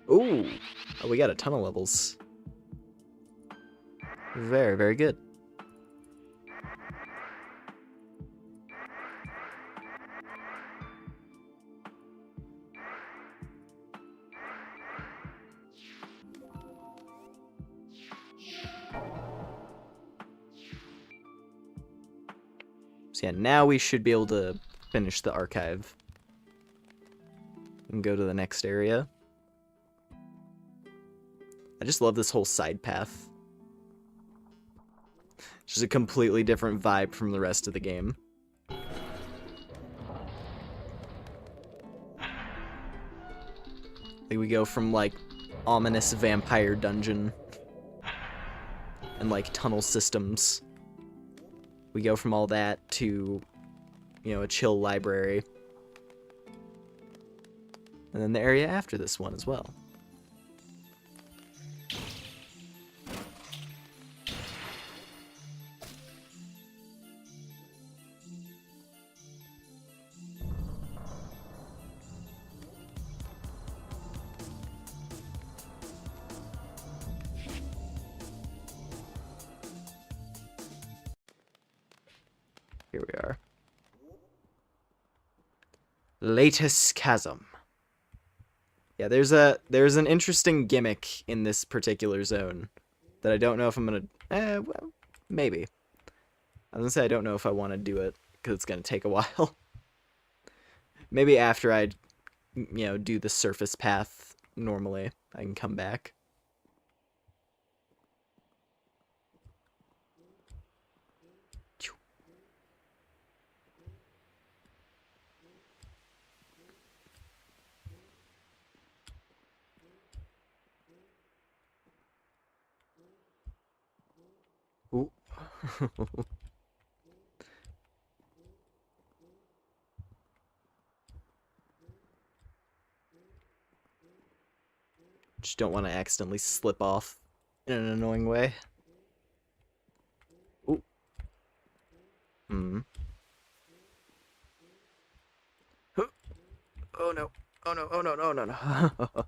Ooh. Oh, we got a ton of levels. Very, very good. So yeah, now we should be able to finish the archive. And go to the next area. I just love this whole side path. It's just a completely different vibe from the rest of the game. Like we go from like ominous vampire dungeon and like tunnel systems. We go from all that to, you know, a chill library. And then the area after this one as well. Here we are. Latest Chasm. Yeah, there's an interesting gimmick in this particular zone that I don't know if I'm gonna. Well, maybe. I was gonna say I don't know if I want to do it because it's gonna take a while. Maybe after I, you know, do the surface path normally, I can come back. Ooh. Just don't want to accidentally slip off in an annoying way. Ooh. Hmm. Oh no. Oh no. Oh no. No. No. No.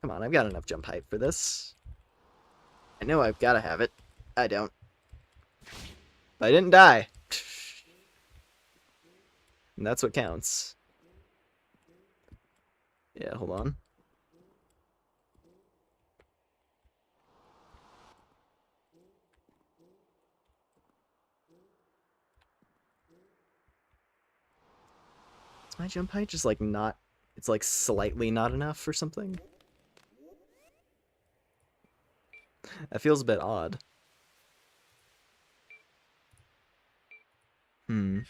Come on, I've got enough jump height for this. I know I've got to have it. I don't. But I didn't die. And that's what counts. Yeah, hold on. Is my jump height just like not... It's like slightly not enough or something? That feels a bit odd. Hmm.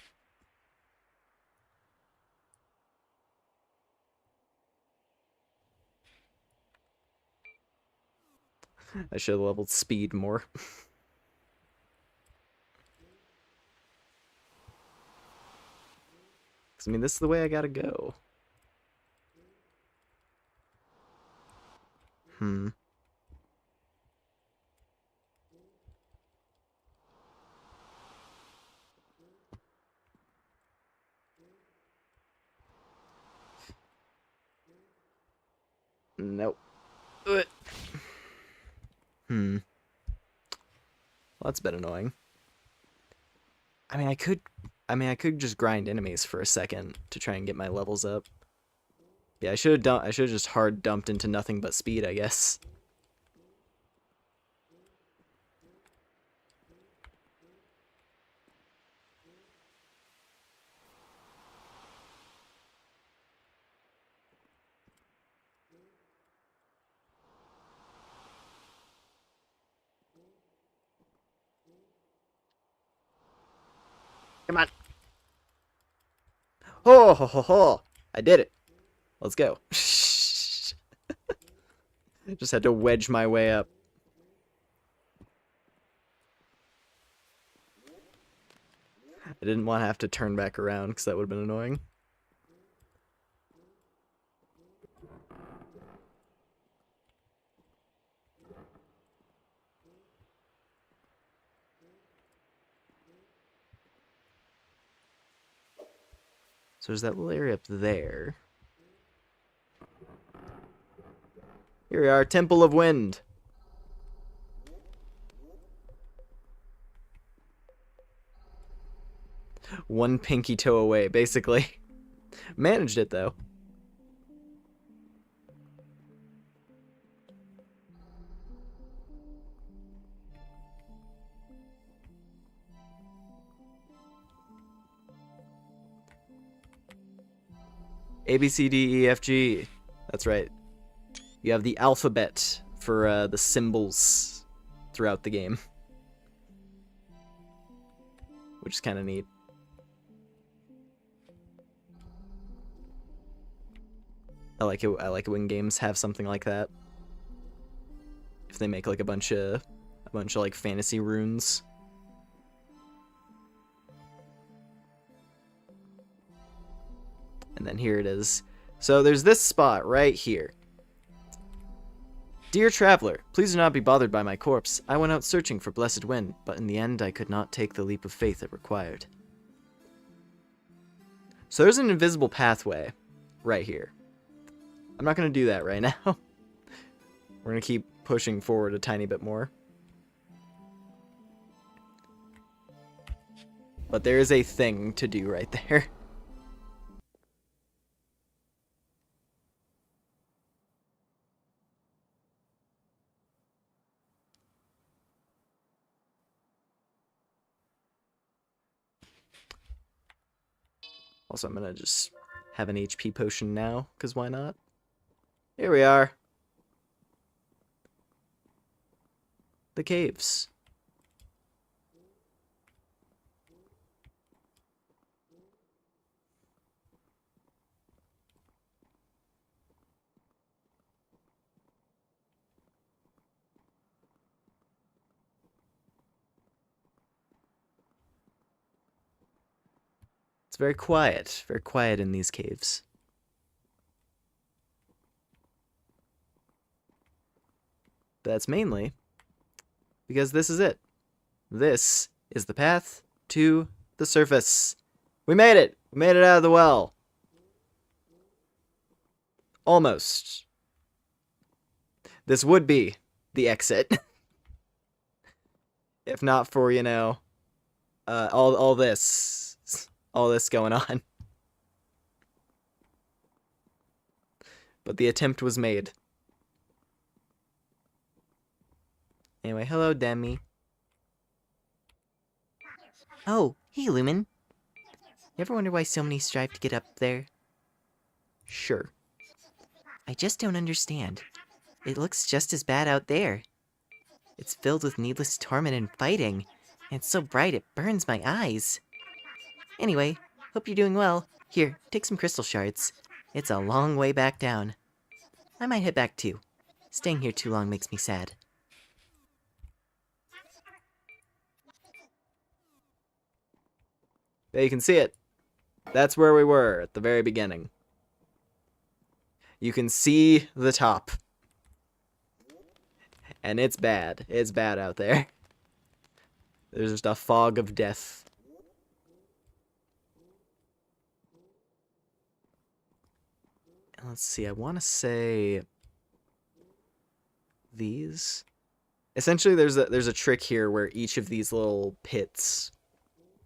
I should have leveled speed more. I mean, this is the way I gotta go. Hmm. Nope. Hmm. Well, that's a bit annoying. I mean, I could just grind enemies for a second to try and get my levels up. Yeah, I should have just hard dumped into nothing but speed, I guess. Come on. Ho ho ho ho! I did it. Let's go. Just had to wedge my way up. I didn't want to have to turn back around because that would have been annoying. So there's that little area up there. Here we are, Temple of Wind. One pinky toe away, basically. Managed it, though. A, B, C, D, E, F, G. That's right. You have the alphabet for the symbols throughout the game. Which is kind of neat. I like it when games have something like that. If they make like a bunch of like fantasy runes. And then here it is. So there's this spot right here. Dear traveler, please do not be bothered by my corpse. I went out searching for blessed wind, but in the end I could not take the leap of faith it required. So there's an invisible pathway right here. I'm not going to do that right now. We're going to keep pushing forward a tiny bit more. But there is a thing to do right there. Also, I'm going to just have an HP potion now, because why not? Here we are. The caves. It's very quiet in these caves. But that's mainly because this is it. This is the path to the surface. We made it! We made it out of the well. Almost. This would be the exit. If not for, you know, all this going on. But the attempt was made. Anyway, hello, Demi. Oh, hey, Lumen. You ever wonder why so many strive to get up there? Sure. I just don't understand. It looks just as bad out there. It's filled with needless torment and fighting, and it's so bright it burns my eyes. Anyway, hope you're doing well. Here, take some crystal shards. It's a long way back down. I might head back too. Staying here too long makes me sad. There you can see it. That's where we were at the very beginning. You can see the top. And it's bad. It's bad out there. There's just a fog of death. And let's see, I want to say these. Essentially, there's a trick here where each of these little pits,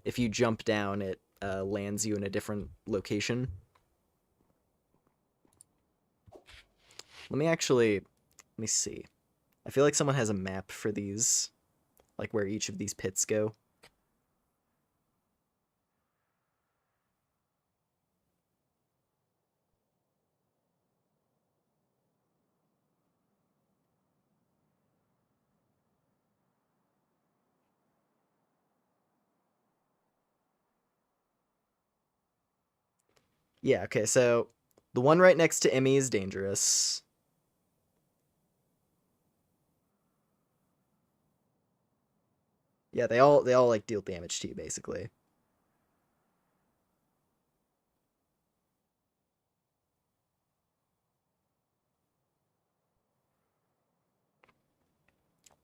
if you jump down, it lands you in a different location. Let me see. I feel like someone has a map for these, like where each of these pits go. Yeah, okay, so the one right next to Emmy is dangerous. Yeah, they all like deal damage to you basically.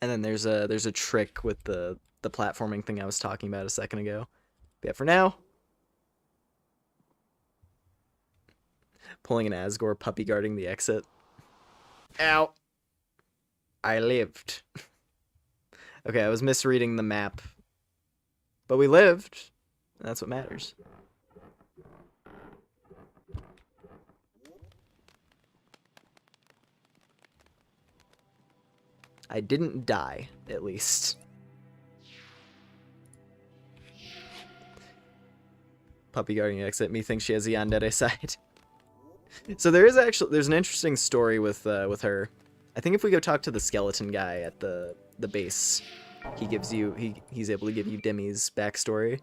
And then there's a trick with the platforming thing I was talking about a second ago. But yeah, for now, pulling an Asgore puppy guarding the exit. Ow. I lived. Okay, I was misreading the map. But we lived. And that's what matters. I didn't die, at least. Puppy guarding the exit. Methinks she has a yandere side. So there's an interesting story with her. I think if we go talk to the skeleton guy at the base, he's able to give you Demi's backstory.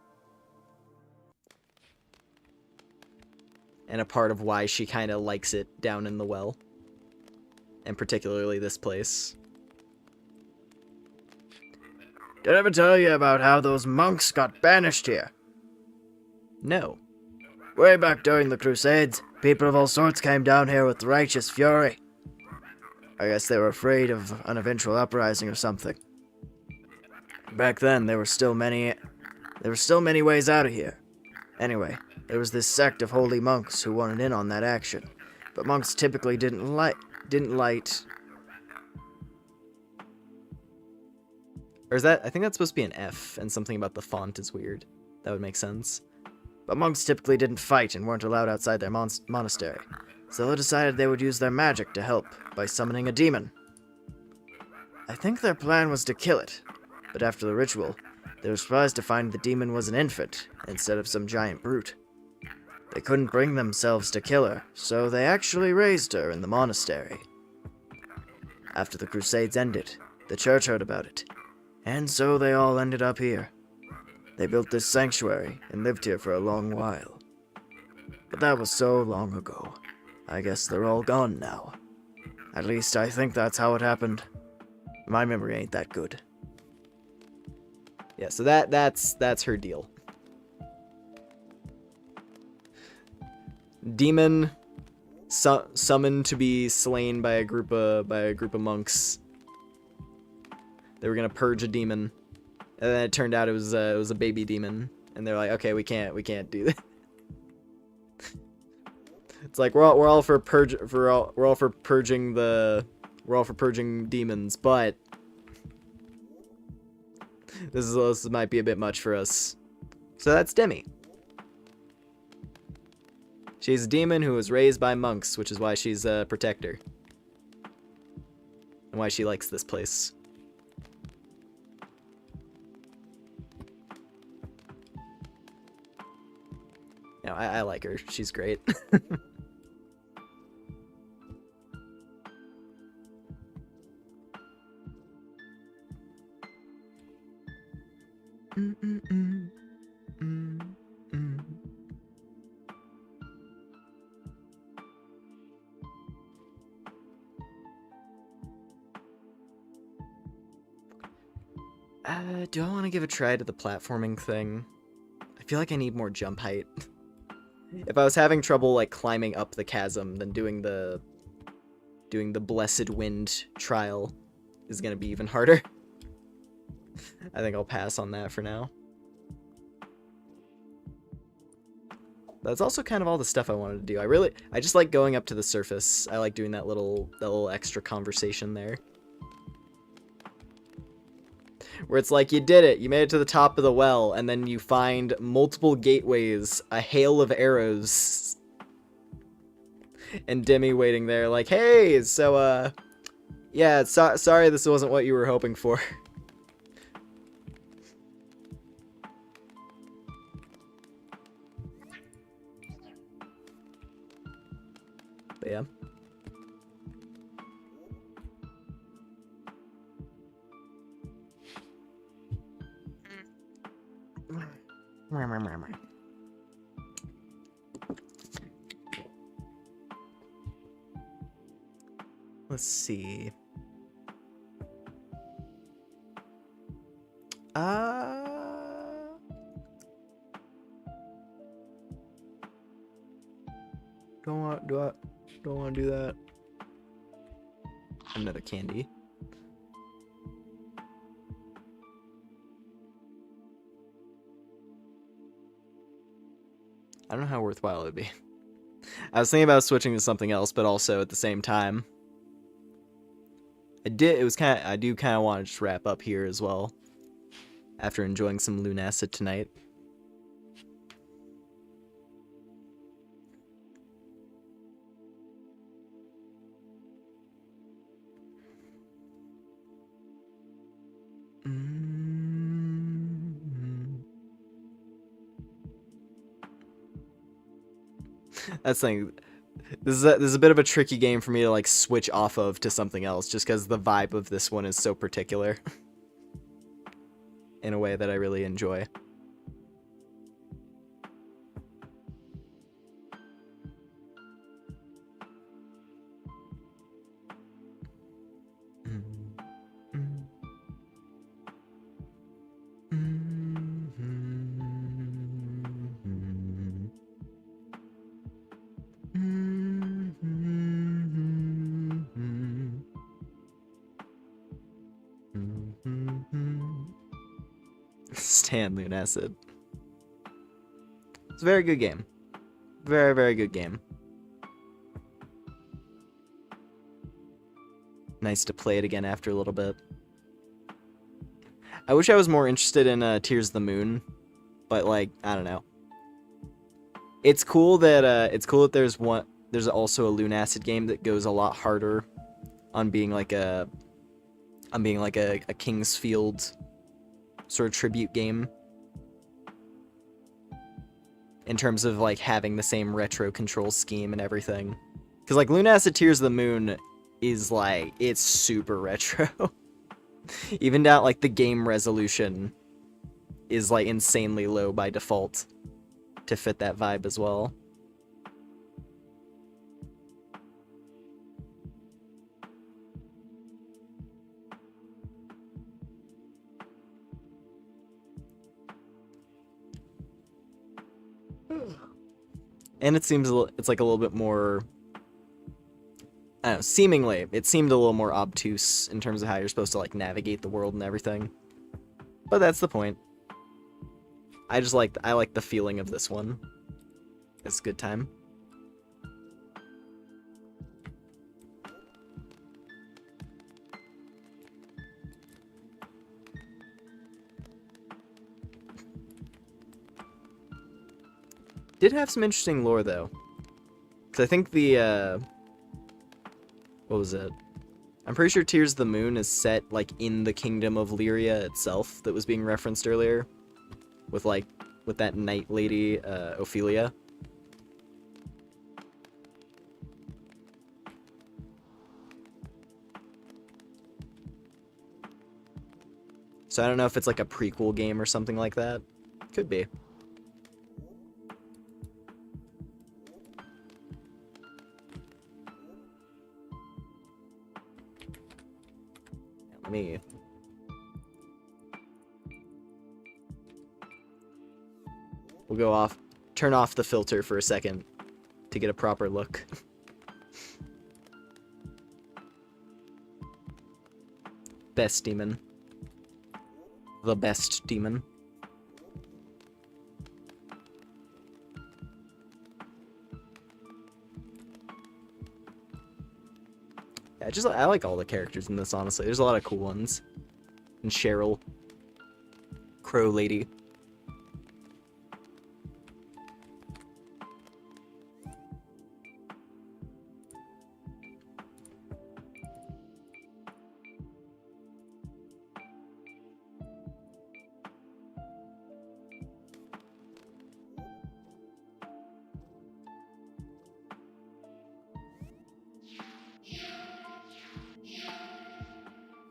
And a part of why she kind of likes it down in the well. And particularly this place. Did I ever tell you about how those monks got banished here? No. Way back during the Crusades, people of all sorts came down here with righteous fury. I guess they were afraid of an eventual uprising or something. Back then, there were still many ways out of here. Anyway, there was this sect of holy monks who wanted in on that action, but monks typically didn't light. Or is that? I think that's supposed to be an F, and something about the font is weird. That would make sense. But monks typically didn't fight and weren't allowed outside their monastery, so they decided they would use their magic to help by summoning a demon. I think their plan was to kill it, but after the ritual, they were surprised to find the demon was an infant instead of some giant brute. They couldn't bring themselves to kill her, so they actually raised her in the monastery. After the Crusades ended, the church heard about it, and so they all ended up here. They built this sanctuary and lived here for a long while. But that was so long ago. I guess they're all gone now. At least I think that's how it happened. My memory ain't that good. Yeah, so that's her deal. Demon summoned to be slain by a group of monks. They were gonna purge a demon, and then it turned out it was a baby demon, and they're like, okay, we can't do that. It's like we're all for purging demons, but this might be a bit much for us. So that's Demi. She's a demon who was raised by monks, which is why she's a protector. And why she likes this place. No, I like her. She's great. Do I want to give a try to the platforming thing? I feel like I need more jump height. If I was having trouble like climbing up the chasm, then doing the blessed wind trial is gonna be even harder. I think I'll pass on that for now. That's also kind of all the stuff I wanted to do. I just like going up to the surface. I like doing that little extra conversation there. Where it's like, you did it, you made it to the top of the well, and then you find multiple gateways, a hail of arrows, and Demi waiting there like, hey, so, yeah, sorry this wasn't what you were hoping for. But yeah. Let's see. Don't want to do that. Another candy. I don't know how worthwhile it would be. I was thinking about switching to something else, but also at the same time, I do kind of want to just wrap up here as well. After enjoying some lunacid tonight. That's the thing. This is a bit of a tricky game for me to like switch off of to something else, just because the vibe of this one is so particular. In a way that I really enjoy. Stan Lunacid. It's a very good game. Very, very good game. Nice to play it again after a little bit. I wish I was more interested in Tears of the Moon, but like, I don't know. It's cool that there's also a Lunacid game that goes a lot harder on being like a Kingsfield sort of tribute game in terms of like having the same retro control scheme and everything. Because like Lunacid Tears of the Moon is like, it's super retro. Even down like the game resolution is like insanely low by default to fit that vibe as well. And it seems it's like a little bit more, I don't know, seemingly it seemed a little more obtuse in terms of how you're supposed to like navigate the world and everything. But that's the point. I like the feeling of this one. It's a good time. Did have some interesting lore though, because I think the what was it? I'm pretty sure Tears of the Moon is set like in the kingdom of Lyria itself that was being referenced earlier, with that night lady Ophelia. So I don't know if it's like a prequel game or something like that. Could be. Me. We'll go off, turn off the filter for a second to get a proper look. Best demon. The best demon. I like all the characters in this, honestly. There's a lot of cool ones. And Cheryl. Crow Lady.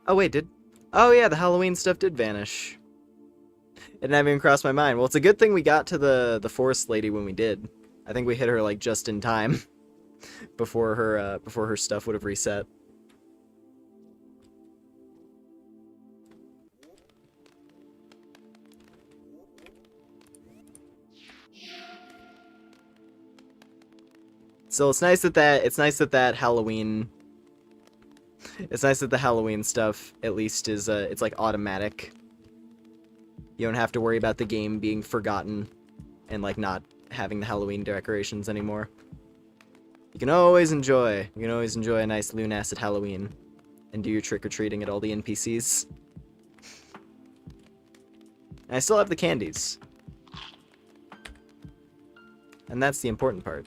Oh wait, oh yeah, the Halloween stuff did vanish. It didn't even cross my mind. Well, it's a good thing we got to the forest lady when we did. I think we hit her like just in time before her stuff would have reset. Still, it's nice that that Halloween. It's nice that the Halloween stuff at least is it's like automatic. You don't have to worry about the game being forgotten and like not having the Halloween decorations anymore. You can always enjoy a nice lunacid Halloween and do your trick-or-treating at all the NPCs. And I still have the candies. And that's the important part.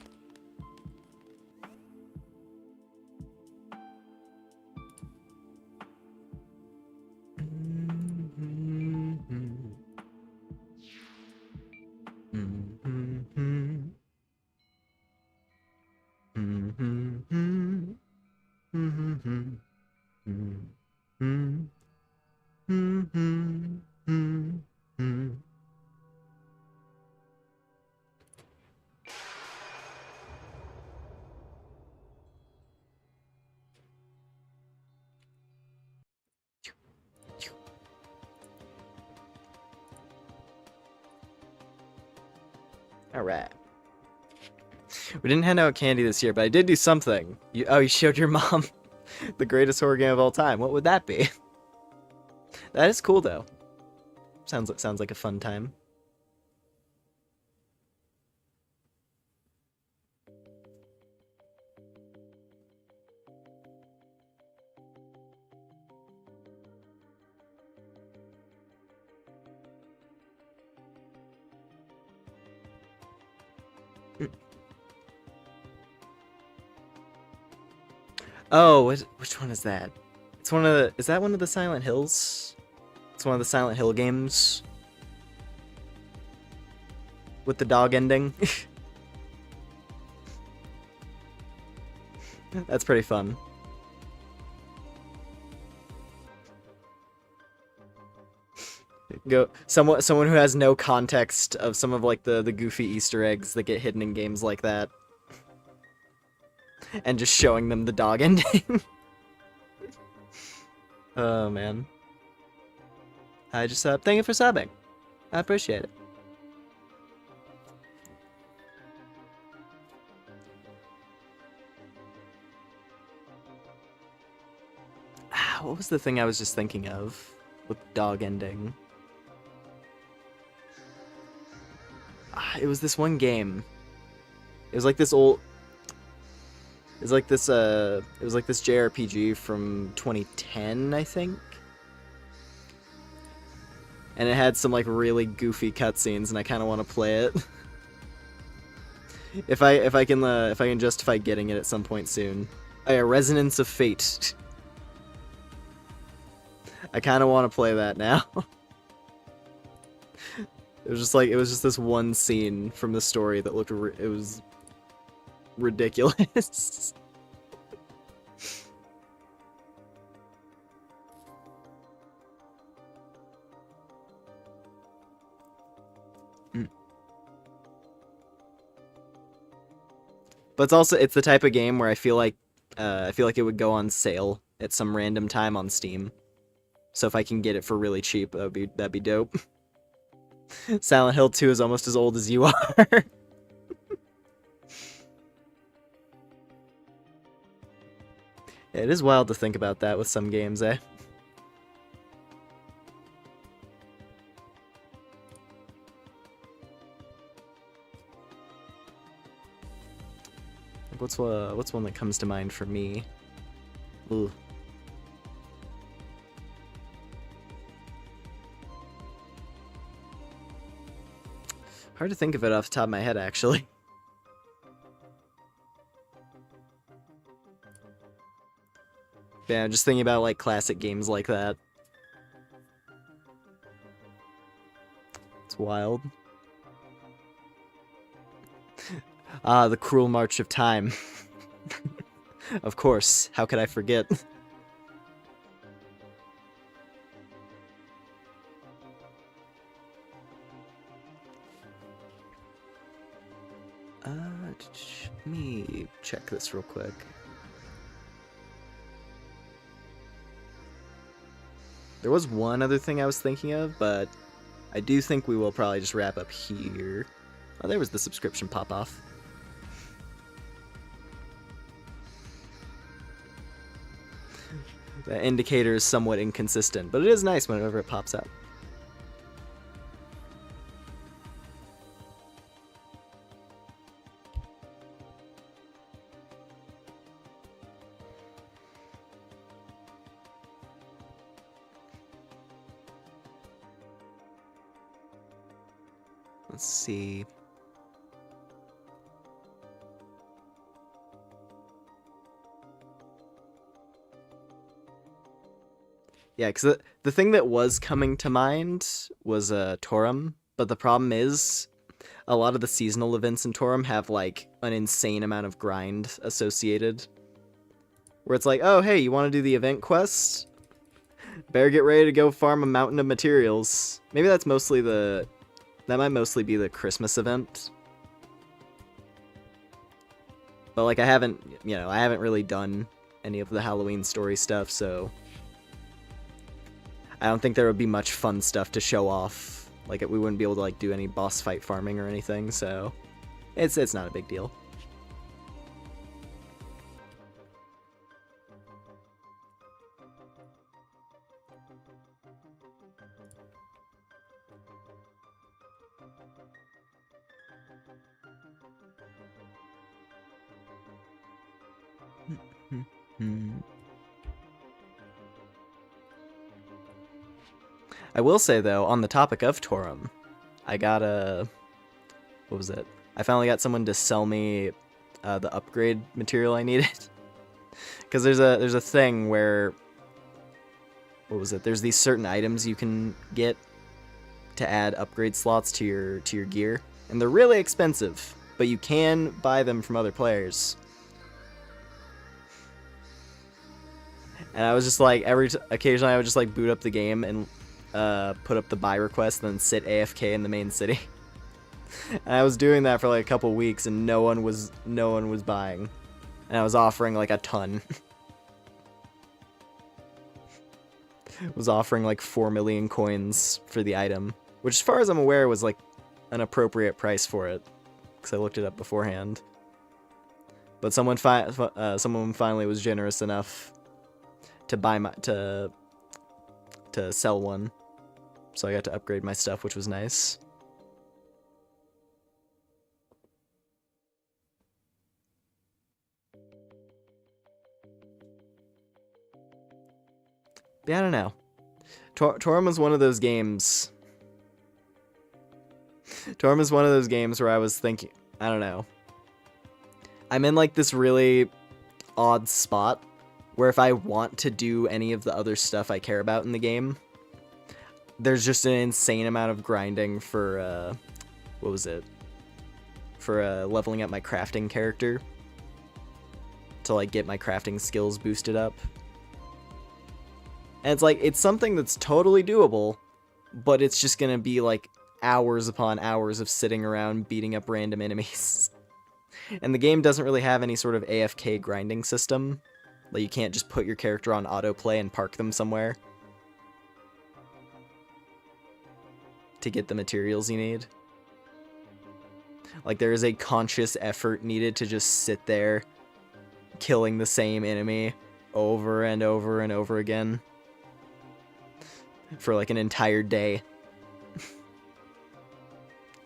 Alright. We didn't hand out candy this year, but I did do something. You showed your mom the greatest horror game of all time. What would that be? That is cool, though. Sounds like a fun time. Oh, which one is that? It's one of the. Is that one of the Silent Hills? It's one of the Silent Hill games with the dog ending. That's pretty fun. Someone who has no context of some of like the goofy Easter eggs that get hidden in games like that. And just showing them the dog ending. Oh, man. I just, thank you for subbing. I appreciate it. What was the thing I was just thinking of with dog ending? It was this one game. It was like this old... It was like this JRPG from 2010, I think. And it had some like really goofy cutscenes, and I kind of want to play it. if I can justify getting it at some point soon. Oh yeah, Resonance of Fate. I kind of want to play that now. It was just this one scene from the story that looked it was ridiculous. But it's the type of game where I feel like it would go on sale at some random time on Steam. So if I can get it for really cheap, that'd be dope. Silent Hill 2 is almost as old as you are. It is wild to think about that with some games, eh? What's one that comes to mind for me? Ooh. Hard to think of it off the top of my head, actually. Yeah, just thinking about like classic games like that. It's wild. Ah, the Cruel March of Time. Of course, how could I forget? Let me check this real quick. There was one other thing I was thinking of, but I do think we will probably just wrap up here. Oh, there was the subscription pop-off. The indicator is somewhat inconsistent, but it is nice whenever it pops up. Let's see. Yeah, because the thing that was coming to mind was Torum, but the problem is a lot of the seasonal events in Torum have like an insane amount of grind associated. Where it's like, oh hey, you want to do the event quest? Better get ready to go farm a mountain of materials. Maybe that's mostly that might mostly be the Christmas event. But like I haven't really done any of the Halloween story stuff, so I don't think there would be much fun stuff to show off. Like we wouldn't be able to like do any boss fight farming or anything, so it's not a big deal. I will say though, on the topic of Torum, I got what was it? I finally got someone to sell me the upgrade material I needed. Because there's a thing where, what was it? There's these certain items you can get to add upgrade slots to your gear, and they're really expensive, but you can buy them from other players. And I was just like, occasionally I would just like boot up the game and put up the buy request, and then sit AFK in the main city. And I was doing that for like a couple weeks, and no one was buying, and I was offering like a ton. Was offering like 4 million coins for the item, which as far as I'm aware was like an appropriate price for it, because I looked it up beforehand. But someone finally was generous enough to buy to sell one, so I got to upgrade my stuff, which was nice. Yeah, I don't know. Torum was one of those games. Torum is one of those games where I was thinking, I don't know. I'm in like this really odd spot where if I want to do any of the other stuff I care about in the game, there's just an insane amount of grinding for, what was it? For leveling up my crafting character to like get my crafting skills boosted up. And it's like, it's something that's totally doable, but it's just gonna be like hours upon hours of sitting around beating up random enemies. And the game doesn't really have any sort of AFK grinding system. Like, you can't just put your character on autoplay and park them somewhere to get the materials you need. Like, there is a conscious effort needed to just sit there killing the same enemy over and over and over again for like an entire day.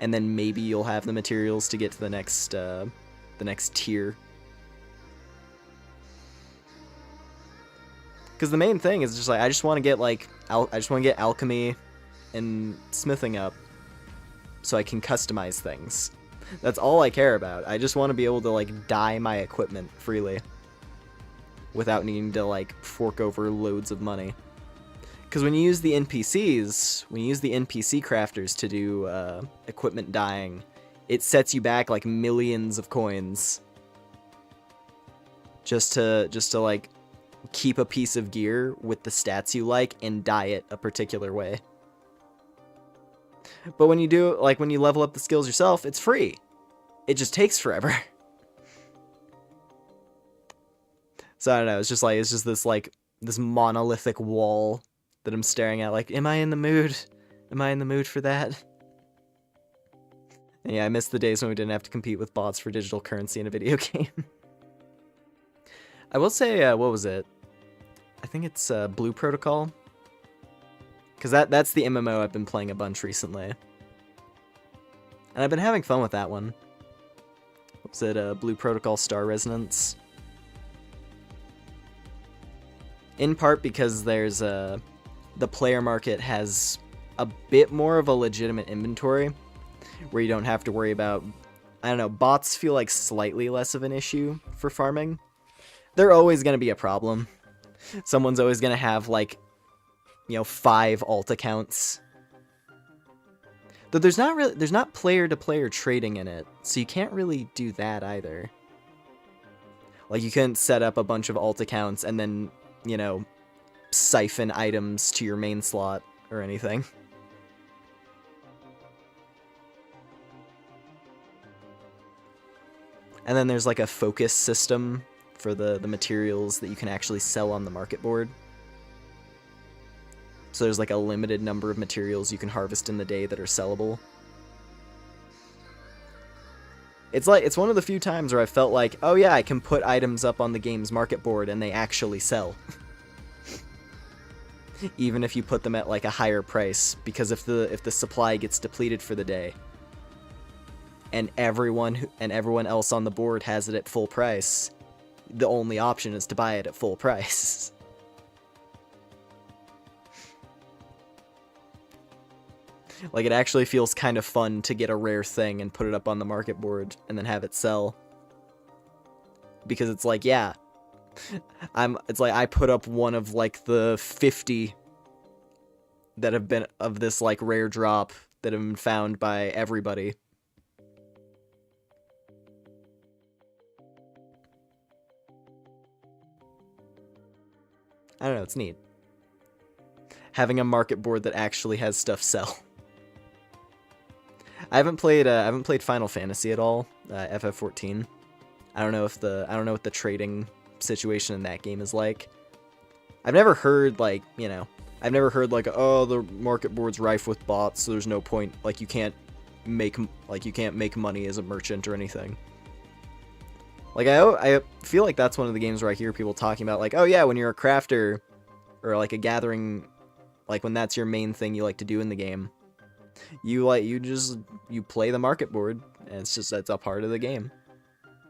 And then maybe you'll have the materials to get to the next tier. Because the main thing is just like, I just want to get like I just want to get alchemy and smithing up so I can customize things. That's all I care about. I just want to be able to like dye my equipment freely without needing to like fork over loads of money. Because when you use the NPCs, when you use the NPC crafters to do equipment dyeing, it sets you back like millions of coins just to like keep a piece of gear with the stats you like and dye it a particular way. But when you do, like when you level up the skills yourself, it's free. It just takes forever. So I don't know, it's just this like this monolithic wall that I'm staring at, like, am I in the mood? Am I in the mood for that? And yeah, I miss the days when we didn't have to compete with bots for digital currency in a video game. I will say, what was it? I think it's Blue Protocol. Because that's the MMO I've been playing a bunch recently. And I've been having fun with that one. Was it Blue Protocol Star Resonance? In part because there's the player market has a bit more of a legitimate inventory, where you don't have to worry about, I don't know, bots feel like slightly less of an issue for farming. They're always going to be a problem. Someone's always going to have, like, 5 alt accounts. Though there's not player-to-player trading in it, so you can't really do that either. Like, you couldn't set up a bunch of alt accounts and then, siphon items to your main slot or anything. And then there's like a focus system for the materials that you can actually sell on the market board. So there's like a limited number of materials you can harvest in the day that are sellable. It's one of the few times where I felt like, oh yeah, I can put items up on the game's market board and they actually sell. Even if you put them at like a higher price, because if the supply gets depleted for the day, and everyone else on the board has it at full price, the only option is to buy it at full price. Like, it actually feels kind of fun to get a rare thing and put it up on the market board and then have it sell. Because it's like, yeah, it's like I put up one of like the 50 that have been of this like rare drop that have been found by everybody. I don't know, it's neat. Having a market board that actually has stuff sell. I haven't played Final Fantasy at all, FF14. I don't know what the trading situation in that game is like. I've never heard like, oh, the market board's rife with bots, so there's no point, like you can't make money as a merchant or anything. Like I feel like that's one of the games where I hear people talking about like, oh yeah, when you're a crafter or like a gathering, like when that's your main thing you like to do in the game, you play the market board, and that's a part of the game.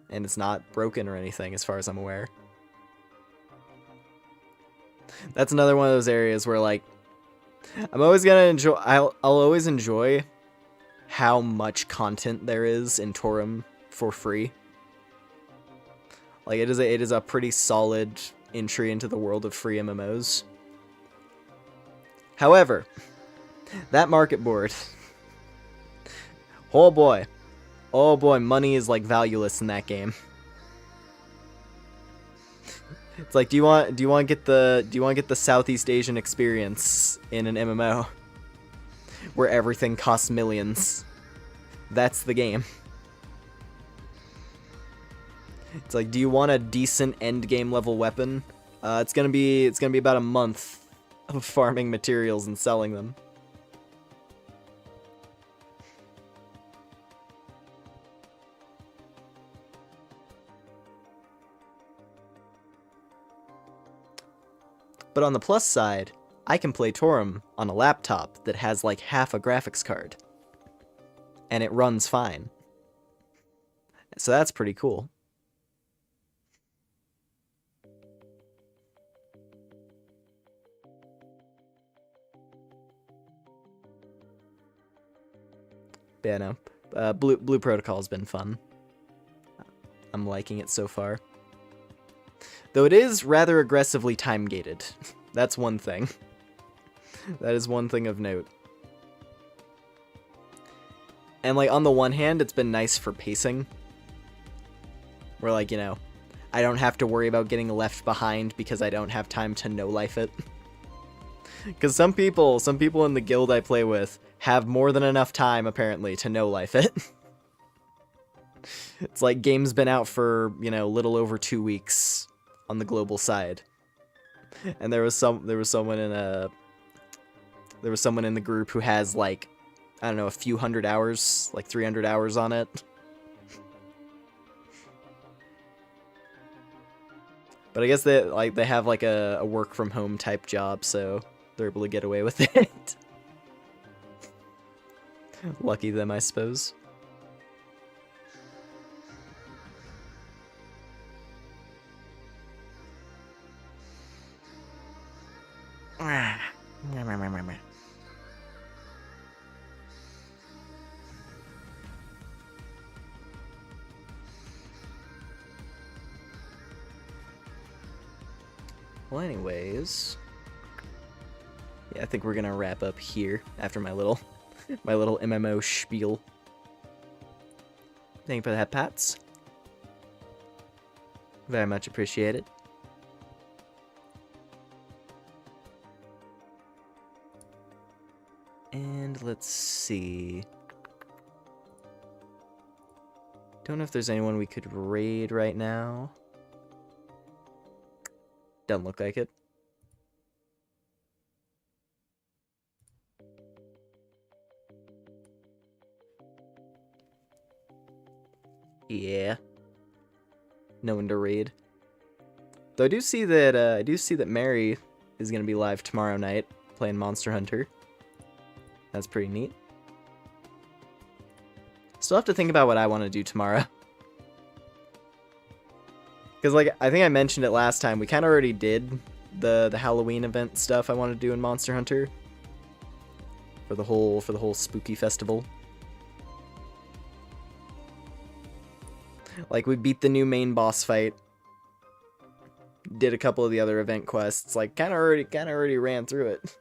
And it's not broken or anything as far as I'm aware. That's another one of those areas where like I'll always enjoy how much content there is in Torum for free. Like it is a pretty solid entry into the world of free MMOs. However, that market board, oh boy, money is like valueless in that game. It's like, do you want to get the Southeast Asian experience in an MMO where everything costs millions? That's the game. It's like, do you want a decent end game level weapon? It's gonna be about a month of farming materials and selling them. But on the plus side, I can play Torum on a laptop that has like half a graphics card. And it runs fine. So that's pretty cool. But yeah, no. Blue Protocol has been fun. I'm liking it so far. Though it is rather aggressively time-gated. That's one thing. That is one thing of note. And, like, on the one hand, it's been nice for pacing. Where, like, I don't have to worry about getting left behind because I don't have time to no-life it. Because some people in the guild I play with have more than enough time, apparently, to no-life it. It's like game's been out for, little over 2 weeks on the global side. And there was someone in the group who has like, I don't know, a few hundred hours, like 300 hours on it. But I guess they have like a work from home type job, so they're able to get away with it. Lucky them, I suppose. Well, anyways, yeah, I think we're gonna wrap up here after my little MMO spiel. Thank you for that, Pats. Very much appreciated. And let's see. Don't know if there's anyone we could raid right now. Doesn't look like it. Yeah. No one to raid. Though I do see that Mary is gonna be live tomorrow night playing Monster Hunter. That's pretty neat. Still have to think about what I want to do tomorrow. Because, like, I think I mentioned it last time, we kind of already did the Halloween event stuff I want to do in Monster Hunter. For the whole spooky festival. Like, we beat the new main boss fight. Did a couple of the other event quests. Like, kind of already ran through it.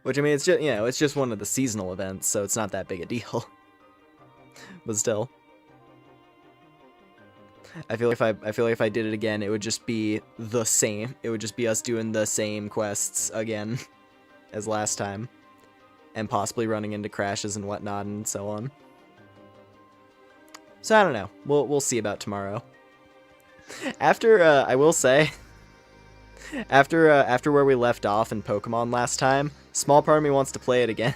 Which, I mean, it's just, you know, it's just one of the seasonal events, so it's not that big a deal. But still. I feel like if I did it again, it would just be the same. It would just be us doing the same quests again as last time, and possibly running into crashes and whatnot and so on. So I don't know. We'll see about tomorrow. After I will say, after where we left off in Pokemon last time, small part of me wants to play it again.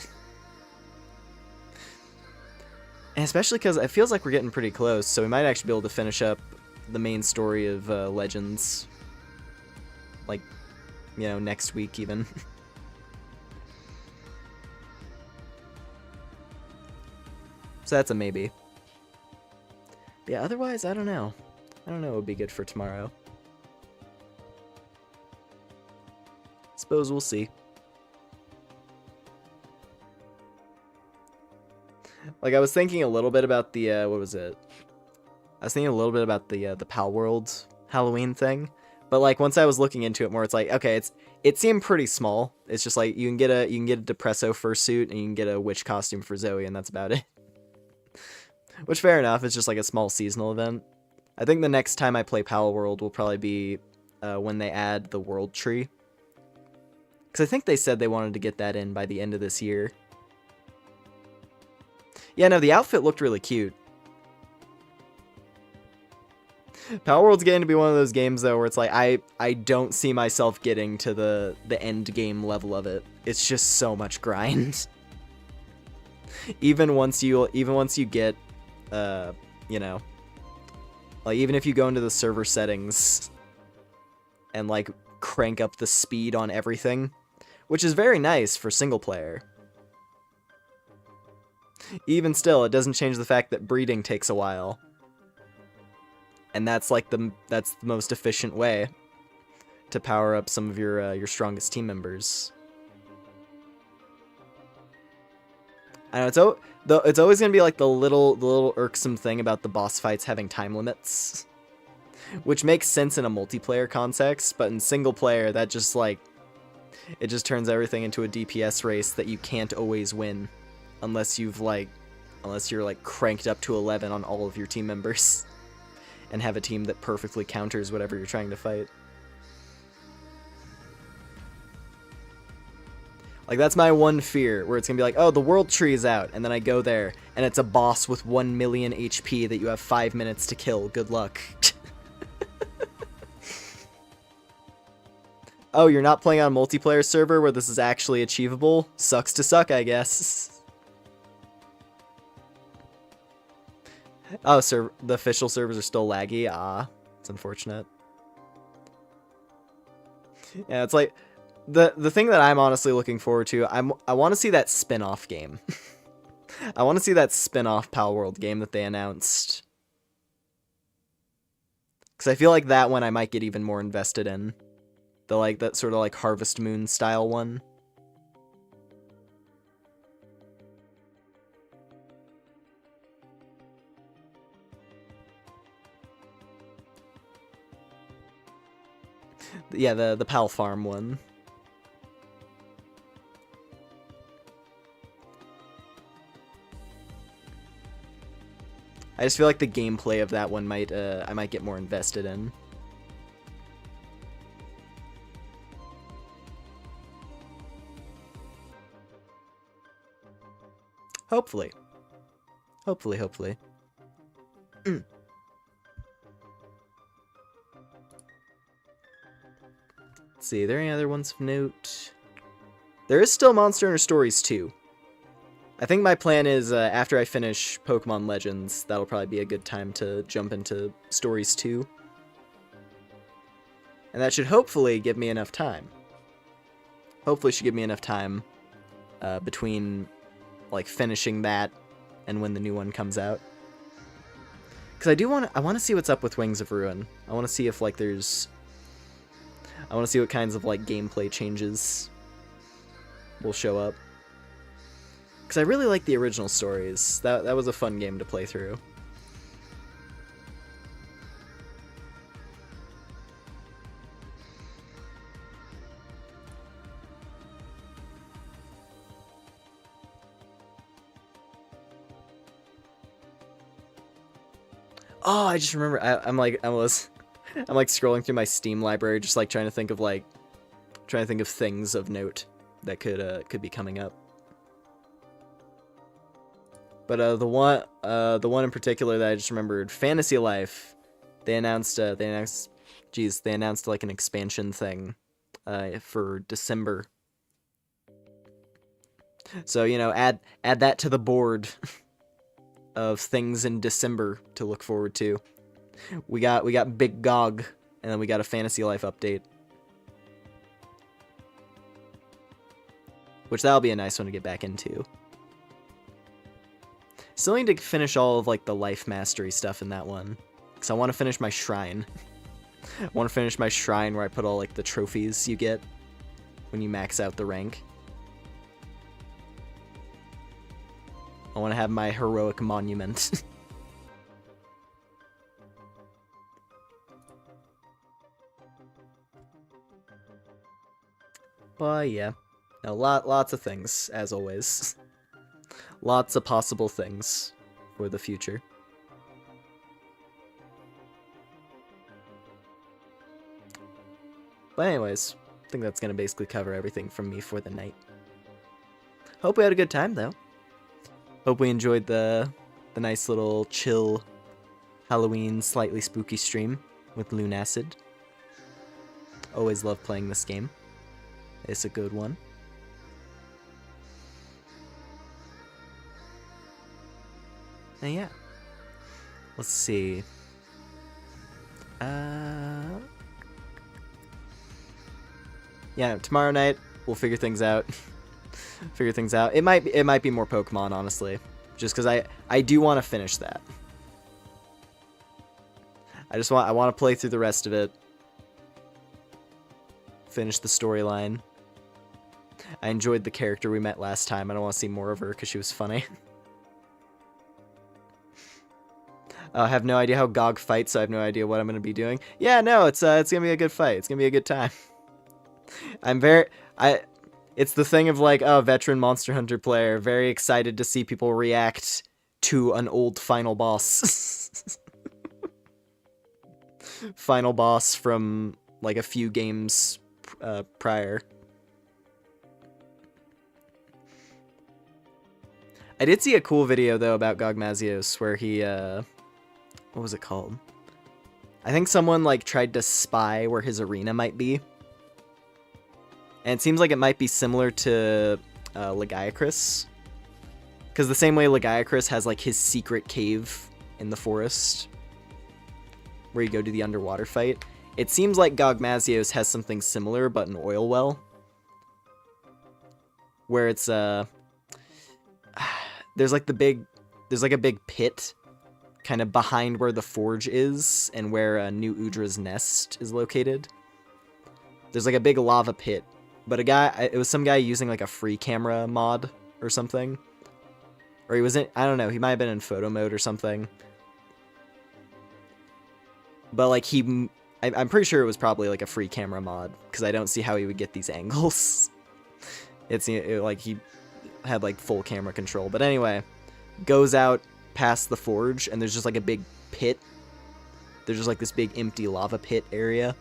And especially because it feels like we're getting pretty close, so we might actually be able to finish up the main story of Legends. Like, you know, next week even. So that's a maybe. But yeah, otherwise, I don't know. I don't know what would be good for tomorrow. Suppose we'll see. Like, I was thinking a little bit about the, what was it? I was thinking a little bit about the Pal World Halloween thing. But, like, once I was looking into it more, it's like, okay, it seemed pretty small. It's just like, you can get a Depresso fursuit, and you can get a witch costume for Zoe, and that's about it. Which, fair enough, it's just like a small seasonal event. I think the next time I play Pal World will probably be when they add the World Tree. Because I think they said they wanted to get that in by the end of this year. Yeah, no, the outfit looked really cute. Power World's getting to be one of those games, though, where it's like, I don't see myself getting to the end game level of it. It's just so much grind. Even once you get, you know, like, even if you go into the server settings and, like, crank up the speed on everything, which is very nice for single player. Even still, it doesn't change the fact that breeding takes a while. And that's like that's the most efficient way to power up some of your strongest team members. I know it's always gonna be like the little irksome thing about the boss fights having time limits, which makes sense in a multiplayer context, but in single player that just like it just turns everything into a DPS race that you can't always win unless you're like cranked up to 11 on all of your team members. And have a team that perfectly counters whatever you're trying to fight. Like, that's my one fear, where it's gonna be like, oh, the World Tree is out, and then I go there, and it's a boss with 1 million HP that you have 5 minutes to kill. Good luck. Oh, you're not playing on a multiplayer server where this is actually achievable? Sucks to suck, I guess. Oh, so the official servers are still laggy? Ah, it's unfortunate. Yeah, it's like, the thing that I'm honestly looking forward to, I want to see that spin-off game. I want to see that spin-off Pal World game that they announced. Because I feel like that one I might get even more invested in. That sort of like Harvest Moon style one. Yeah, the Pal Farm one. I just feel like the gameplay of that one might I might get more invested in. Hopefully. Hopefully. Let's see, are there any other ones of note? There is still Monster Hunter Stories 2. I think my plan is, after I finish Pokemon Legends, that'll probably be a good time to jump into Stories 2. And that should hopefully give me enough time. Hopefully should give me enough time between, like, finishing that and when the new one comes out. Because I want to see what's up with Wings of Ruin. I want to see if, like, I want to see what kinds of, like, gameplay changes will show up. Because I really like the original stories. That was a fun game to play through. Oh, I just remember. I'm like scrolling through my Steam library, just like trying to think of things of note that could be coming up. But the one in particular that I just remembered, Fantasy Life, they announced like an expansion thing for December. So, you know, add that to the board of things in December to look forward to. We got Big Gog, and then we got a Fantasy Life update. Which that'll be a nice one to get back into. Still need to finish all of, like, the life mastery stuff in that one. Because I want to finish my shrine. I want to finish my shrine where I put all, like, the trophies you get when you max out the rank. I want to have my heroic monument. But yeah. No, lots of things, as always. Lots of possible things for the future. But anyways, I think that's going to basically cover everything from me for the night. Hope we had a good time, though. Hope we enjoyed the nice little chill Halloween, slightly spooky stream with Lunacid. Always love playing this game. It's a good one. And yeah. Let's see. Yeah, tomorrow night we'll figure things out. It might be more Pokemon, honestly, just because I do want to finish that. I want to play through the rest of it. Finish the storyline. I enjoyed the character we met last time. I don't want to see more of her because she was funny. I have no idea how Gog fights, so I have no idea what I'm going to be doing. Yeah, no, it's going to be a good fight. It's going to be a good time. It's the thing of, like, oh, veteran Monster Hunter player, very excited to see people react to an old final boss. Final boss from, like, a few games prior. I did see a cool video, though, about Gogmazios, where he, what was it called? I think someone, like, tried to spy where his arena might be. And it seems like it might be similar to Lagiacrus. Because the same way Lagiacrus has, like, his secret cave in the forest, where you go to the underwater fight. It seems like Gogmazios has something similar, but an oil well, where it's there's like a big pit kind of behind where the forge is and where New Udra's nest is located. There's like a big lava pit, but it was some guy using like a free camera mod or something. Or he was in, I don't know, he might have been in photo mode or something. But like I'm pretty sure it was probably like a free camera mod, because I don't see how he would get these angles. Like he had like full camera control. But anyway, goes out past the forge and there's just like a big pit. There's just like this big empty lava pit area.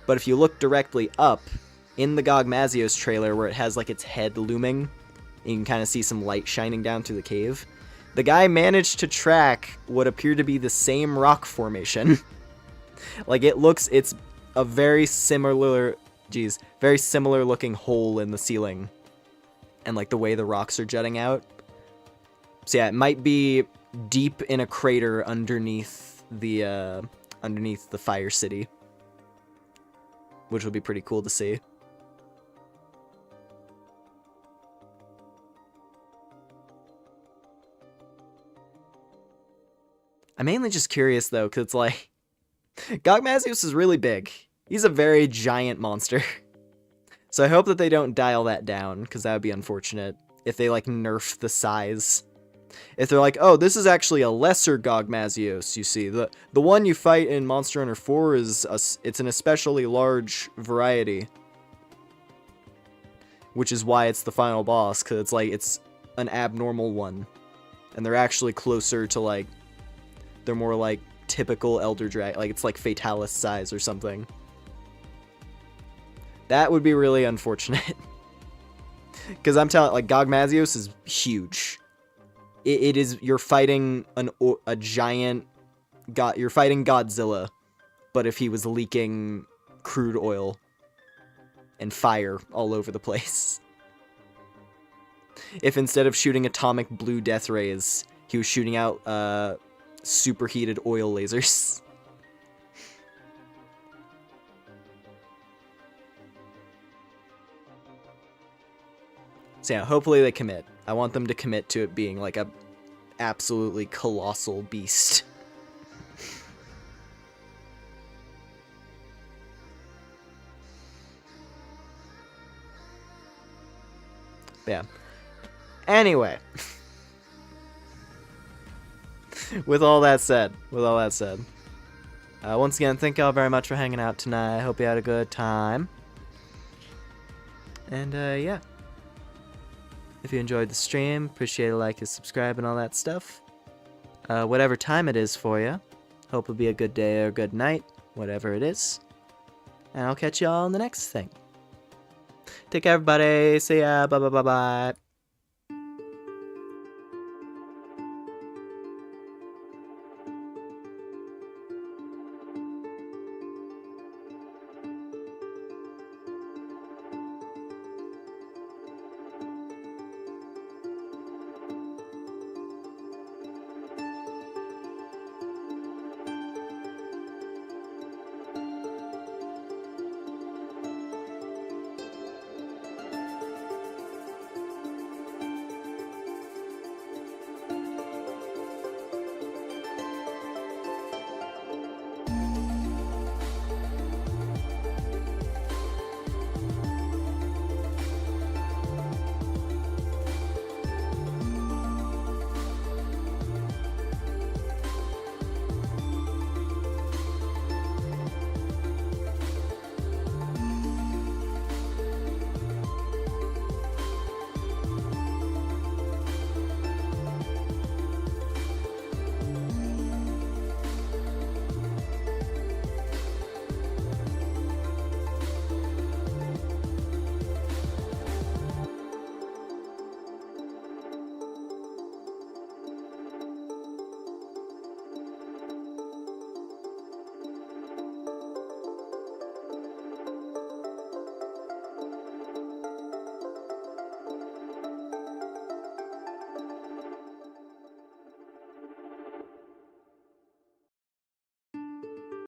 But if you look directly up in the Gogmazios trailer where it has like its head looming, you can kind of see some light shining down through the cave. The guy managed to track what appeared to be the same rock formation. Like it's a very similar looking hole in the ceiling. And like the way the rocks are jutting out. So yeah, it might be deep in a crater underneath the Fire City, which would be pretty cool to see. I'm mainly just curious though, because it's like Gogmazios is really big. He's a very giant monster. So I hope that they don't dial that down, because that would be unfortunate if they like nerf the size. If they're like, oh, this is actually a lesser Gogmazios, you see. The one you fight in Monster Hunter 4 it's an especially large variety. Which is why it's the final boss, because it's an abnormal one. And they're actually closer to like, they're more like typical Elder Dragon, like it's like Fatalis size or something. That would be really unfortunate. Because I'm telling, like, Gogmazios is huge. It is, you're fighting a giant god, you're fighting Godzilla, but if he was leaking crude oil and fire all over the place. If instead of shooting atomic blue death rays, he was shooting out superheated oil lasers. So yeah, hopefully they commit. I want them to commit to it being like a absolutely colossal beast. But yeah. Anyway. With all that said, once again, thank y'all very much for hanging out tonight. I hope you had a good time. And yeah. If you enjoyed the stream, appreciate a like and subscribe and all that stuff. Whatever time it is for you, hope it'll be a good day or a good night, whatever it is. And I'll catch y'all in the next thing. Take care, everybody. See ya. Bye, bye, bye, bye.